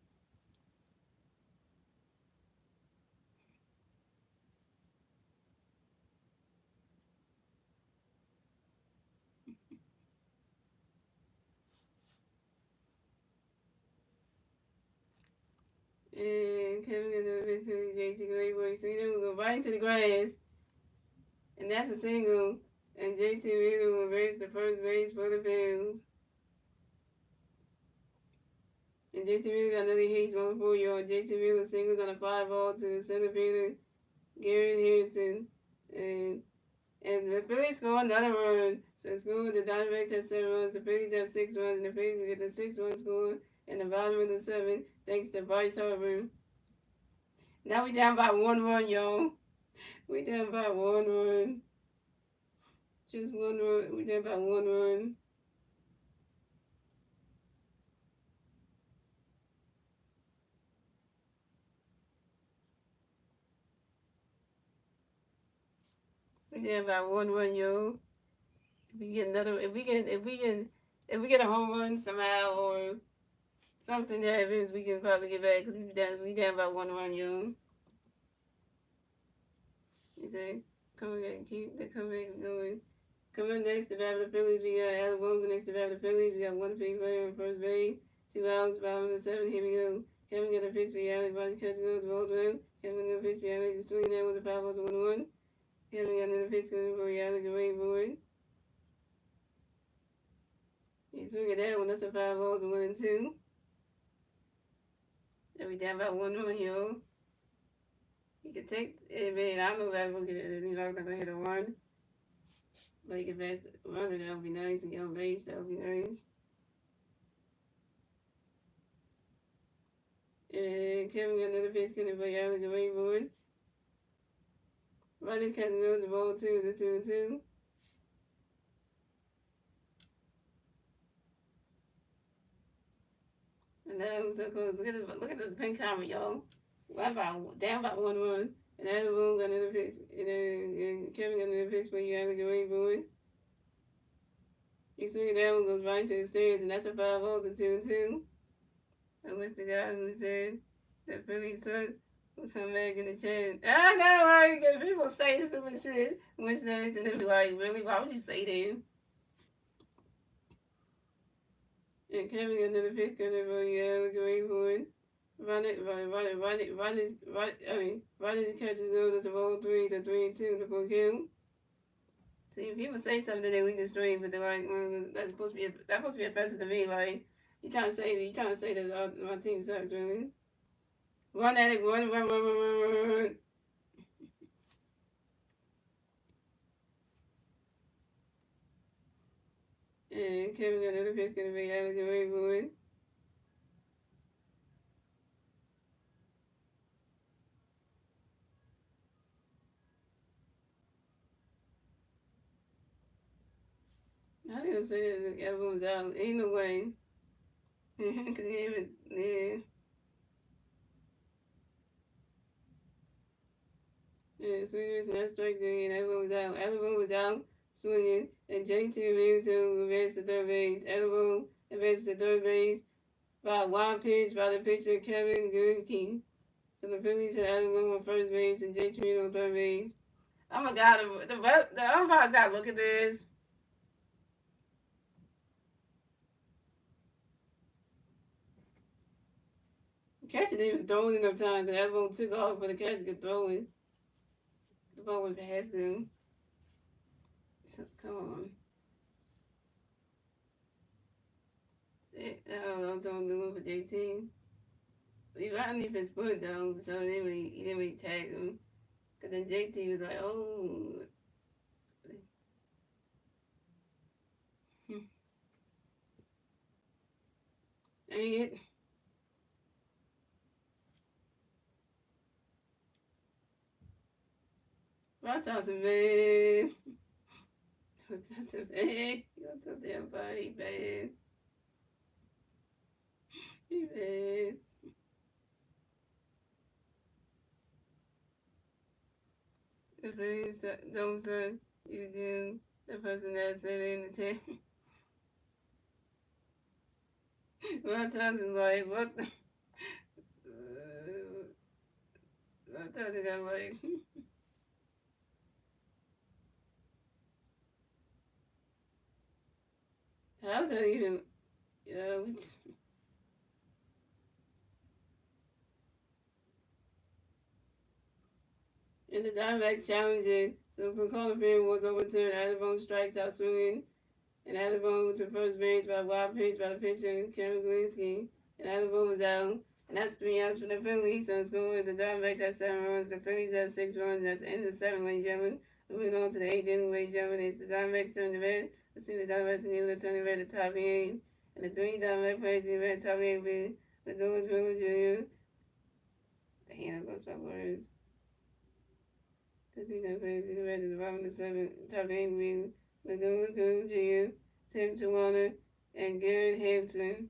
[SPEAKER 1] And Kevin got another pitch to J.T. Get ready for it. So he's going to go right into the grass. And that's a single. And J.T. Wheeler will race the first base for the Phillies. And J.T. Wheeler got another hit, 1-4-yard. J.T. Wheeler singles on a fly ball to the center fielder, Gary Hampton. And the Phillies score another run. So score, the Diamondbacks have 7 runs, the Phillies have 6 runs, and the Phillies will get the 6th-run score in the bottom of the 7th, thanks to Bryce Harper. Now we down by 1 run, y'all. We down by 1 run. Just 1 run. We down by 1 run. We down by 1 run, yo. If we get another, if we get a home run somehow or something happens, we can probably get back because we down by 1 run, yo. You see, coming back, keep the comeback going. Coming next to bat for the Phillies, we got Alec Bogle. Next to bat for the Phillies, we got 155 on first base, 2 outs, bottom of the 7th. Here we go. Kevin got a pitch for Alec, body catch goes, rolled around. Kevin got a pitch for Alec, swinging that with a foul ball to 1-1. Kevin got another pitch going for Alec, get ready for it. You swing at that one, that's a 5 balls and 1 and 2. Then we down by 1-1 here. You can take it, man. I don't know if I look at it. If you're not gonna hit a 1. But you can pass the runner, that would be nice. And get on base, that would be nice. And Kevin got another pitch coming for Alec Rainboard. Runners catching goes the ball 2, the 2 and 2. And that was so close. Look at the pink camera, y'all. Down by 1-1. And Adam Boone got another pitch. And Kevin got another pitch for Alec Rainboard. You swing that one goes right into the stands, and that's a 5 balls and 2 and 2. I wish the guy who said that Phillies suck will come back in the chat. I know, right? Because people say stupid shit. Wish days, and they be like, really? Why would you say that? And Kevin got another pitch because everybody looking for it. Running the catches goes as a roll 3, so 3 and 2 before kill. See, people say something they weak the stream, but they're like, that's supposed to be offensive to me. Like, you trying to say that my team sucks, really? Run at it, run. And Kevin got another pitch gonna be Alec Rainboard. How you gonna say that the album's out? Ain't no way. Cause he even, yeah. Yeah, swingers and that strike three, and everyone was out. Everyone was out swinging, and JT moved to advance to third base. Everyone advanced to third base by a wild pitch by the pitcher Kevin Goodkey. So the Phillies had everyone on first base and JT on third base. Oh my God, the umpires gotta look at this. The catcher didn't even throw it enough time because everyone took off for the catcher could throw it. The ball went past him. So, come on. I'm talking to for JT. He ran underneath his foot though, so he didn't really tag him. Cause then JT was like, oh. Dang it. Ron Thompson, man. Ron Thompson, man. You don't tell damn body, man. He bad. The police don't say you do. The person that said it in the chat. Ron Thompson's like, what the? Ron Thompson got like, how's that even? Yeah, in the Diamondbacks challenging, so for calling period was overturned. Adabone strikes out swinging, and Adabone to first base by a wild pitch by the pitcher Kevin Glinski, and Adabone was out. And that's 3 outs for the Phillies. So scoring the Diamondbacks had 7 runs, the Phillies had 6 runs, and that's the end of the 7th, ladies and gentlemen. Moving on to the 8th inning, ladies and gentlemen, it's the Diamondbacks turn the red. Let's see the Diamondbacks are able to turn the red at the top of the 8th. And the 3 Diamondback players in the red top of the 8th with Lewis Miller Jr. Damn, I lost my words. The 3 Diamondback players in the red at the bottom of the 7th, top of the 8th with Lewis Miller Jr., Tim Tawana, and Garrett Hampton.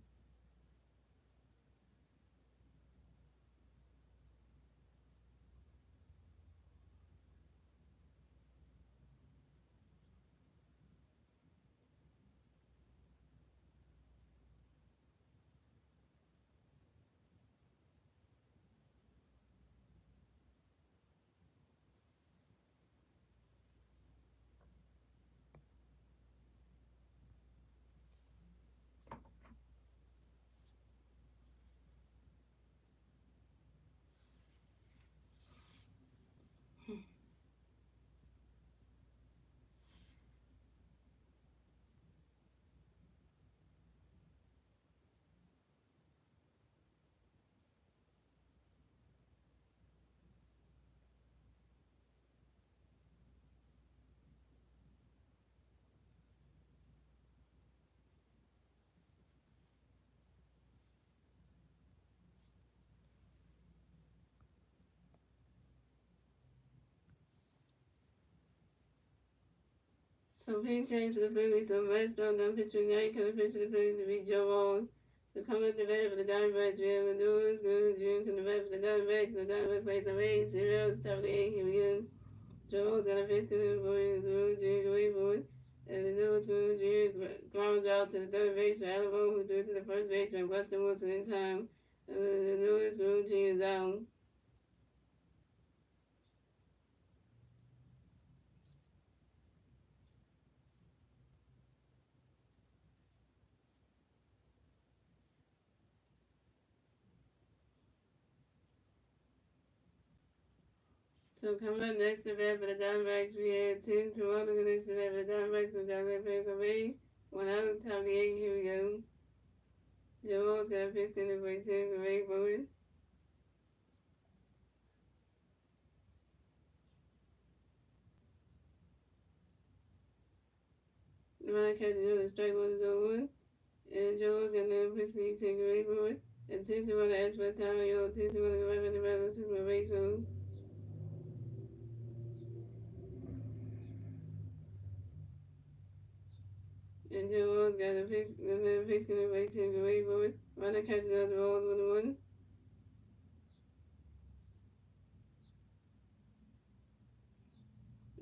[SPEAKER 1] So Pink changed to the Phillies, so West Strong got pitch for the night, kind of pitch for the Phillies to beat Joe Walls. To come up the bat for the Diamondbacks, we have Lewis, good, June, come the bat for the Diamondbacks, and the Diamondbacks plays on 8, zeros, top of the 8, here we go. Joe Walls got a pitch to the boy, good, June, away for it. And the Lewis, good, June, grounds out to the third baseman, Alamo, who threw to the first baseman, Weston Wilson in time. And the Lewis, good, June is out. So coming up next, the bat for the Diamondbacks, we had 10 to 1 against the bat for the Diamondbacks, and the Diamondbacks plays on base. 1 out, top of the 8, here we go. Joe Walls got a pitch in the for 10 for Ray Bowen. The runner catches another strike 1 0 1. And Joe Walls got another pitch for 10 for Ray Bowen. And 10 to 1 to ask for a time, 10 to 1 to go right in the battle, 6 for base road. And Joe Walls got another pitch in the for 10 for Ray Bowen. Runner catches another balls 1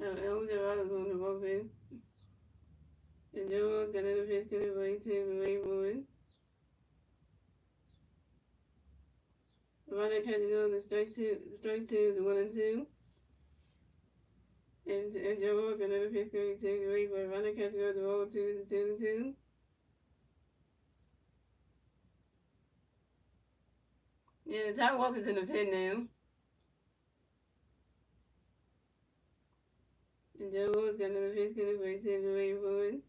[SPEAKER 1] 1. Elvis Rodgers on the bullpen. And Joe Walls got another pitch in the for 10 for Ray Bowen. Runner catches another strike two is 1 and 2. And Joe Walls got another pitch going to take away, but runner catches goes to roll 2 and 2. Yeah, Ty Walker's in the pen now. And Joe Walls got another pitch going to take away forward.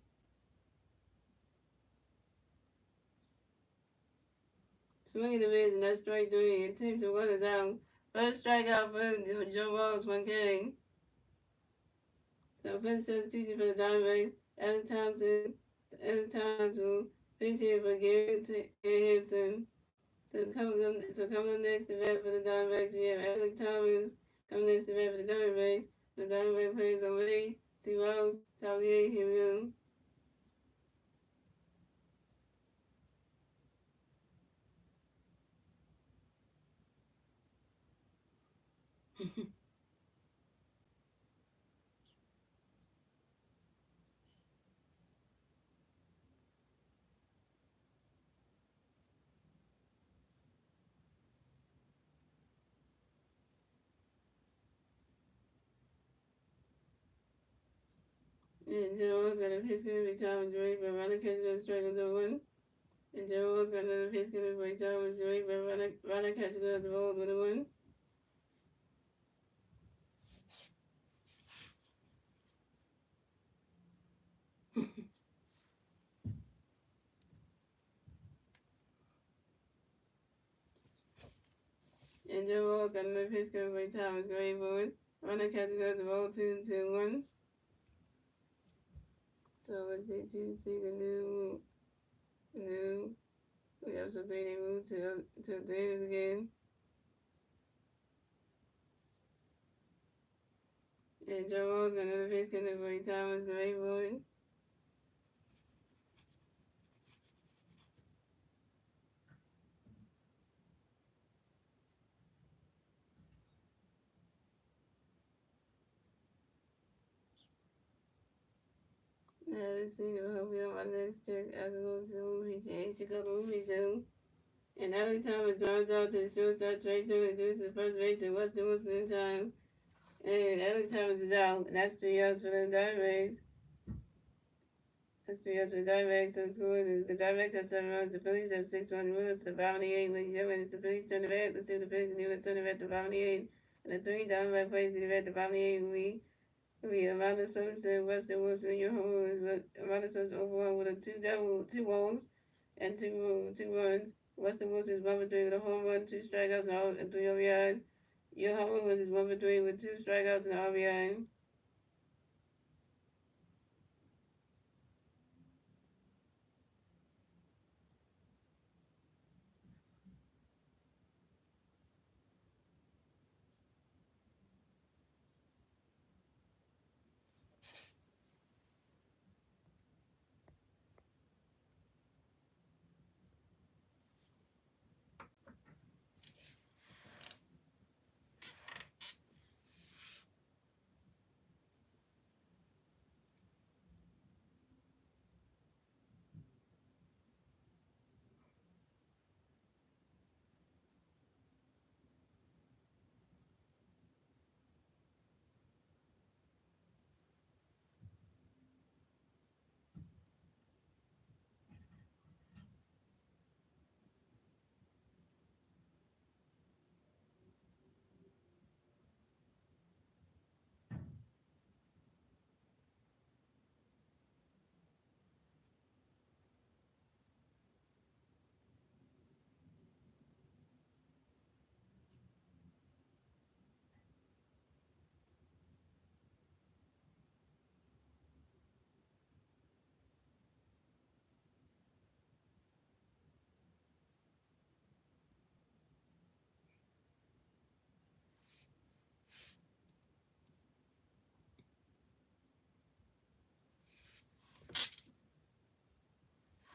[SPEAKER 1] Swinging the miss, and that's strike 3. And 2 to 1 is out. First strikeout for Joe Walls, 1K. So first substitution for the Diamondbacks, Alex Thompson, pitch here for Garrett Hanson. So coming up next to bat for the Diamondbacks, we have Alex Thomas. Coming next to bat for the Diamondbacks. The Diamondbacks plays on base, 2 outs, top of the 8, here we go. And Joe got a pitch going to be Thomas Drake, but runner catches goes strike into 1. And Joe got another pitch going to be Thomas Drake, but runner catches goes rolled with a 1. And Joe Walls got another pitch going to be Thomas Gray Boyd. Runner catches goes to roll 2 to 1. So did you see the new we have something they moved to theirs again. And Joe Walls got another pitch going to be Thomas Gray Boyd. I haven't seen it, but hopefully on my next check I can go to the movies. Yeah, you should go to the movies soon. And every time it grounds out to the shortstop, Trey Turner due to the first base and Weston Wilson in time. And every time it's out, and that's 3 outs for the Diamondbacks. That's 3 outs for the Diamondbacks. So the Diamondbacks have 7 runs, the Phillies have 6 runs. Moving to the bottom of the 8. When you it's the Phillies turn the bat, let's see what the Phillies can do. Let's turn the bat to the bottom of the 8. And the 3 Diamondback plays to the bat at the bottom of the 8. We Amanda Sosa, Weston Wilson, your home is Amanda Sosa overall with a two walls and two runs. Weston Wilson is 1 for 3 with a home run, 2 strikeouts and 3 RBIs. Your home was 1 for 3 with 2 strikeouts and an RBI.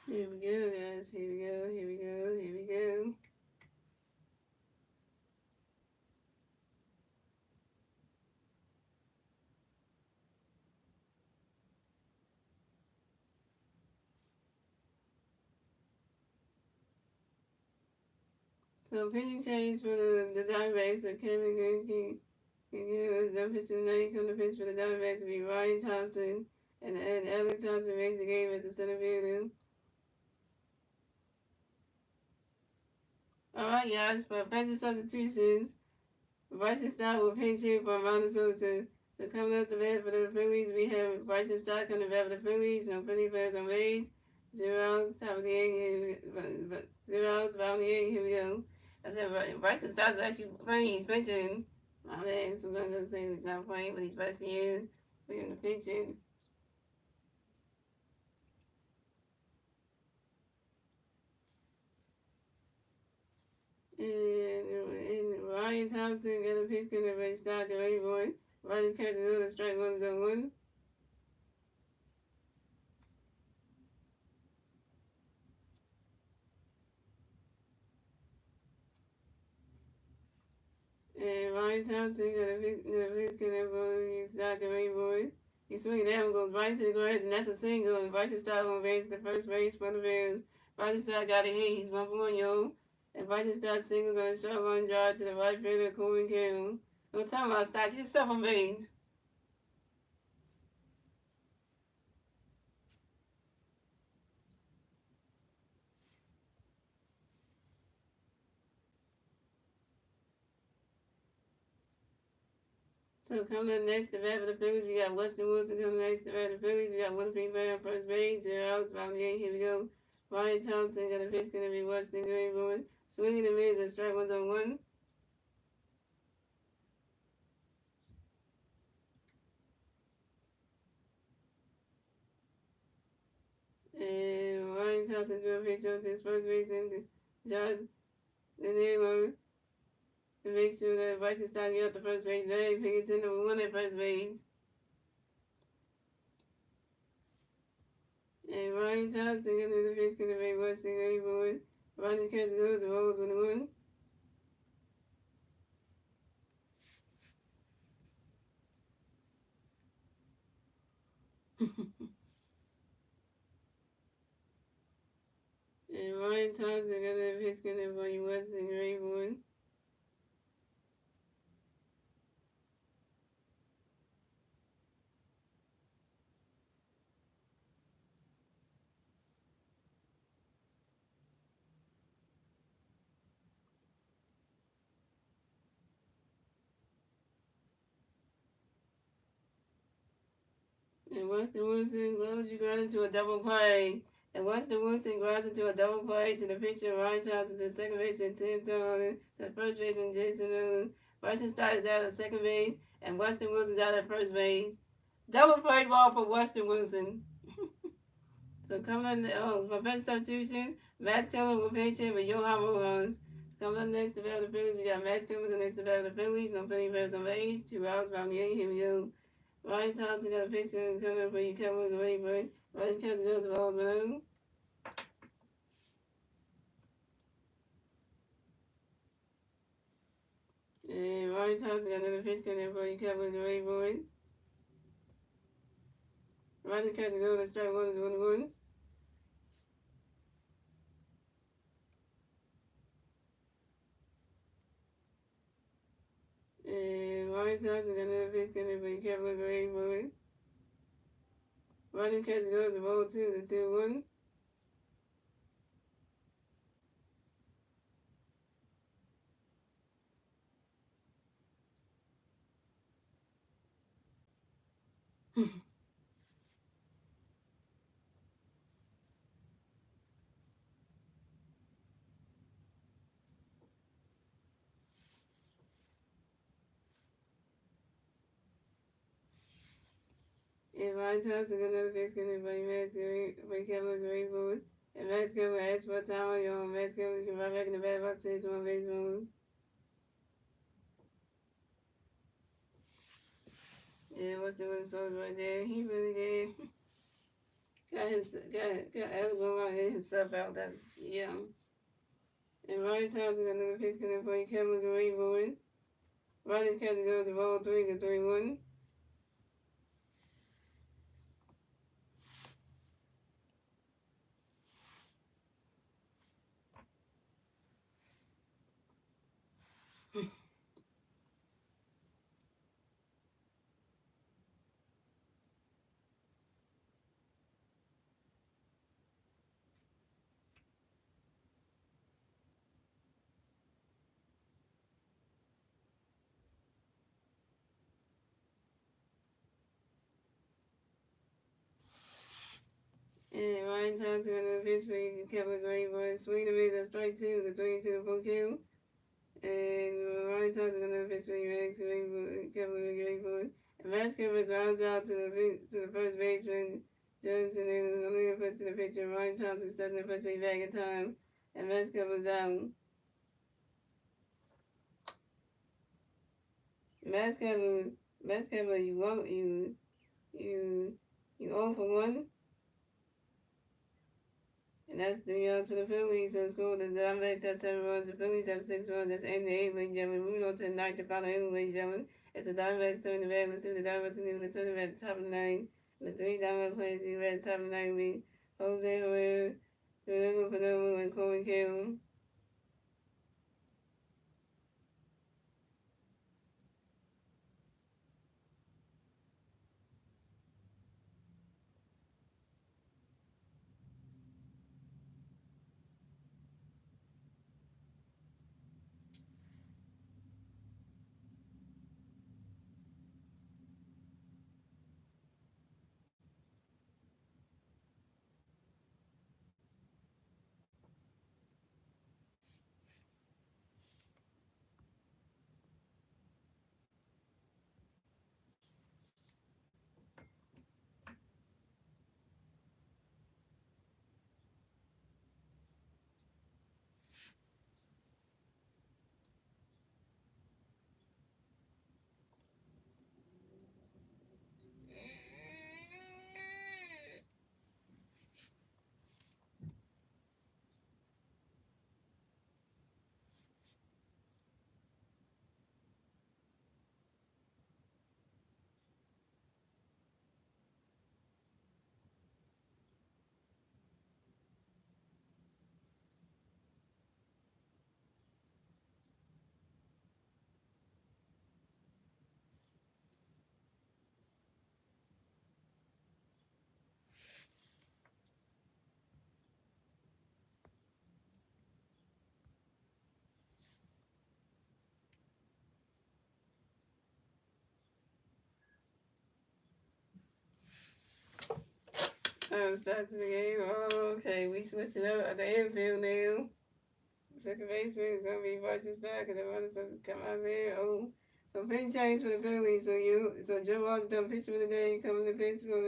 [SPEAKER 1] Here we go, guys. Here we go. Here we go. Here we go. So pitching change for the Diamondbacks. So Kevin Green was done pitch for the night. Come to pitch for the Diamondbacks to be Ryan Thompson. And Alec Thompson makes the game as the center fielder. Alright, guys, for offensive substitutions, Bryson Stott will pinch hit for Minnesota. So coming up the bat for the Phillies, we have Bryson Stott coming to bat for the Phillies. No Philly players on base. 0 outs, top of the 8. 0 outs, bottom of the 8. Here we go. I said Bryson Stott's actually playing. He's pitching. My man, sometimes I say he's not playing, but he's actually is. We're in the pitching. And Ryan Thompson got a pitch going to Ray Stock and Ray Boy. Ryan's catching another strike 1-0-1. And Ryan Thompson got a pitch going to Stock and Ray Boy. He swings down, goes right to the grass, and that's a single. And Bryson Stott on base, the first base for the Bears. Bryson Stott got a hit. He's 1-1, yo. And Bryson Stott singles on a short run drive to the right fielder, Corbin Carroll. Don't talk about Stott. Get your stuff on base. So coming up next, the bat for the Phillies, we got Weston Wilson coming next. The bat for the Phillies, we got Winfield Bay on first base, 0 outs, bottom of the 8. Here we go. Ryan Thompson got a pitch, going to be Weston Greenwood. Swinging the mids and strike 1-1. And Ryan Thompson threw a pitch up to his first base and Josh Danilo to make sure that Bryson Stott get up the first base bag. Picking number 1 at first base. And Ryan Thompson got the pitch, going to be Weston Greenwood. Ryan catch goes and rolls 1-1. And Ryan Thompson got that pitch going for you, Weston Greenwood. And Weston Wilson, you got into a double play. And Weston Wilson grounds into a double play to the pitcher, Ryan Thompson, to the second base, and Tim Turner to the first base, and Jason Newland. Bryson Stott is out at second base, and Weston Wilson's out at first base. Double play ball for Weston Wilson. So coming on for best substitutions, Max Keller will pitch in with Johan Rojas. Coming up next to battle the Phillies, we got Max Keller next to battle the Phillies. No Philly players on base. 2 outs, bottom of the 8. Here we go. Ryan Thompson got a pitch coming up for you, Kevin the Raybird. Ryan Thompson goes to balls Malone. And Ryan Thompson got another pitch coming up for you, Kevin the Raybird. Ryan Thompson goes to strike 1 is 1-1. And Ryan Thompson got another pitch coming up for you, Kevin the Raybird. Ryan Thompson goes to ball 2 to 2-1. And Ryan Thompson got another pitch coming up for you, Kevin the Raybird. And Max Kevin asks for time on your own. Max Kevin can run back in the bad box to his 1 base moves. Yeah, Weston Wilson right there. He really did. got Alabama getting his stuff out. That's young. And Ryan Thompson got another pitch coming for you. Kevin Green Boyd. Ronnie's catching goes to ball 3 to 3-1. And Ryan Thompson got another pitch for you. Kevin Green Boyd. Swing and miss at strike 2 to 3-2 for kill. And Ryan Thompson got another pitch for you. Kevin Green Boyd. And Matt Kevin grounds out to the first baseman. Johnson and O'Neill puts to the pitcher. Ryan Thompson starting the first base back in time. And Matt Kevin's out. Matt Kevin, you 0 for 1. And that's 3 outs for the Phillies. So score the Diamondbacks have 7 runs. The Phillies have 6 runs. That's 8 and 8, ladies and gentlemen. Moving on to the ninth and final inning, ladies and gentlemen. It's the Diamondbacks turn the bat. Let's see what the Diamondbacks are going to turn the bat at the top of the ninth. The 3 Diamondback players in the bat at the top of the ninth will be Jose Herrera, Fernando Perdomo, and Coleman Carroll. Start to the game. Oh, okay, we switching up at the infield now. Second baseman is going to be Bryson Stark, and the runners going to come out there. Oh, so pitch change for the Phillies. So Joe Washington pitch for the day. Coming to pitch for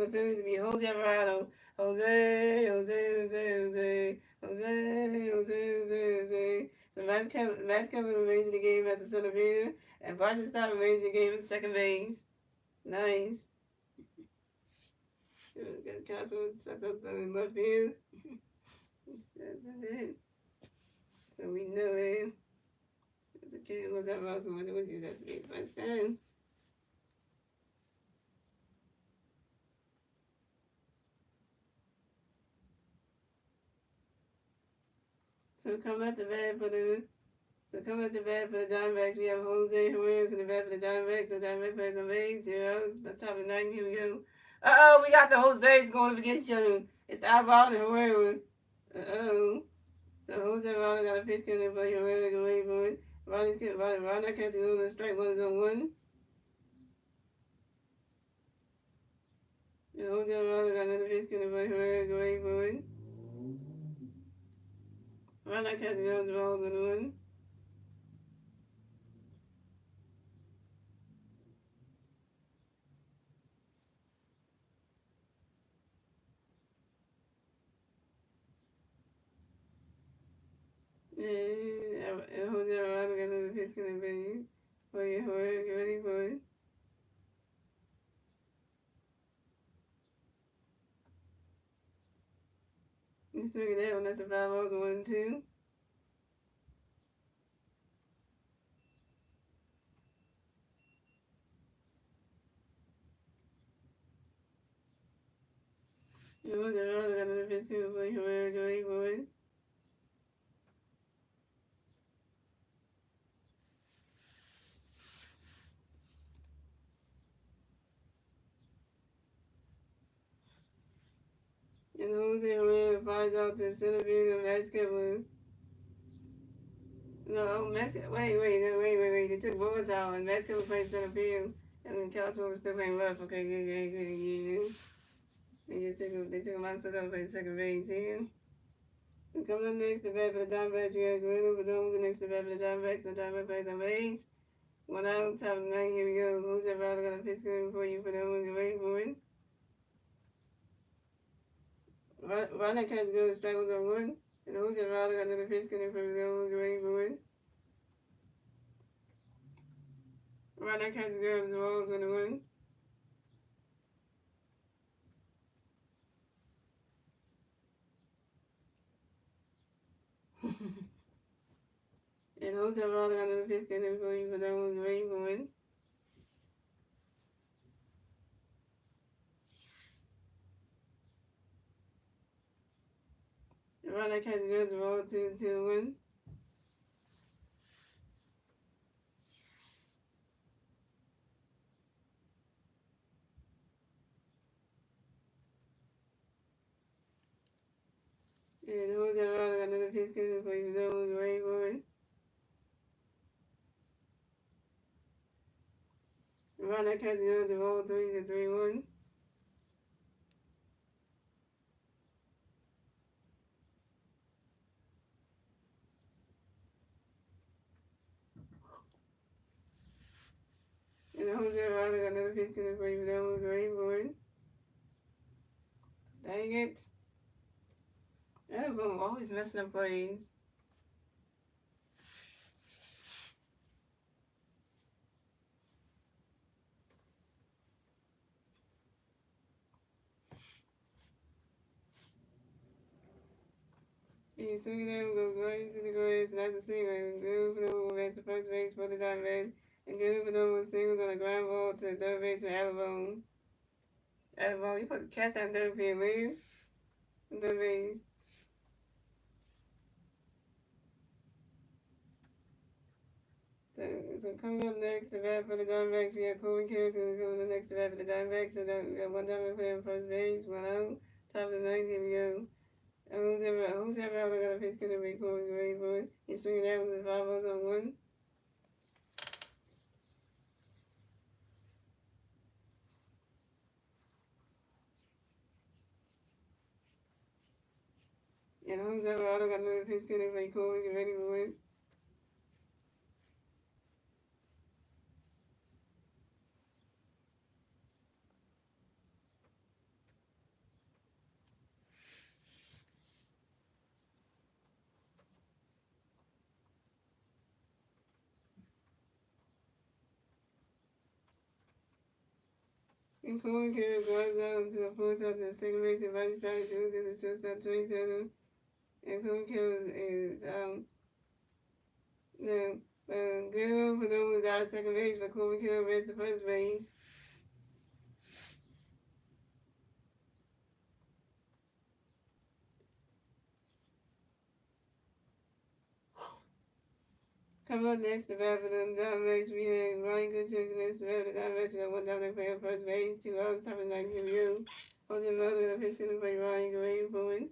[SPEAKER 1] the Phillies to be Jose Alvarado. Jose. So Matt Kevin remains in the game as the center fielder, and Bryson Stark remains in the game at second base. Nice. Got Castle sucked up in left field. That's it. So we know that the kid was that also when it was you that to be first time. So come at the bat for the Diamondbacks. We have Jose Herrera in the bat for the Diamondbacks. The Diamondbacks plays on base, zeros. By the top of the ninth, here we go. Uh-oh, we got the Jose's going up against each other. It's the Alvarado and Herrera. Uh-oh. So Jose Alvarado got a pitch coming for Herrera to wait for it. Ronnie catches to go to strike 1-1. And Jose Alvarado got another pitch coming for Herrera to wait for it. Ronnie catches to go to balls 1-1. And Jose Alvarado got another pitch coming for you. Herrera, get ready for it. You swing that one, that's a 5-0, 1 2. You lose it early, got another pitch coming for you, go 8-1. And Jose Herrera flies out to center field and Max Kepler. No, Max, wait. They took Boas out and Max Kepler played center field. And then Cosmo was still playing left. Okay, good. They took him out so they played second base here. And coming up next to bat for the Diamondbacks, we got Guerrero Perdomo next to bat for the Diamondbacks. So Diamondbacks plays on base. 1 out, top of the 9th, here we go. Who's that rather got a pitch coming for you? Perdomo, get ready for it. Rodney catch goes, strike was on 1. And who's that rather got another pitch coming for Perdomo, get ready for it. Rodney catch goes, rolls 1-1. And who's that rather got another pitch coming for you? Perdomo, get ready for it. Rodney catch goes, roll 2-1. And who's that rather got another pitch coming for you? Perdomo, get ready for it. Rodney catch goes, roll 3-1. And Jose Riley got another pitch coming for you, but that was great for it. Dang it. That bum always messing up plays. He swings down, goes right into the grass, and that's a single. Good for the advance to first base for the Diamondbacks. And good for the singles on the ground ball to the third base for Alabone. Alabone, you put the catch out in third field, man. Third base. So coming up next, the bat for the Diamondbacks, we have Corbin Carroll coming up next to bat for the Diamondbacks. So we got one Diamondback player on first base, 1 out. Top of the 9th, here we go. And who's ever got a pitch gonna be Corbin ready for it? He's swinging down with the 5-0 on 1. And who's ever got another pitch gonna be Corbin, get ready for it. And Corbin Carroll drives out to the fourth out to the second base and right started to the shortstop 27. And Corbin Carroll is the Guerrero Perdomo was out of second base, but Corbin Carroll rests the first base. Come up next, the bat for the Diamondbacks. We had Ryan Goodchick next, the bat for the Diamondbacks. We got one Diamondback player on first base, 2 outs, top of the 9th, here we go. Jose Miller got a pitch coming for Ryan, get ready for it.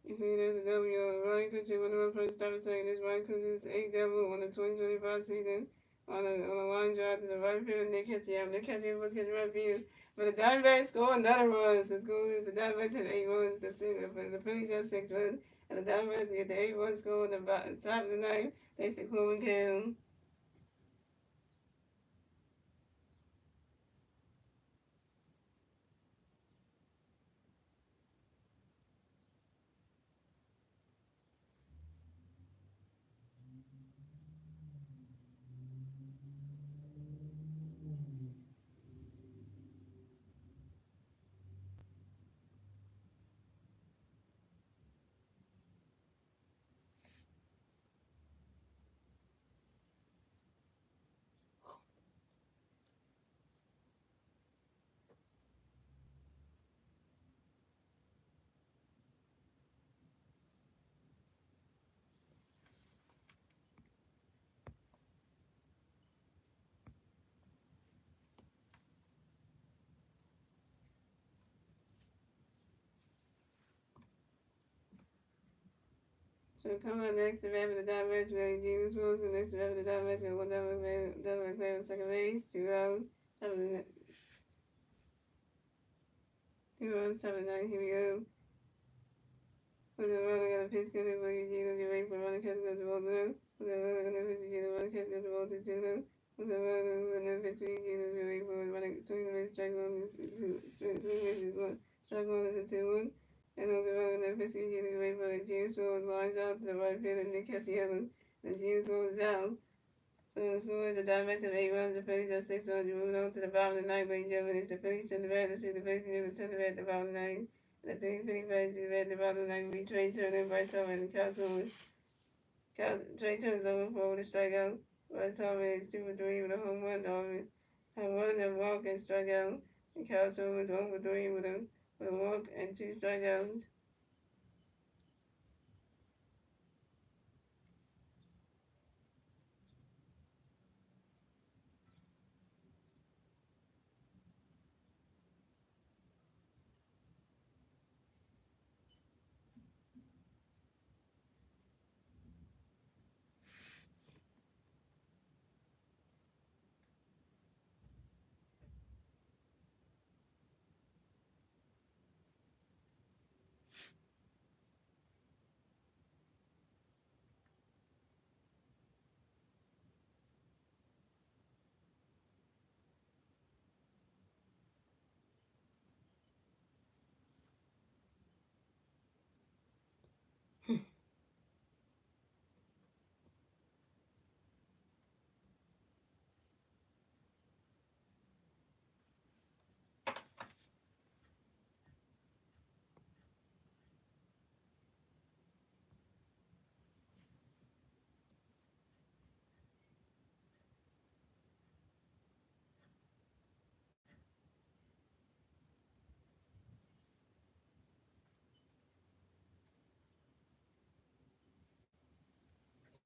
[SPEAKER 1] You see, there's a W. Ryan Goodchick, one of my first stop second. This Ryan Goodchick's 8th double on the 2025 season. On a line drive to the right field, Nick Hessiam. Nick Hessiam was getting right field. But the Diamondbacks score another run. So the Diamondbacks have 8 runs. The Phillies have 6 runs. And the Diamondbacks get the 8-run score on the top of the 9th. Thanks to Corbin Carroll. So come on next to bat for the Diamondbacks, we got Jesus Wills. Next to bat for the Diamondbacks, we got one Diamondback player on second base, 2 outs. Top of the 2 outs, top of the ninth. Here we go. With the runner, got a pitch good. Boogie Gino get ready for running catch goes the ball through. With the runner, gonna pitch Gino running catch goes the ball to 2 With the runner, gonna pitch Gino get ready for running swing and miss strike one swing miss is one strike one is a 2-1. And with the runner, gonna pitch Gino get ready for the James Wills lines out to the right field and Nick Cassiano. The James Wills is out. So the score is the Diamondbacks have 8 runs, the Phillies have 6 runs. Moving on to the bottom of the ninth, ladies and gentlemen, it's the Phillies to the bat. Let's see the Phillies can do the 10 at the bottom of the ninth. The 3 Phillies to the bat at the bottom of the ninth will be Trey Turner, Bryce Harper, and Kyle Swindler. Trey Turner's over 4 with a strikeout. Bryce Harper is 2 for 3 with a home run, and walk and strikeout. And Kyle Swindler is 1 for 3 with a walk and 2 strikeouts.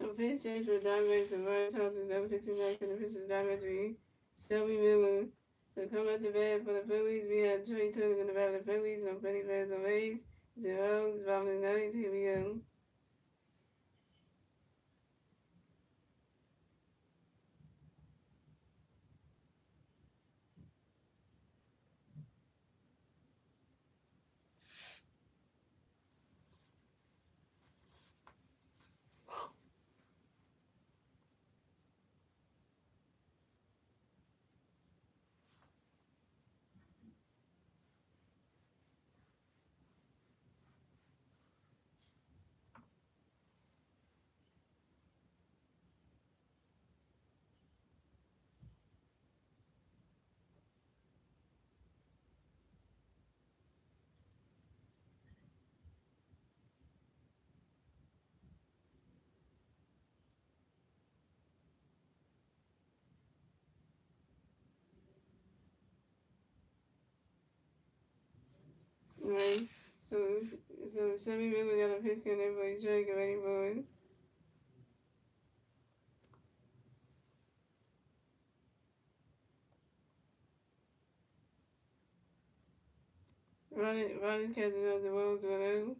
[SPEAKER 1] So pitch change for the Diamondbacks and Bryce Harper, them pitching next, and the pitch for the Diamondbacks will be Shelby Miller. So coming at the bat for the Phillies, we had Trey Turner in the bat for the Phillies, no Philly fans on base. 0 outs, bottom of the ninth. Here we go. Right. So Shelby Miller got a pitch count, everybody try to get ready for it. Ronnie's catching up the Wolves with him.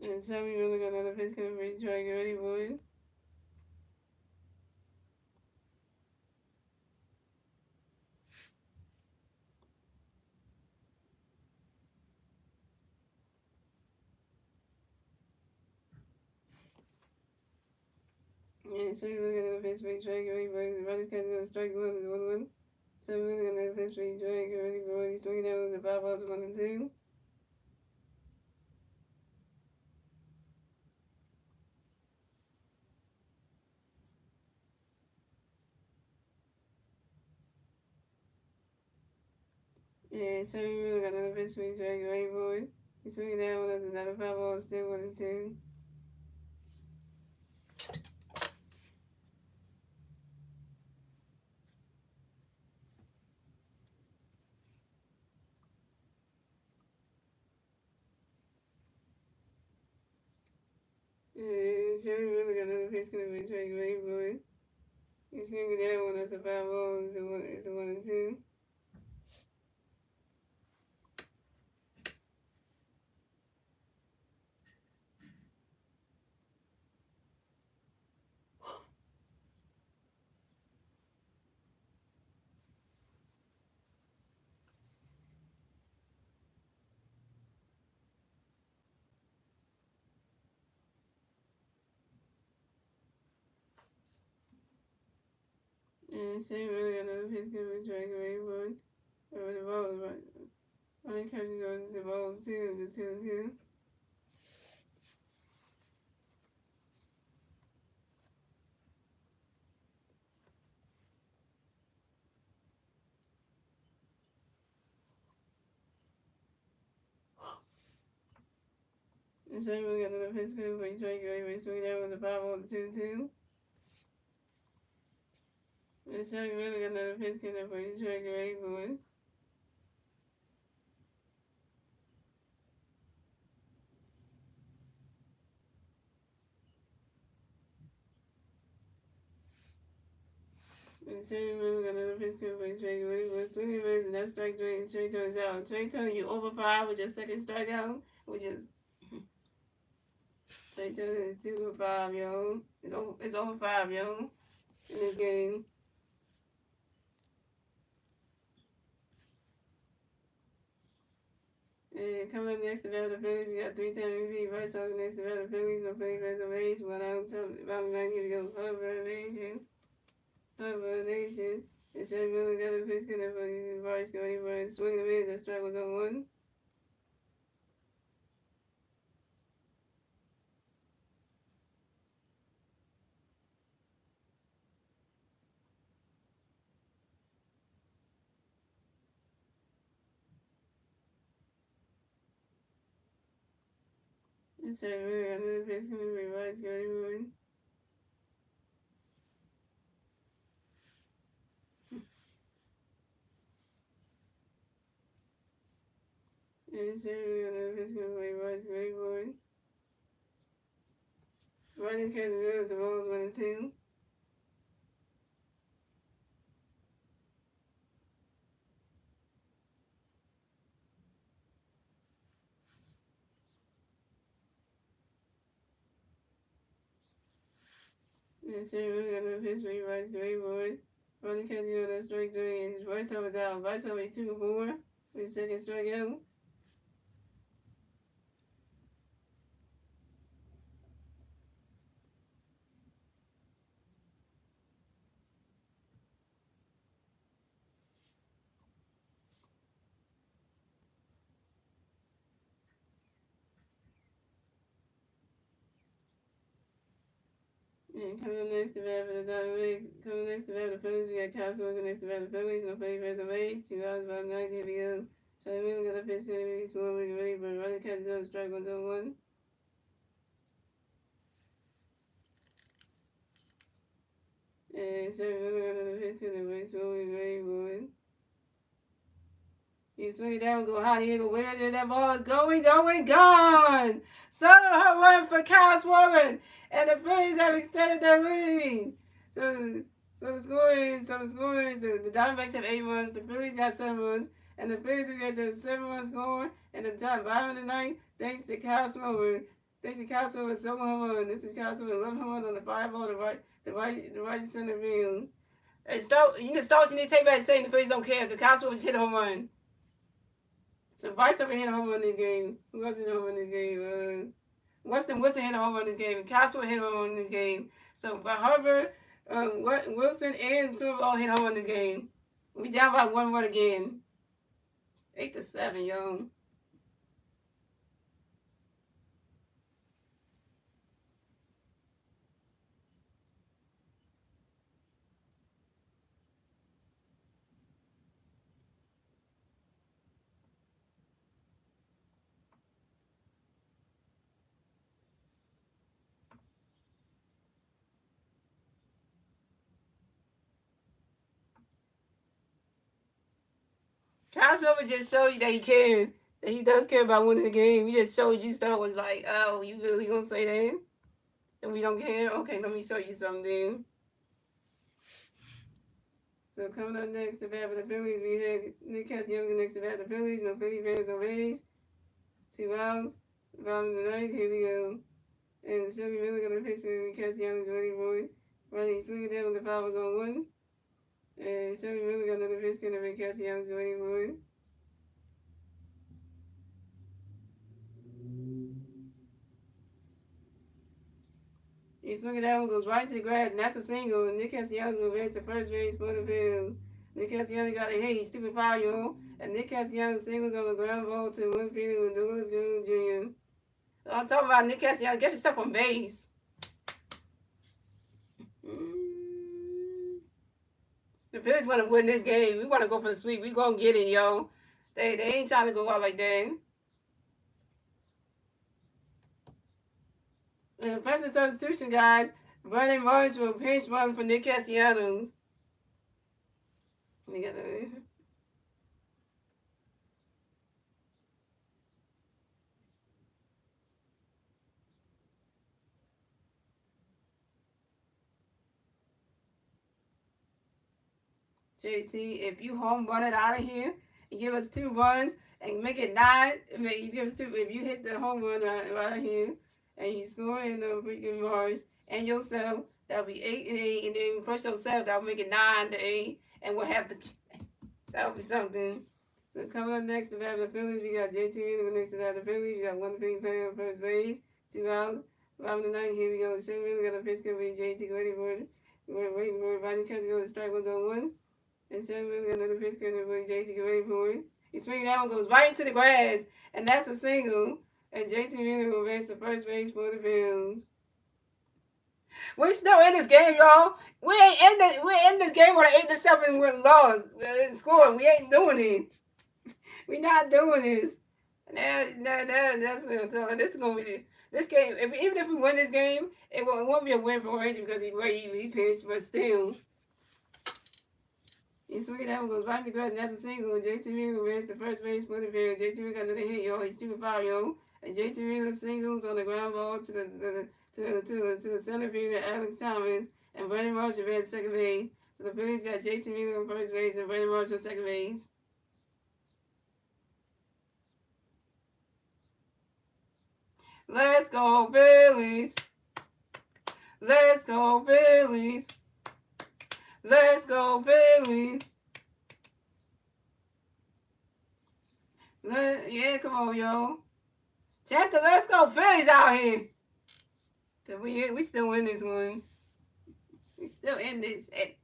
[SPEAKER 1] And Shelby Miller got another pitch count, everybody try to get ready for it. And Shelby Miller got another pitch, everybody try to get ready for it. Ronnie's catching up strike one is 1-1. Shelby Miller got another pitch, everybody try to get ready for it. He's swinging out with the 5 balls, 1-2. Yeah, Shelby Miller got another pitch, everybody try to get ready for it. He's swinging out with another 5 balls, still 1-2. And Shelby Miller got another pitch count, everybody try to get ready for it. You swing that one, that's a 5-0. It's a 1 and 2. And Shane really got another pitch coming track away one. Over the ball, right? Only catching goes to the ball 2, the 2 and 2. And Shane really got another pitch coming for track away one. Swing down with the 5-0, the 2 and 2. And Shane really got another pitch coming for track away one. And Shane really got another pitch coming for track away one. Swing and miss, and that's strike three, and Trey turns out. Trey turns you over 5 with your second strikeout, which is Trey turns is 2 for 5, yo. It's over 5, yo, in this game. And coming up next to the Phillies, we got 3-time MVP, Rice Hawk next to the Phillies, no play first on base, 1 out, bottom line, here we go, Public Nation. And Shane Miller got a pitch connect for the Rice, going for a swing and miss, that strike was on 1. And Shane Miller got another pitch connect for the Rice, going for 1. And Shane Miller got another pitch connect for the Rice, going for 1. Running catch goes the balls 1 and 2. And Shane Miller got another pitch for the Rice, going for 1. Running catch goes that strike 3, and Rice was out. Rice over 2 4 with the second strikeout. And coming up next to bat for the Diamondbacks, coming next to bat for the Phillies, we got Kyle Swanson next to bat for the Phillies, no play first on base, 2 outs, bottom 9, here we go. So I'm really gonna pitch him, Swan with ready, but running catch goes strike 1 to 1. And so I'm really gonna pitch him, but Swan with ready, boy. You swing it down, go high, here, go where did that ball is going, gone! Solo home run for Kyle Swanson, and the Phillies have extended their lead. So the score is, the Diamondbacks have 8 runs, the Phillies got 7 runs, and the Phillies will get the 7 runs scoring, and the top bottom of the ninth, thanks to Kyle Swanson. Thanks to Kyle Swanson, solo home run. This is Kyle Swanson, 11 home runs on the 5-ball, the right center field. And you need to take back saying the Phillies don't care, because Kyle Swanson hit a home run. So Vice over hit a home run this game. Who else hit a home run this game? Weston Wilson hit a home run this game. Castro hit a home run this game. So by Harvard, Wilson and Silver all hit a home run this game. We down by 1 run again. 8-7, yo. Castro just showed you that he cared. That he does care about winning the game. He just showed you stuff was like, oh, you really gonna say that? And we don't care? Okay, let me show you something. So coming up next to bat for the Phillies, we had Nick Castellanos next to bat the Phillies. No Philly fans, no Rays. 2 outs. Bottom of the ninth, here we go. And Shelby Miller got a pitch to Castellanos ready for it. Riley swinging down with the foul was on 1. And Shelby Miller got another pitch to Castellanos ready for it. He swung it down, goes right into the grass, and that's a single. And Nick Castellanos will advance to first base for the Phillies. Nick Castellanos got a hit, stupid foul, yo. And Nick Castellanos singles on the ground ball to one field with Louis Gould Jr. I'm talking about Nick Castellanos. Get your stuff on base. The Phillies want to win this game. We want to go for the sweep. We gonna get it, yo. They ain't trying to go out like that. And first substitution, guys. Vernon Marsh will pinch run for Nick Castellanos. We got JT, if you home run it out of here and give us 2 runs and make it 9, you give us 2. If you hit the home run right here and you score in the freaking March and yourself, that'll be 8-8, and then plus yourself, that'll make it 9-8, and we'll have the. That'll be something. So coming up next to bat the Phillies, we got JT next to bat the Phillies. We got one Philly player on first base, 2 outs. Bottom of the ninth, here we go. Shouldn't really got a pitch to be JT ready for it. Waiting for it. Biden catch goes to strike was on 1. And Shouldn't really got another pitch to be JT ready for it. He swings that one, goes right into the grass, and that's a single. And JT really will advance to first base for the Phillies. We're still in this game, y'all. We're in this game with an 8-7 win loss scoring. We ain't doing it. We not doing this. That's what I'm talking about. This is gonna be this game. Even if we win this game, it won't be a win for Ranger because he pitched, but still. He swinging that one goes right in the grass, and that's a single. And JT Miller runs the first base for the field. JT Miller got another hit, yo. He's 2 for 5, yo. And JT Miller singles on the ground ball to the center field to Alex Thomas, and Brandon Marsh advanced second base. So the Phillies got JT Miller on first base and Brandon Marsh on second base. Let's go Phillies! Let's go Phillies! Let's go Phillies! Yeah, come on, yo. Chant the Let's Go Phillies out here. Cause we still win this one. We still in this shit.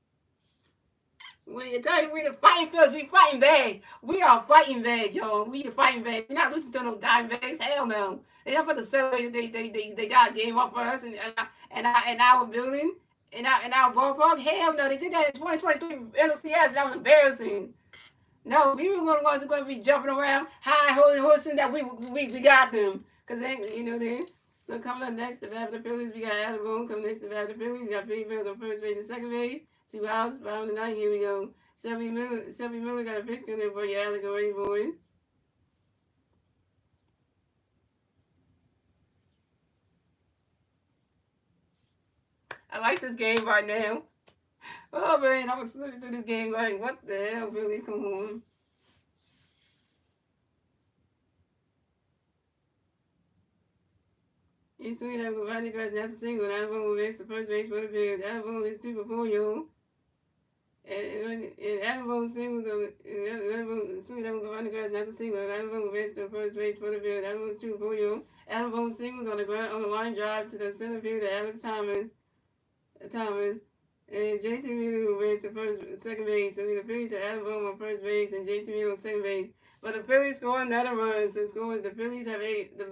[SPEAKER 1] We tell you we the fighting Phillies. We fighting back. We are fighting back, yo. We are fighting back. We're not losing to no Diamondbacks. Hell no. They not for to celebrate. They got a game off for us and our building in our ballpark. Hell no. They did that in 2023 NLCS. That was embarrassing. No, we were the ones who are going to be jumping around, high horsing that we got them. Because they. So coming up next to bat for the Phillies, we got Adam Boone coming next to bat for the Phillies. We got Philly Mills on first base and second base. 2 outs. Bottom of the ninth, here we go. Shelby Miller got a pitch in there for you, Alec, ready for it. I like this game right now. Oh man, I was slipping through this game like, what the hell, Phillies, come on. He's swinging that with Rodney Grass, and that's a single. And Adam Boone makes the first base for the Phillies. Adam Boone is 2 for 4, yo. And Adam Boone singles on Adam Boone swinging that with Rodney Grass, and that's a single. And Adam Boone makes the first base for the Phillies. Adam Boone is 2 for 4, yo. Adam Boone singles on the line drive to the center field to Alex Thomas. And JT Miller raised the second base. So the Phillies had Adam Boone on first base and JT Miller on second base. But the Phillies score another run. So scores the Phillies have 8. The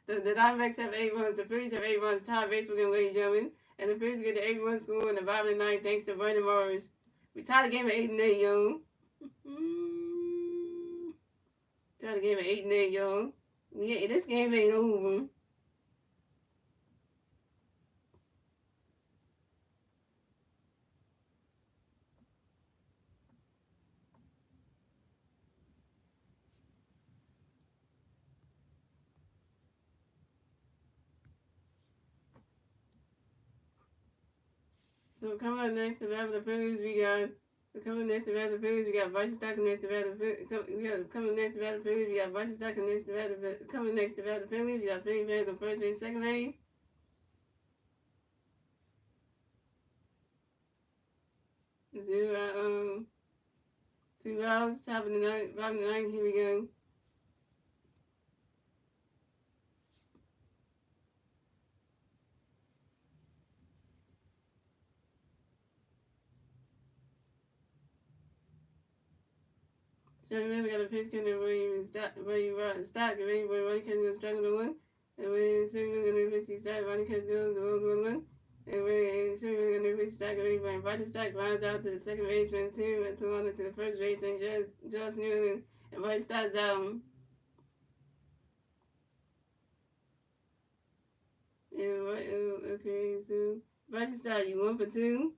[SPEAKER 1] Diamondbacks have 8 runs. The Phillies have 8 runs. Tied base again, ladies and gentlemen. And the Phillies get the 8-run score in the bottom of the ninth thanks to Brandon Marsh. We tied the game at 8-8, yo. Tied the game at 8-8, yo. Yeah, this game ain't over. So coming up next to bat for the Phillies, we got So coming next to Nevada Phillies, we got Bryson Stock next to Nevada. We got coming next to Nevada Phillies. We got Bryson Stock next to Nevada. Coming next to Nevada Phillies, we got Philly Fans on first base, second base. Zero, 2 outs, top of the ninth, bottom of the ninth. Here we go. So remember, we got a pitch count where you stop, and then where one catcher goes striking the one, and when Sherman gonna pitch, he start, one catcher goes the one, and when Sherman gonna pitch, start, and then Bryson Stock grounds out to the second baseman, two on to the first base, and Josh Newland, and Bryson Stock's out. Okay, so Bryson Stock, you 1 for 2.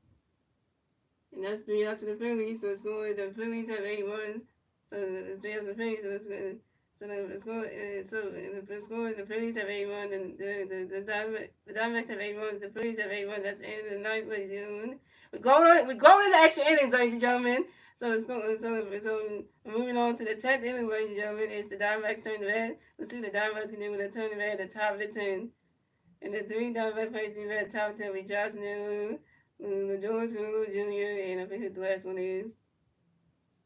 [SPEAKER 1] And that's 3 outs to the Phillies. So it's going. The Phillies have 8 runs. So it's 3 outs to the Phillies. So it's good. So the score. The score. The Phillies have 8 runs, and the Diamondbacks have 8 runs. The Phillies have 8 runs. That's the end of the ninth, ladies and gentlemen. We're going into extra innings, ladies and gentlemen. So it's going. So moving on to the 10th inning, ladies and gentlemen. It's the Diamondbacks turn to bat. Let's see what the Diamondbacks can do when they turn to bat at the top of the 10th. And the 3 Diamondback players team at the top of the 10th with Josh Newland. The George Greenwood Jr. and I think his last one is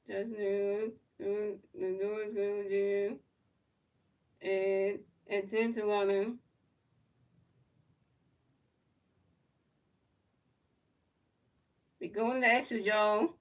[SPEAKER 1] Justin the George Greenwood Jr. and Tim Toronto. We going to extras, y'all.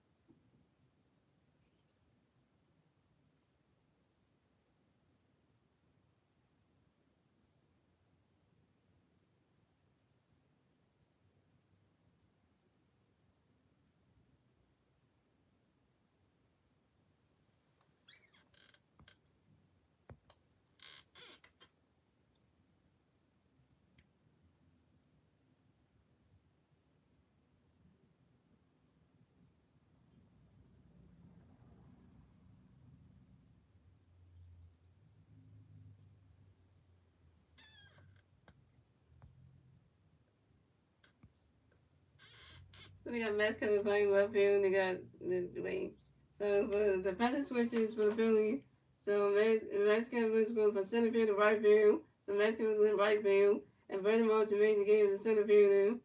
[SPEAKER 1] So they got Max Kevin playing left field. They got the wait. So for the passing switches for the Phillies. So Max Kevin is going from center field to right field. So Max Kevin is in right field, and Brandon Moore to make the game as a center fielder.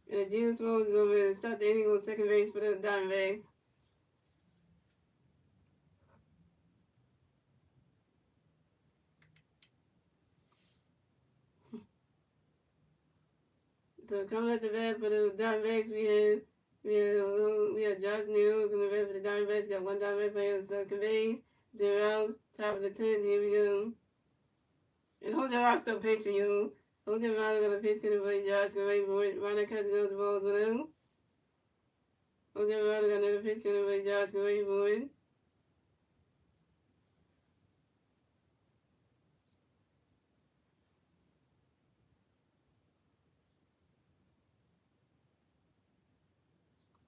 [SPEAKER 1] And Jesus Rose is going to start the inning on second base for the Diamondbacks. So coming at the bat for the Diamondbacks, we have Josh Neal coming the bat for the Diamondbacks. Got 1 Diamondback player on second base, 0 outs, top of the 10th. Here we go. And Jose Ross still pitching, you. Jose Ross got a pitch to play Josh Gray for it. Ronald Cuts goes the balls with him. Jose Ross got another pitch to play Josh Gray for it.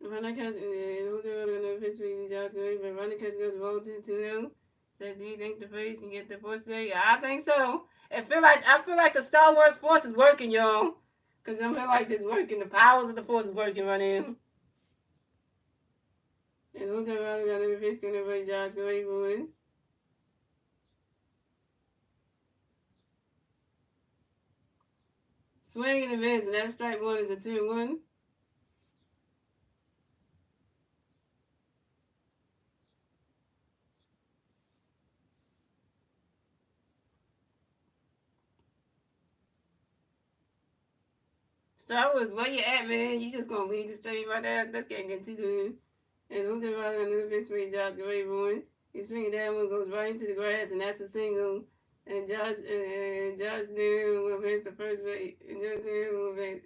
[SPEAKER 1] Ronald Cuts and Jose Ross got another pitch to Josh Gray, but Ronald Cuts goes the ball to 2-0. So do you think the Phillies can get the force today? Yeah, I think so. I feel like the Star Wars force is working, y'all. Cause I feel like it's working. The powers of the force is working right now. And who's everybody got in the pitch gonna play Josh Gray for it? Swing and a miss, and that strike one is a 2-1. Star Wars, where you at, man? You just gonna leave this thing right there? This can't get too good. And who's everybody got in the pitch for Josh Gray for it? He's swinging that one, goes right into the grass, and that's a single. And Josh Neal will miss the first base. And Josh Neal will miss.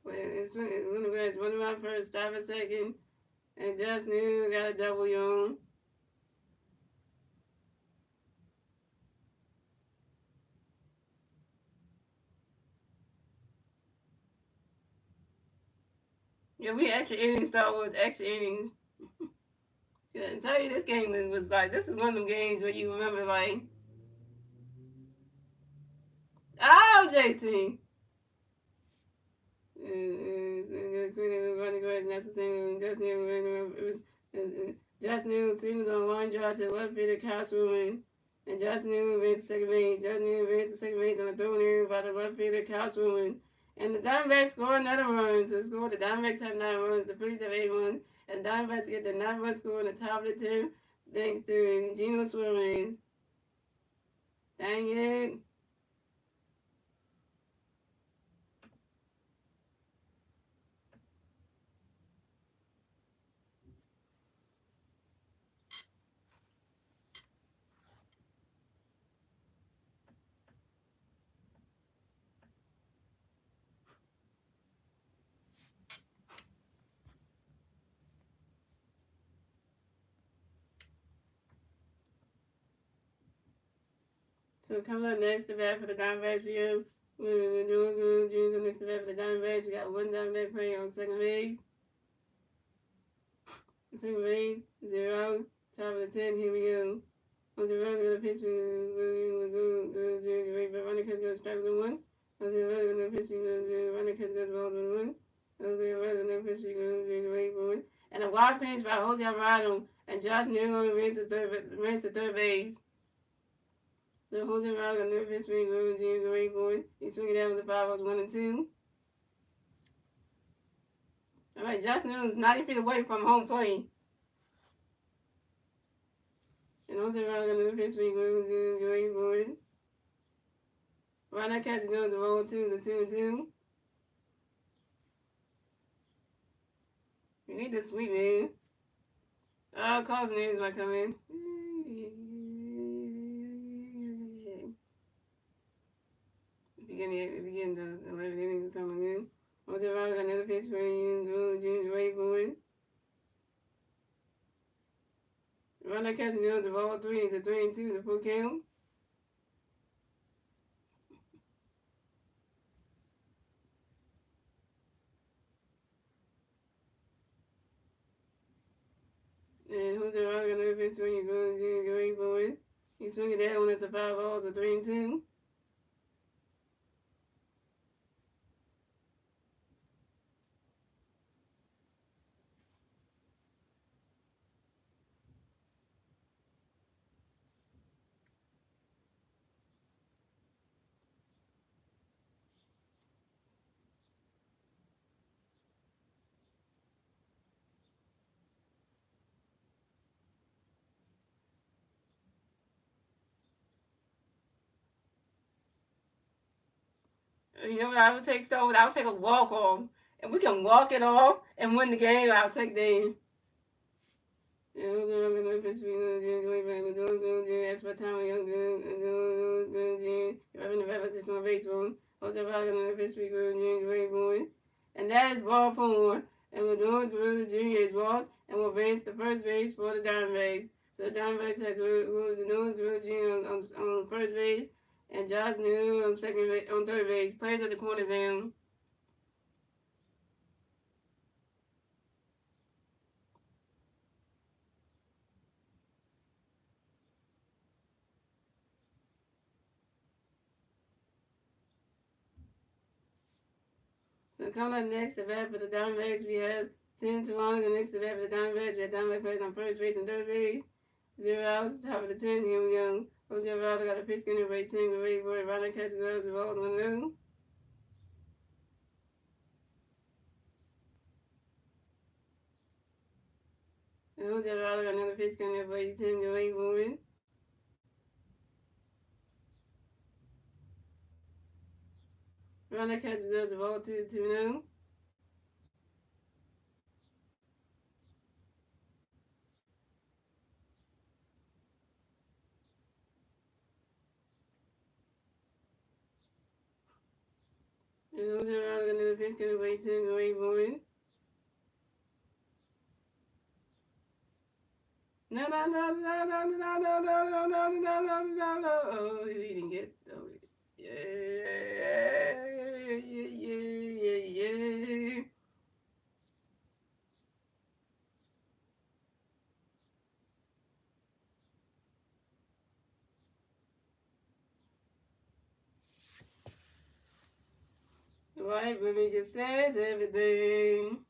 [SPEAKER 1] It's when the grass, run around first, stop a second. And Josh Neal got a double, y'all. Yeah, we extra innings, Star Wars, extra innings. Yeah, I tell you, this game was like, this is one of them games where you remember, like, oh, JT. Diamondbacks, and that's a single. Just Newell singles on one draw to the left field of Kyle Swilling. And Just Newell advances to second base. Just Newell advances to second base on a throw in by the left fielder Kyle Swilling. And the Diamondbacks score another run. So score the Diamondbacks have 9 runs, the Phillies have 8 runs, and the Diamondbacks get the 9-run score in the top of the 10 thanks to Geno Swimmings. Dang it. So coming up next, the bat for the Diamondbacks, we have Junior next to bat for the Diamondbacks. We got one Diamondback playing on second base. Second base, 0 outs. Top of the 10, here we go. On the run, going to pitch, running catch goes strike with 1. On the run, going to pitch, running catch goes ball with 1. On the run, going to pitch, away for 1. And a wild pitch by Jose Alvarado, and Josh Newell ran to third base. So Jose Alvarado got pitch, away for 1. He's swinging down with the 5 balls, 1 and 2. All right, Josh Newell is 90 feet away from home plate. And Jose Alvarado got pitch, away for 1. Right now, catcher goes to roll 2 to 2 and 2. You need to sweep, man. Oh, Carlson Aries might come in. Begin the 11th inning or something good. Jose Alvarado got another pitch for Junior Wade going. Right now, catcher goes to roll 3 to 3 and 2 to full count. And Jose Alvarado got another pitch for Junior Wade going. He's swinging that one as a 5 balls to 3 and 2. You know what I would take, Stone? I would take a walk off. And we can walk it off and win the game. I'll take the. Extra time, young baseball. And that is ball 4. And we're doing Junior is walk, and we'll base the first base for the Diamondbacks. So the Diamondbacks have the Junior on first base, and Josh Newell on third base. Players at the corner down. So coming up next, the bat for the Diamondbacks, we have Tim Toronto. Next, the bat for the Diamondbacks, we have Diamondback players on first base and third base. 0 outs, top of the 10, here we go. Jose Alvarado got a pitch getting ready 10, we're ready for it. Ronald catches goes the ball 1-0. And Jose Alvarado got another pitch getting ready 10, we're ready for it. Ronald catches goes the ball 2-0. And Jose Alvarado got another pitch getting ready 10, we're ready for it. No. Oh, he didn't get. Oh, yeah. Right, Remy just says everything.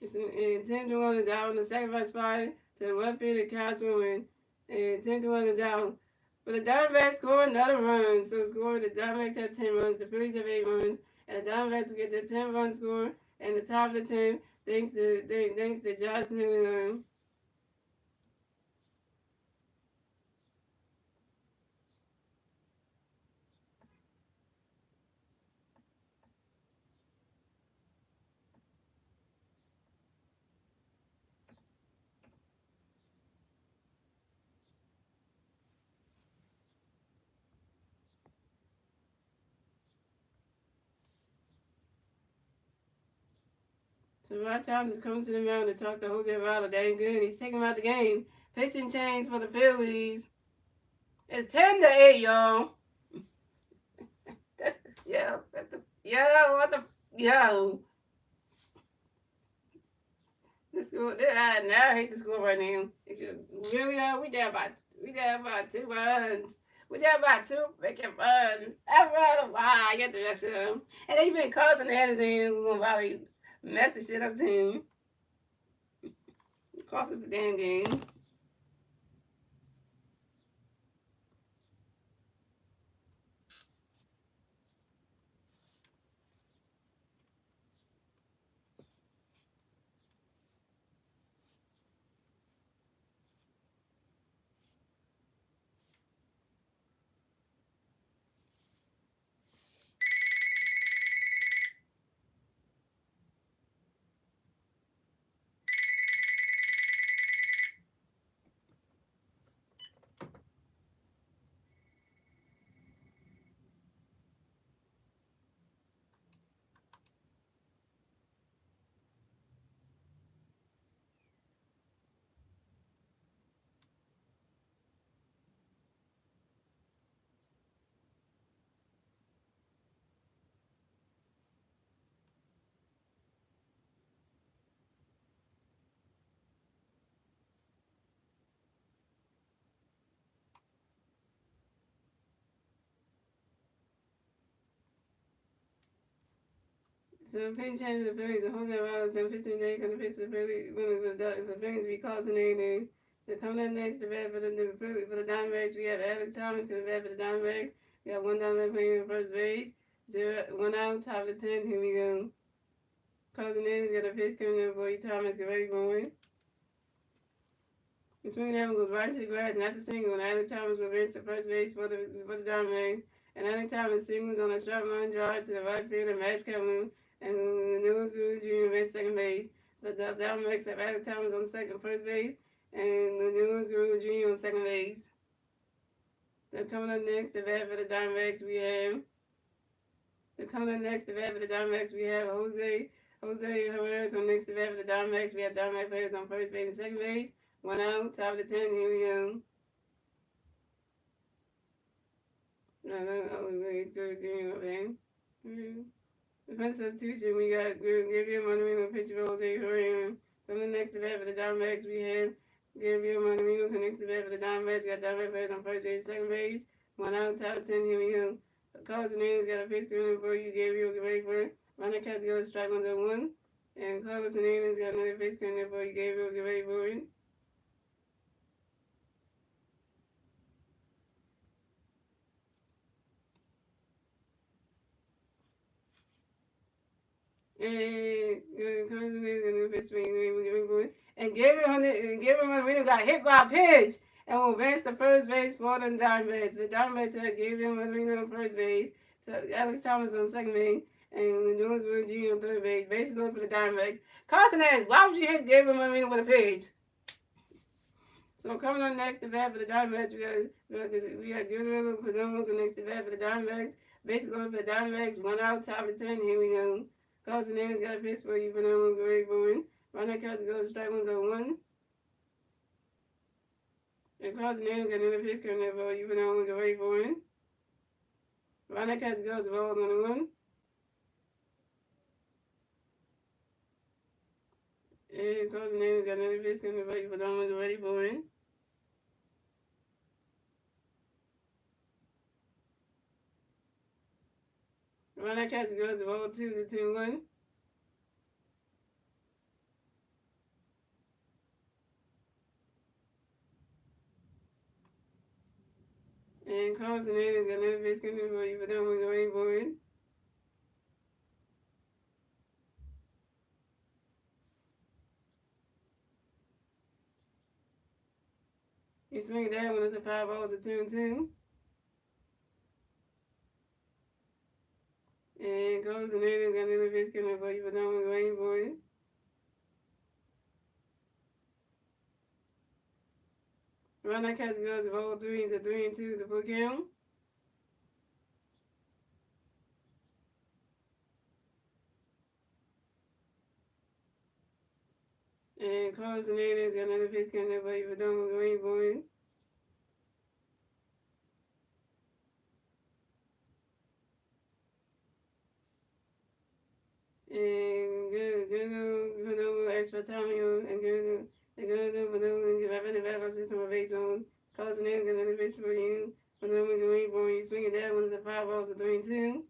[SPEAKER 1] And 10-1 is out on the sacrifice fly to the left field of Cashman. And 10-1 is out. But the Diamondbacks score another run. So score the Diamondbacks have 10 runs, the Phillies have 8 runs, and the Diamondbacks will get the 10-run score and the top of the 10 thanks to Josh Newland. So Rod Towns is coming to the mound to talk to Jose Rado. That ain't good. He's taking him out the game. Pitching change for the Phillies. It's 10-8, y'all. Yo, what the, yo. The school, now I hate the school right now. Really, we down about 2 runs. We down about 2 freaking runs. I'm running why I get the rest of them. And they been causing the Anderson who's gonna probably mess the shit up to him. Cost us the damn game. So pitch change for the Phillies and Jose Ramos then pitching today gonna pitch the Phillies for the Phillies to be causing anything. So coming up next to bat for the Diamondbacks, we have Alex Thomas gonna bat for the Diamondbacks. We have one Diamondback playing in first base. 1 out, top of the 10th. Here we go. Causing is got a pitch coming in for you, Thomas. Get ready for it. The swing down goes right into the grass, and that's a single. And Alex Thomas will advance to first base for the Diamondbacks. And Alex Thomas singles on a sharp line drive to the right field, and Max Kelman and the newest Guru Jr. at second base. So the Diamondbacks have Alex Thomas on first base, and the newest Guru Jr. on second base. So coming up next to bat for the Diamondbacks, we have. We have Jose Herrera coming next to bat for the Diamondbacks. We have Diamondback players on first base and second base. 1 out, top of the 10th. Here we go. It's good doing okay. Defense substitution, we got Gabriel Monorino pitch for Jose Herrera. Coming next to bat for the Diamondbacks, we have Gabriel Monorino connects to bat for the Diamondbacks. We got Diamondback players on first base, second base. 1 out, top of 10. Here we go. Carlos Hernandez got a pitch screen for you. Gabriel, get ready for it. Ronald Castillo, strike 1-1. And Carlos Hernandez got another pitch screen for you. Gabriel, get ready for it. And Gabriel Marino got hit by a pitch and will advance to first base for the Diamondbacks. The Diamondbacks had Gabriel Marino on first base, so Alex Thomas on second base, and the North Wood Jr. on third base. Bases loaded for the Diamondbacks. Carson asked, why would you hit Gabriel Marino with a pitch? So coming up next to bat for the Diamondbacks, we got Gabriel Perdomo next to bat for the Diamondbacks. Bases loaded for the Diamondbacks. 1 out, top of the 10. Here we go. Carson Hernandez got a pitch for you, Perdomo, great boy. Ronald Castillo goes strike 1-1. And Carson Hernandez got another pitch coming up for you, Perdomo, great boy. Ronald Castillo goes the ball 1-1. And Carson Hernandez got another pitch coming up for you, Perdomo, great boy. Ronald Castillo goes the ball 2-1. And Carlson is got another base coming for you, but then we're going board. You swing that one, it's a 5-0, it's a 2-2. And Carlson is got another base coming for you, but then we're going board. Run that catch goes of all threes, a 3-2 to full count. And Carlson is got another base coming for you, but then we're going board. And good extra time and good and give everything back our system of base on. Causing it and then bitch for you. When then we can wait for you swing it down when it's a 5-0, a 3-2.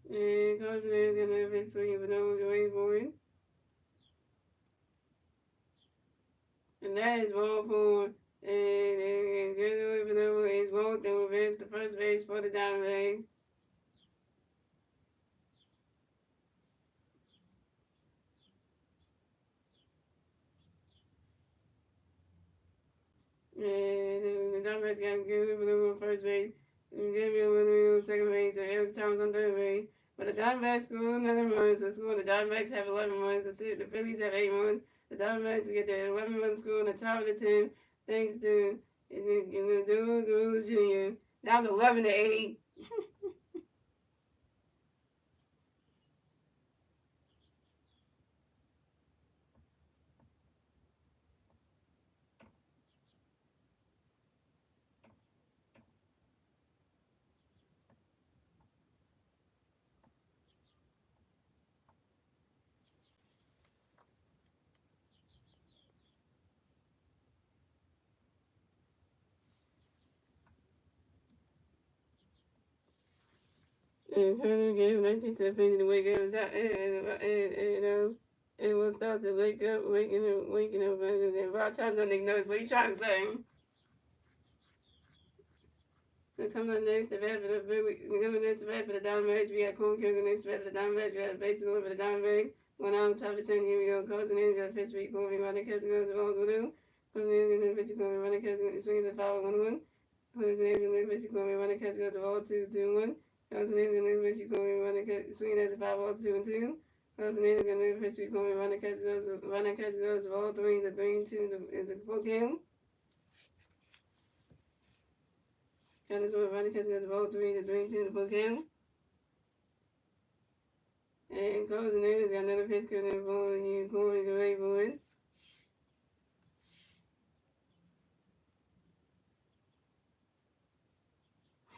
[SPEAKER 1] And causing it and then bitch for you, but then we can wait for you. And that is one for and good vanilla is one then we'll advance the first base for the Diamondbacks. And the Diamondbacks got good vanilla on first base. And give me a winner on second base and Eric Thomas on third base. But the Diamondbacks score 11 runs. So score the Diamondbacks have 11 runs. The Phillies have 8 runs. The Diamondbacks will get their 11 run score on the top of the 10 thanks to Dude Jr. That was 11-8. And further game 1970 to wake up and it will start to waking up and Rob Times don't even know what he's trying to say. Coming up next, the bat for the coming next, the bat for the Diamondbacks. We got Corn Kill next, the bat for the Diamondbacks. We got basically for the Diamondbacks. One out on top of the 10. Here we go. Causing in, got pitch week. Corn running catch goes the ball blue. Causing in, and then pitch corn running catch swinging the foul 1-1. Causing in, and then pitch corn running catch goes the ball 2-1. Causing in, and then pitch corn running catch swinging at the foul 2-2. Causing in, and then pitch corn running catch goes the ball 3 3-2 is the full count. Got this one running catch goes the ball 3 3-2 in the full count. And closing in has got another pitch coming for you, going to wait for it.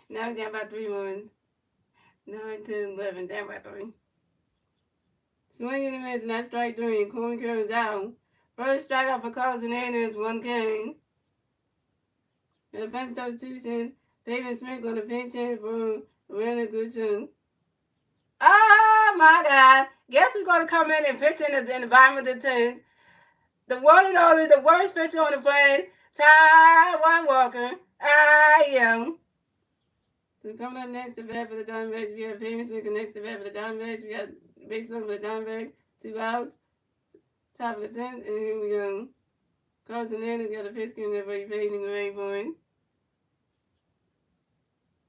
[SPEAKER 1] Now we're down by 3 runs. 9, 10, 11, down by 3. Swinging and miss, and that's strike 3, and Corn Curl is out. First strikeout for Carlson is 1 K. And the fence substitutions, Pavement Smith going to pinch hit for a really good tune. Oh my God! Guess who's going to come in and pitch in the bottom of the 10th? The one and only, the worst pitcher on the planet, Taiwan Walker. I am. So coming up next, the bat for the Diamondbacks. We have Pavement Smith next to the bat for the Diamondbacks. We got base on for the Diamondbacks. 2 outs. Top of the 10th, and here we go. Carlson Anderson got a pitch in there for you, Peyton Gray point.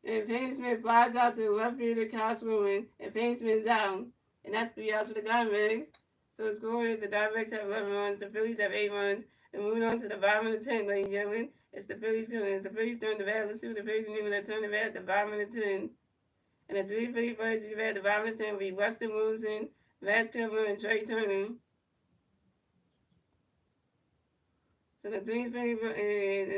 [SPEAKER 1] And Payne Smith flies out to the left fielder, Kyle Swilling, and Payne Smith's out. And that's 3 outs for the Diamondbacks. So the score is the Diamondbacks have 11 runs, the Phillies have 8 runs. And moving on to the bottom of the 10th, ladies and gentlemen, it's the Phillies turn. It's the Phillies turn the bat. Let's see what the Phillies do when they turn the bat at the bottom of the 10th. And the 3 Philly players to be at the bottom of the 10th will be Weston Wilson, Vance Kibler, and Trey Turner. So the 3 Philly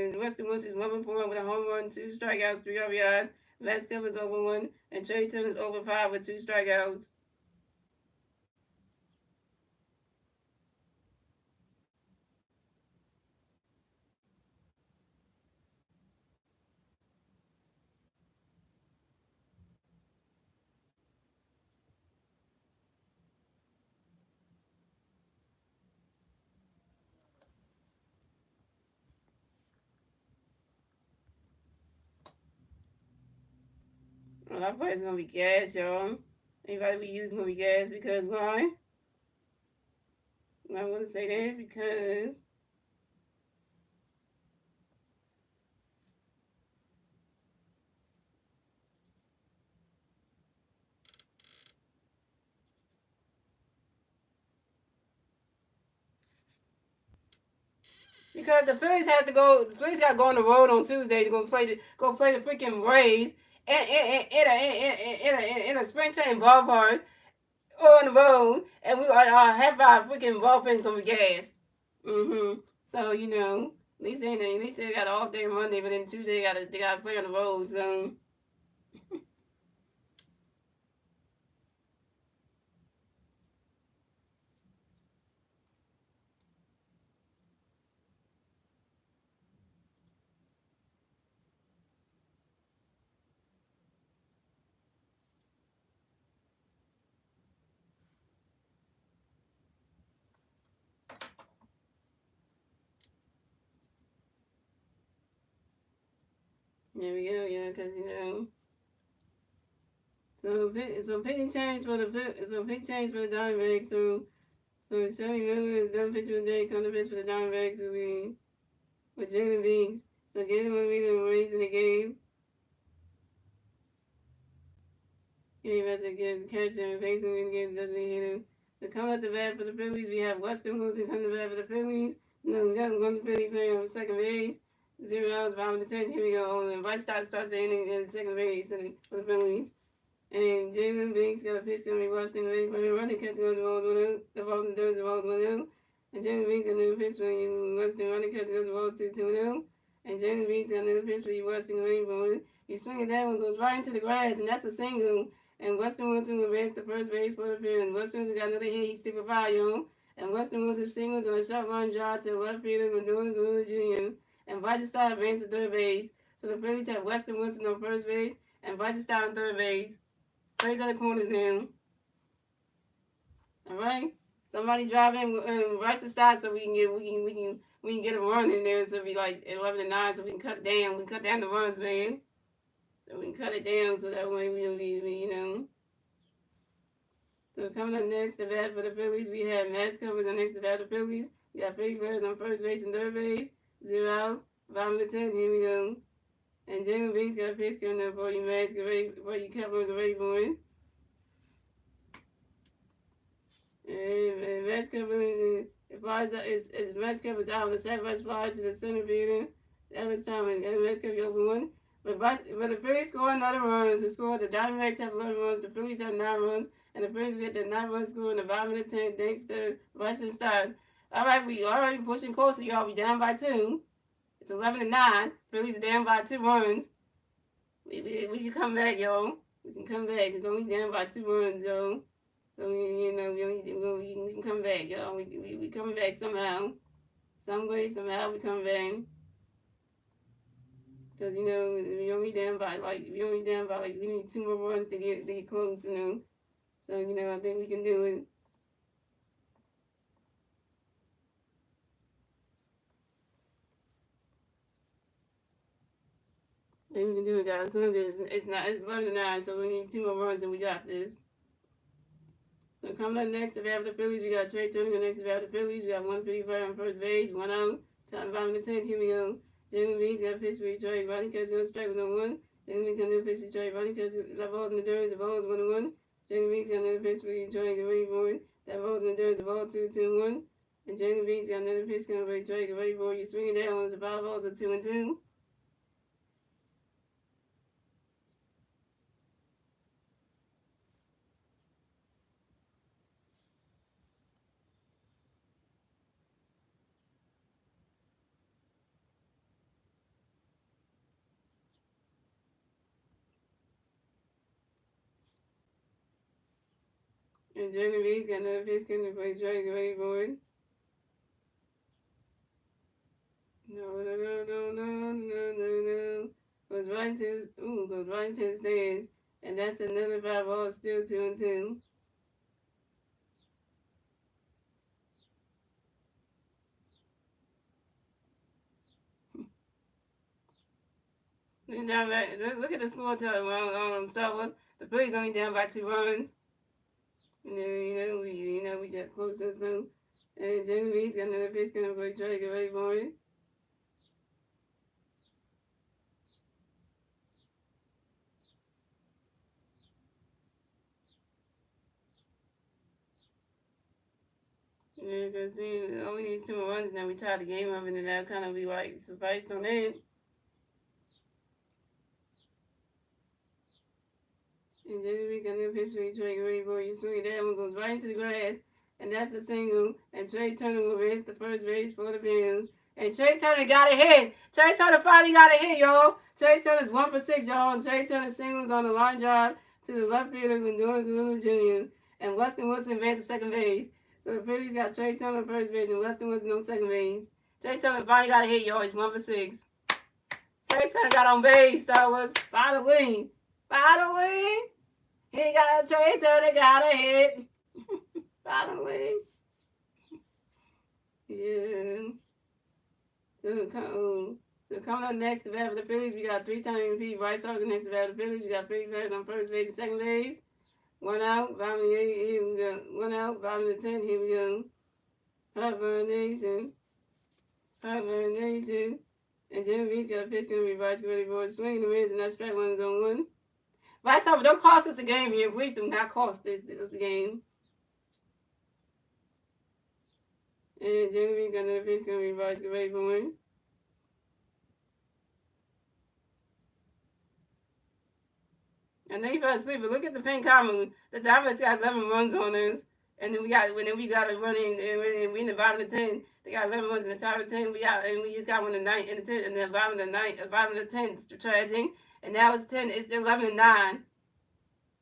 [SPEAKER 1] and Weston Wilson is 1-4 with a home run, 2 strikeouts, 3 RBIs. Vance Kibler is over 1, and Trey Turner is over 5 with 2 strikeouts. Well, our players gonna be gas, y'all. Anybody we use gonna be gas because why? I'm gonna say that because the Phillies have to go. The Phillies got to go on the road on Tuesday to go play the freaking Rays in a spring training ballpark on the road, and we are half our freaking ball fans gonna be gassed. So at least they got an off day Monday, but then Tuesday they gotta play on the road. So there we go, because so pitching change for the Diamondbacks. So Shelly Miller is done pitching for the day. Come to pitch for the Diamondbacks will be with Jalen Binks. So Galen will be the Rays in the game. Game as a good catcher and facing in the game doesn't hit him. So come at the bat for the Phillies. We have Weston Wilson come to bat for the Phillies. No, we got one Philly playing on second base. 0 outs, bottom of the 10th. Here we go. And White starts the inning in second base for the Phillies. And Jalen Binks got a pitch going to be Weston ready for the running catch goes the ball 1 The ball's in third, the ball's 1 And Jalen Binks got another pitch for you. Weston running catch goes the ball 2-0. And Jalen Binks got another pitch for you. Weston waiting for it. You swing it down, it goes right into the grass, and that's a single. And Weston Wilson will advance to first base for the field. And Weston Wilson got another hit. He stick with fire on. And Weston Wilson singles on a short line drive to the left fielder Lindor Gula Jr. And Vice advanced to third base. So the Phillies have Weston Wilson on first base and Vice on third base. Phillies at the corners now. All right. Somebody drive in right to start so we can get a run in there. So it'll be like 11-9, so we can cut down. We cut down the runs, man. So we can cut it down so that way we'll be. So coming up next, the bat for the Phillies, we have Max coming up next to bat for the Phillies. We got Philly players on first base and third base. 0 outs. Bottom of the 10th. Here we go. And Jalen Binks got a pitch coming up for you, Max. Get ready for you, Kepler. Get ready for it. And Max Kepler is out on the sacrifice fly to the center fielder. Alex Thomas and Max Kepler open one. But the Phillies score another runs. The score, the Diamondbacks have 11 runs. The Phillies have 9 runs. And the Phillies get the 9-run score in the bottom of the 10th thanks to Russian Stott. All right, we already pushing closer, y'all. We down by 2. It's 11-9. Phillies are down by 2 runs. We can come back, y'all. We can come back. It's only down by 2 runs, y'all. So we can come back, y'all. We coming back somehow. Some way, somehow we come back. Because we only down by we need 2 more runs to get close, So I think we can do it. I think we can do it, guys. Look, it's 11-9, so we need 2 more runs and we got this. So coming up next, if we have the Phillies, we got Trey Turner. Next, if we have the Phillies, we got 1 Philly on first base, 1 out. Top bottom of the 10th. Here we go. Jalen Binks got a pitch for Detroit. Rodney Catch going to strike with 1. Jalen Binks got another pitch for Detroit. Rodney Catch, that ball's in the dirt. The ball is 1-1. Jalen Binks got another pitch for Detroit. Get ready for it. That ball's in the dirt. The ball 2-1. And Jalen Binks got another pitch coming for Detroit. Get ready for it. You swing it down. The foul balls are 2-2. And Jalen Binks got another pitch coming for Detroit. Get ready for it. No. Goes right into the stands. And that's another 5 ball, still 2-2. Look at the score to Star Wars. The Phillies only down by 2 runs. We get close to soon. And Genevieve's got another pitch coming for Trey. Get ready for it. Yeah, because only needs 2 more runs now. We tied the game up, and then that'll kind of be like sufficed on it. And Genevieve got another pitch for Trey. Get ready for it. You swing it. That one goes right into the grass. And that's a single. And Trey Turner will race the first base for the Bills. And Trey Turner got a hit. Trey Turner finally got a hit, y'all. Trey Turner's 1 for 6, y'all. And Trey Turner singles on the line drive to the left fielder, Lindor Gulu Jr. And Weston Wilson advanced to second base. So the Phillies got Trey Turner first base and Weston Wilson on second base. Trey Turner finally got a hit, y'all. He's 1 for 6. Trey Turner got on base. Star Wars. Finally. Finally. He got Trey Turner got a hit. Finally. Yeah. So coming up next to bat for the Phillies, we got 3-time MVP Bryce Harper next to bat for the Phillies. We got Phillies players on first base and second base. 1 out, bottom of the 8, here we go. 1 out, bottom of the 10, here we go. Heartburn Nation. Heartburn Nation. And Genevieve's got a pitch going to be Bryce ready for it. Swinging the mids and that strike one is on 1. Bryce Harper, don't cost us the game here. Please do not cost this the game. And Genevieve's got another pitch going to be Bryce ready for it. I know you fell asleep, but look at the pink column. The Diamondbacks got 11 runs on us, and then we got a run in. We in the bottom of the 10. They got 11 runs in the top of the 10. We just got one in the 9th, in the 10th, in the bottom of the 9th, bottom of the 10th. Tragic, and now it's 10. It's 11 and 9.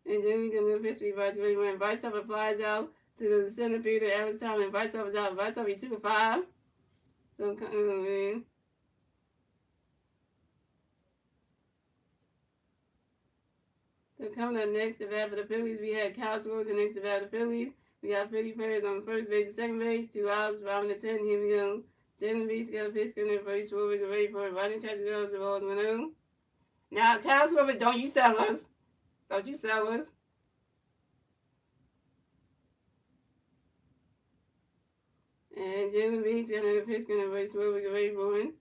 [SPEAKER 1] And then we gonna pitch for Bryce really went. Bryce Harper flies out to the center fielder. Alex Tomlin. Bryce Harper's out. Bryce Harper 2 for 5. So man. So coming up next to bat for the Phillies, we had Kyle Swartz next to bat for the Phillies. We got Philly players on first base and second base, 2 outs, bottom of the 10. Here we go. Jalen Beats got a pitch coming for each Swartz. We're ready for it. Running catch goes the ball 1-0. Now, Kyle Swartz, don't you sell us. Don't you sell us. And Jalen Beats got another pitch coming for each Swartz. We're ready for it.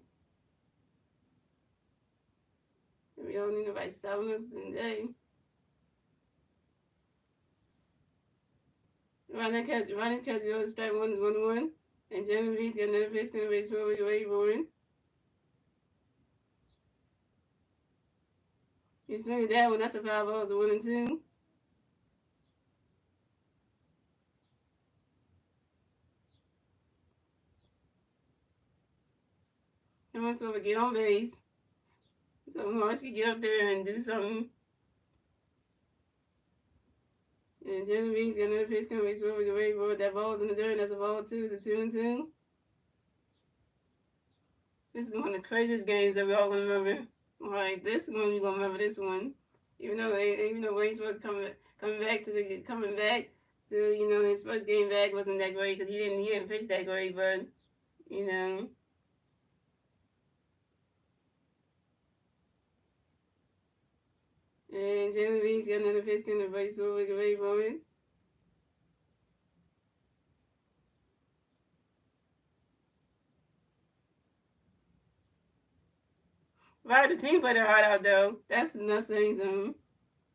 [SPEAKER 1] We don't need nobody selling us today. Running catch goes strike 1 is 1-1. And Genevieve's got another pitch coming base where we're ready for it. You swing at that one, that's a foul ball, it's a 1-2. And once we get on base, so March can get up there and do something. And Genevieve's got another pitch coming where we get ready for it. That ball's in the dirt. That's a ball 2. It's a 2-2. This is one of the craziest games that we all gonna remember. Like this one, we gonna remember this one. Even though Wayne was coming back to his first game back wasn't that great because he didn't pitch that great, but you know. And Genevieve's got another pitch coming where we get ready for it. Right, the team played their heart out though. That's not saying something.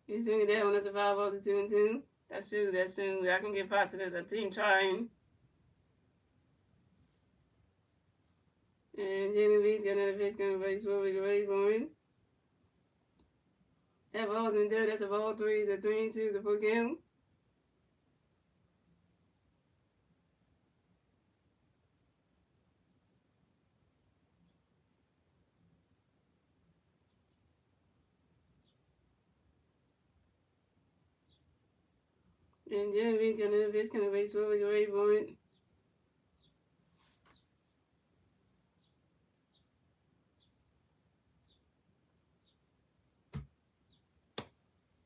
[SPEAKER 1] You swing it down, that's a 5 ball to 2-2. That's true. I can get positive. The team trying. And Genevieve's got another pitch coming where we get ready for it. That ball's in there. That's a ball 3. It's a 3-2. It's a 4 count. And Genevieve's got another pitch coming where we get ready for it.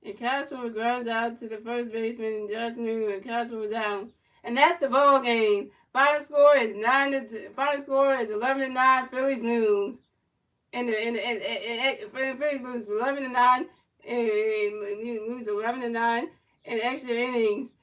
[SPEAKER 1] And Castro grounds out to the first baseman, and Justin Newman, and Castro was out. And that's the ball game. Final score is 11-9. Phillies news. Phillies lose 11-9, and lose 11-9 in extra innings.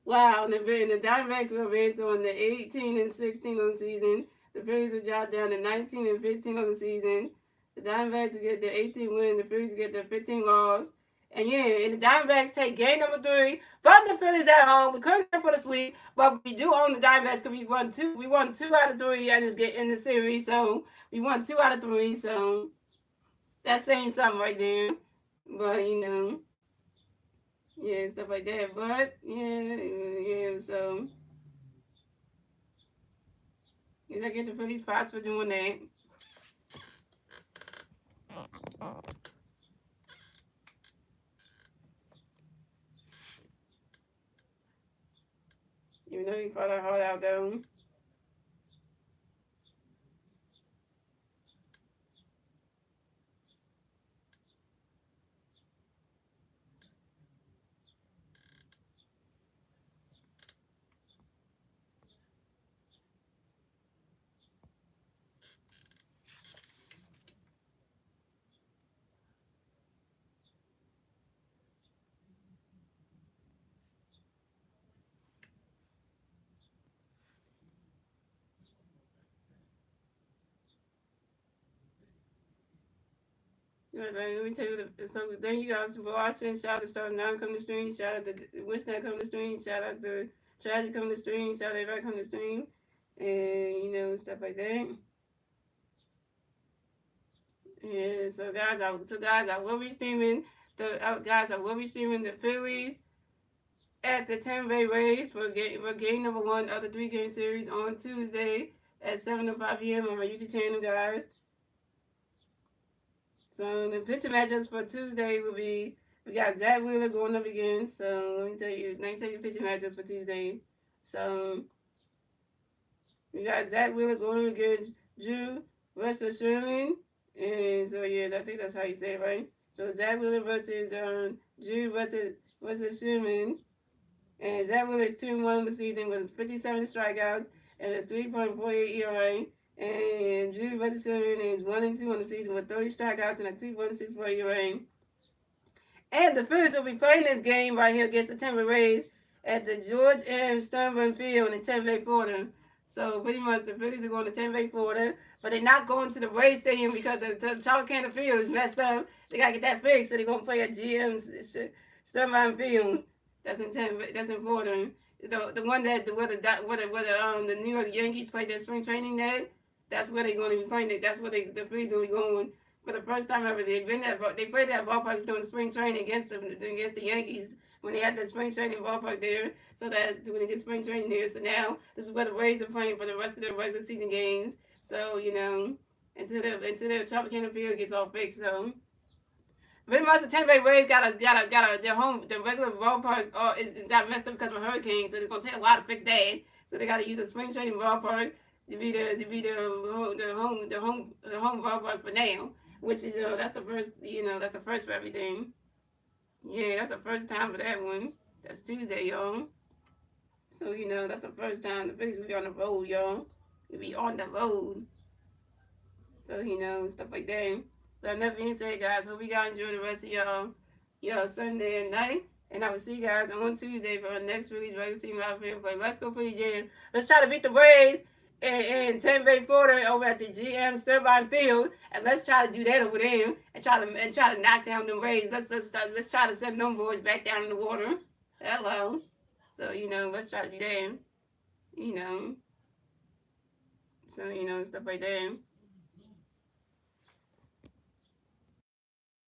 [SPEAKER 1] Wow, and the Diamondbacks will advance on the 18-16 on the season. The Phillies will drop down to 19-15 on the season. The Diamondbacks will get their 18 wins. The Phillies will get their 15 loss. And yeah, and the Diamondbacks take game number 3 from the Phillies at home. We couldn't get for the sweep, but we do own the Diamondbacks because we won two. We won 2 out of 3 in the series, so we won 2 out of 3. So that's saying something right there. But yeah, stuff like that. But yeah. So I get the Phillies props for doing that. Even though he fought our heart out though. Let me tell you, so thank you guys for watching. Shout out to Stuff Now come to stream. Shout out to Wish Not come to stream. Shout out to Tragic come to stream. Shout out to everybody come to stream. And stuff like that. Yeah, so guys, I will be streaming the Phillies at the Tampa Bay Rays for game number 1 of the 3-game series on Tuesday at 7:05 p.m. on my YouTube channel, guys. So the pitcher matchups for Tuesday will be, we got Zach Wheeler going up again. So let me tell you pitcher matchups for Tuesday. So we got Zach Wheeler going against Drew Russell Sherman. And so yeah, I think that's how you say it, right? So Zach Wheeler versus Drew Russell Sherman. And Zach Wheeler is 2-1 the season with 57 strikeouts and a 3.48 ERA. And Drew Russell Sherman is 1-2 on the season with 30 strikeouts and a 2.64 ERA. And the Phillies will be playing this game right here against the Tampa Rays at the George M. Sternberg Field in Tampa Bay, Florida. So pretty much the Phillies are going to Tampa Bay, Florida, but they're not going to the Rays Stadium because the Tropicana Field is messed up. They gotta get that fixed, so they're gonna play at GM's Sternberg Field. That's in Tampa. That's in Florida. The one that where the New York Yankees played their spring training there. That's where they're going to be playing it. That's where the Phillies will be going for the first time ever. They played that ballpark during spring training against the Yankees when they had the spring training ballpark there. So that when they get spring training there, so now this is where the Rays are playing for the rest of their regular season games. So until the Tropicana Field gets all fixed. So pretty much the Tampa Bay Rays got their regular ballpark got messed up because of a hurricane. So it's gonna take a while to fix that. So they got to use a spring training ballpark to be the home ballpark for now, which is that's the first for everything. Yeah, that's the first time for that one. That's Tuesday, y'all. So that's the first time the Phillies will be on the road, y'all. We'll be on the road. So stuff like that. But that being said, guys, hope you guys enjoy the rest of y'all Sunday and night. And I will see you guys on Tuesday for our next release regular season live video play. Let's go Phillies, Jam. Let's try to beat the Rays in Tampa Bay, Florida, over at the GM Sternberg Field, and let's try to do that over there and try to knock down the Rays. Let's try to send them boys back down in the water. Hello. So let's try to do that. So stuff like that.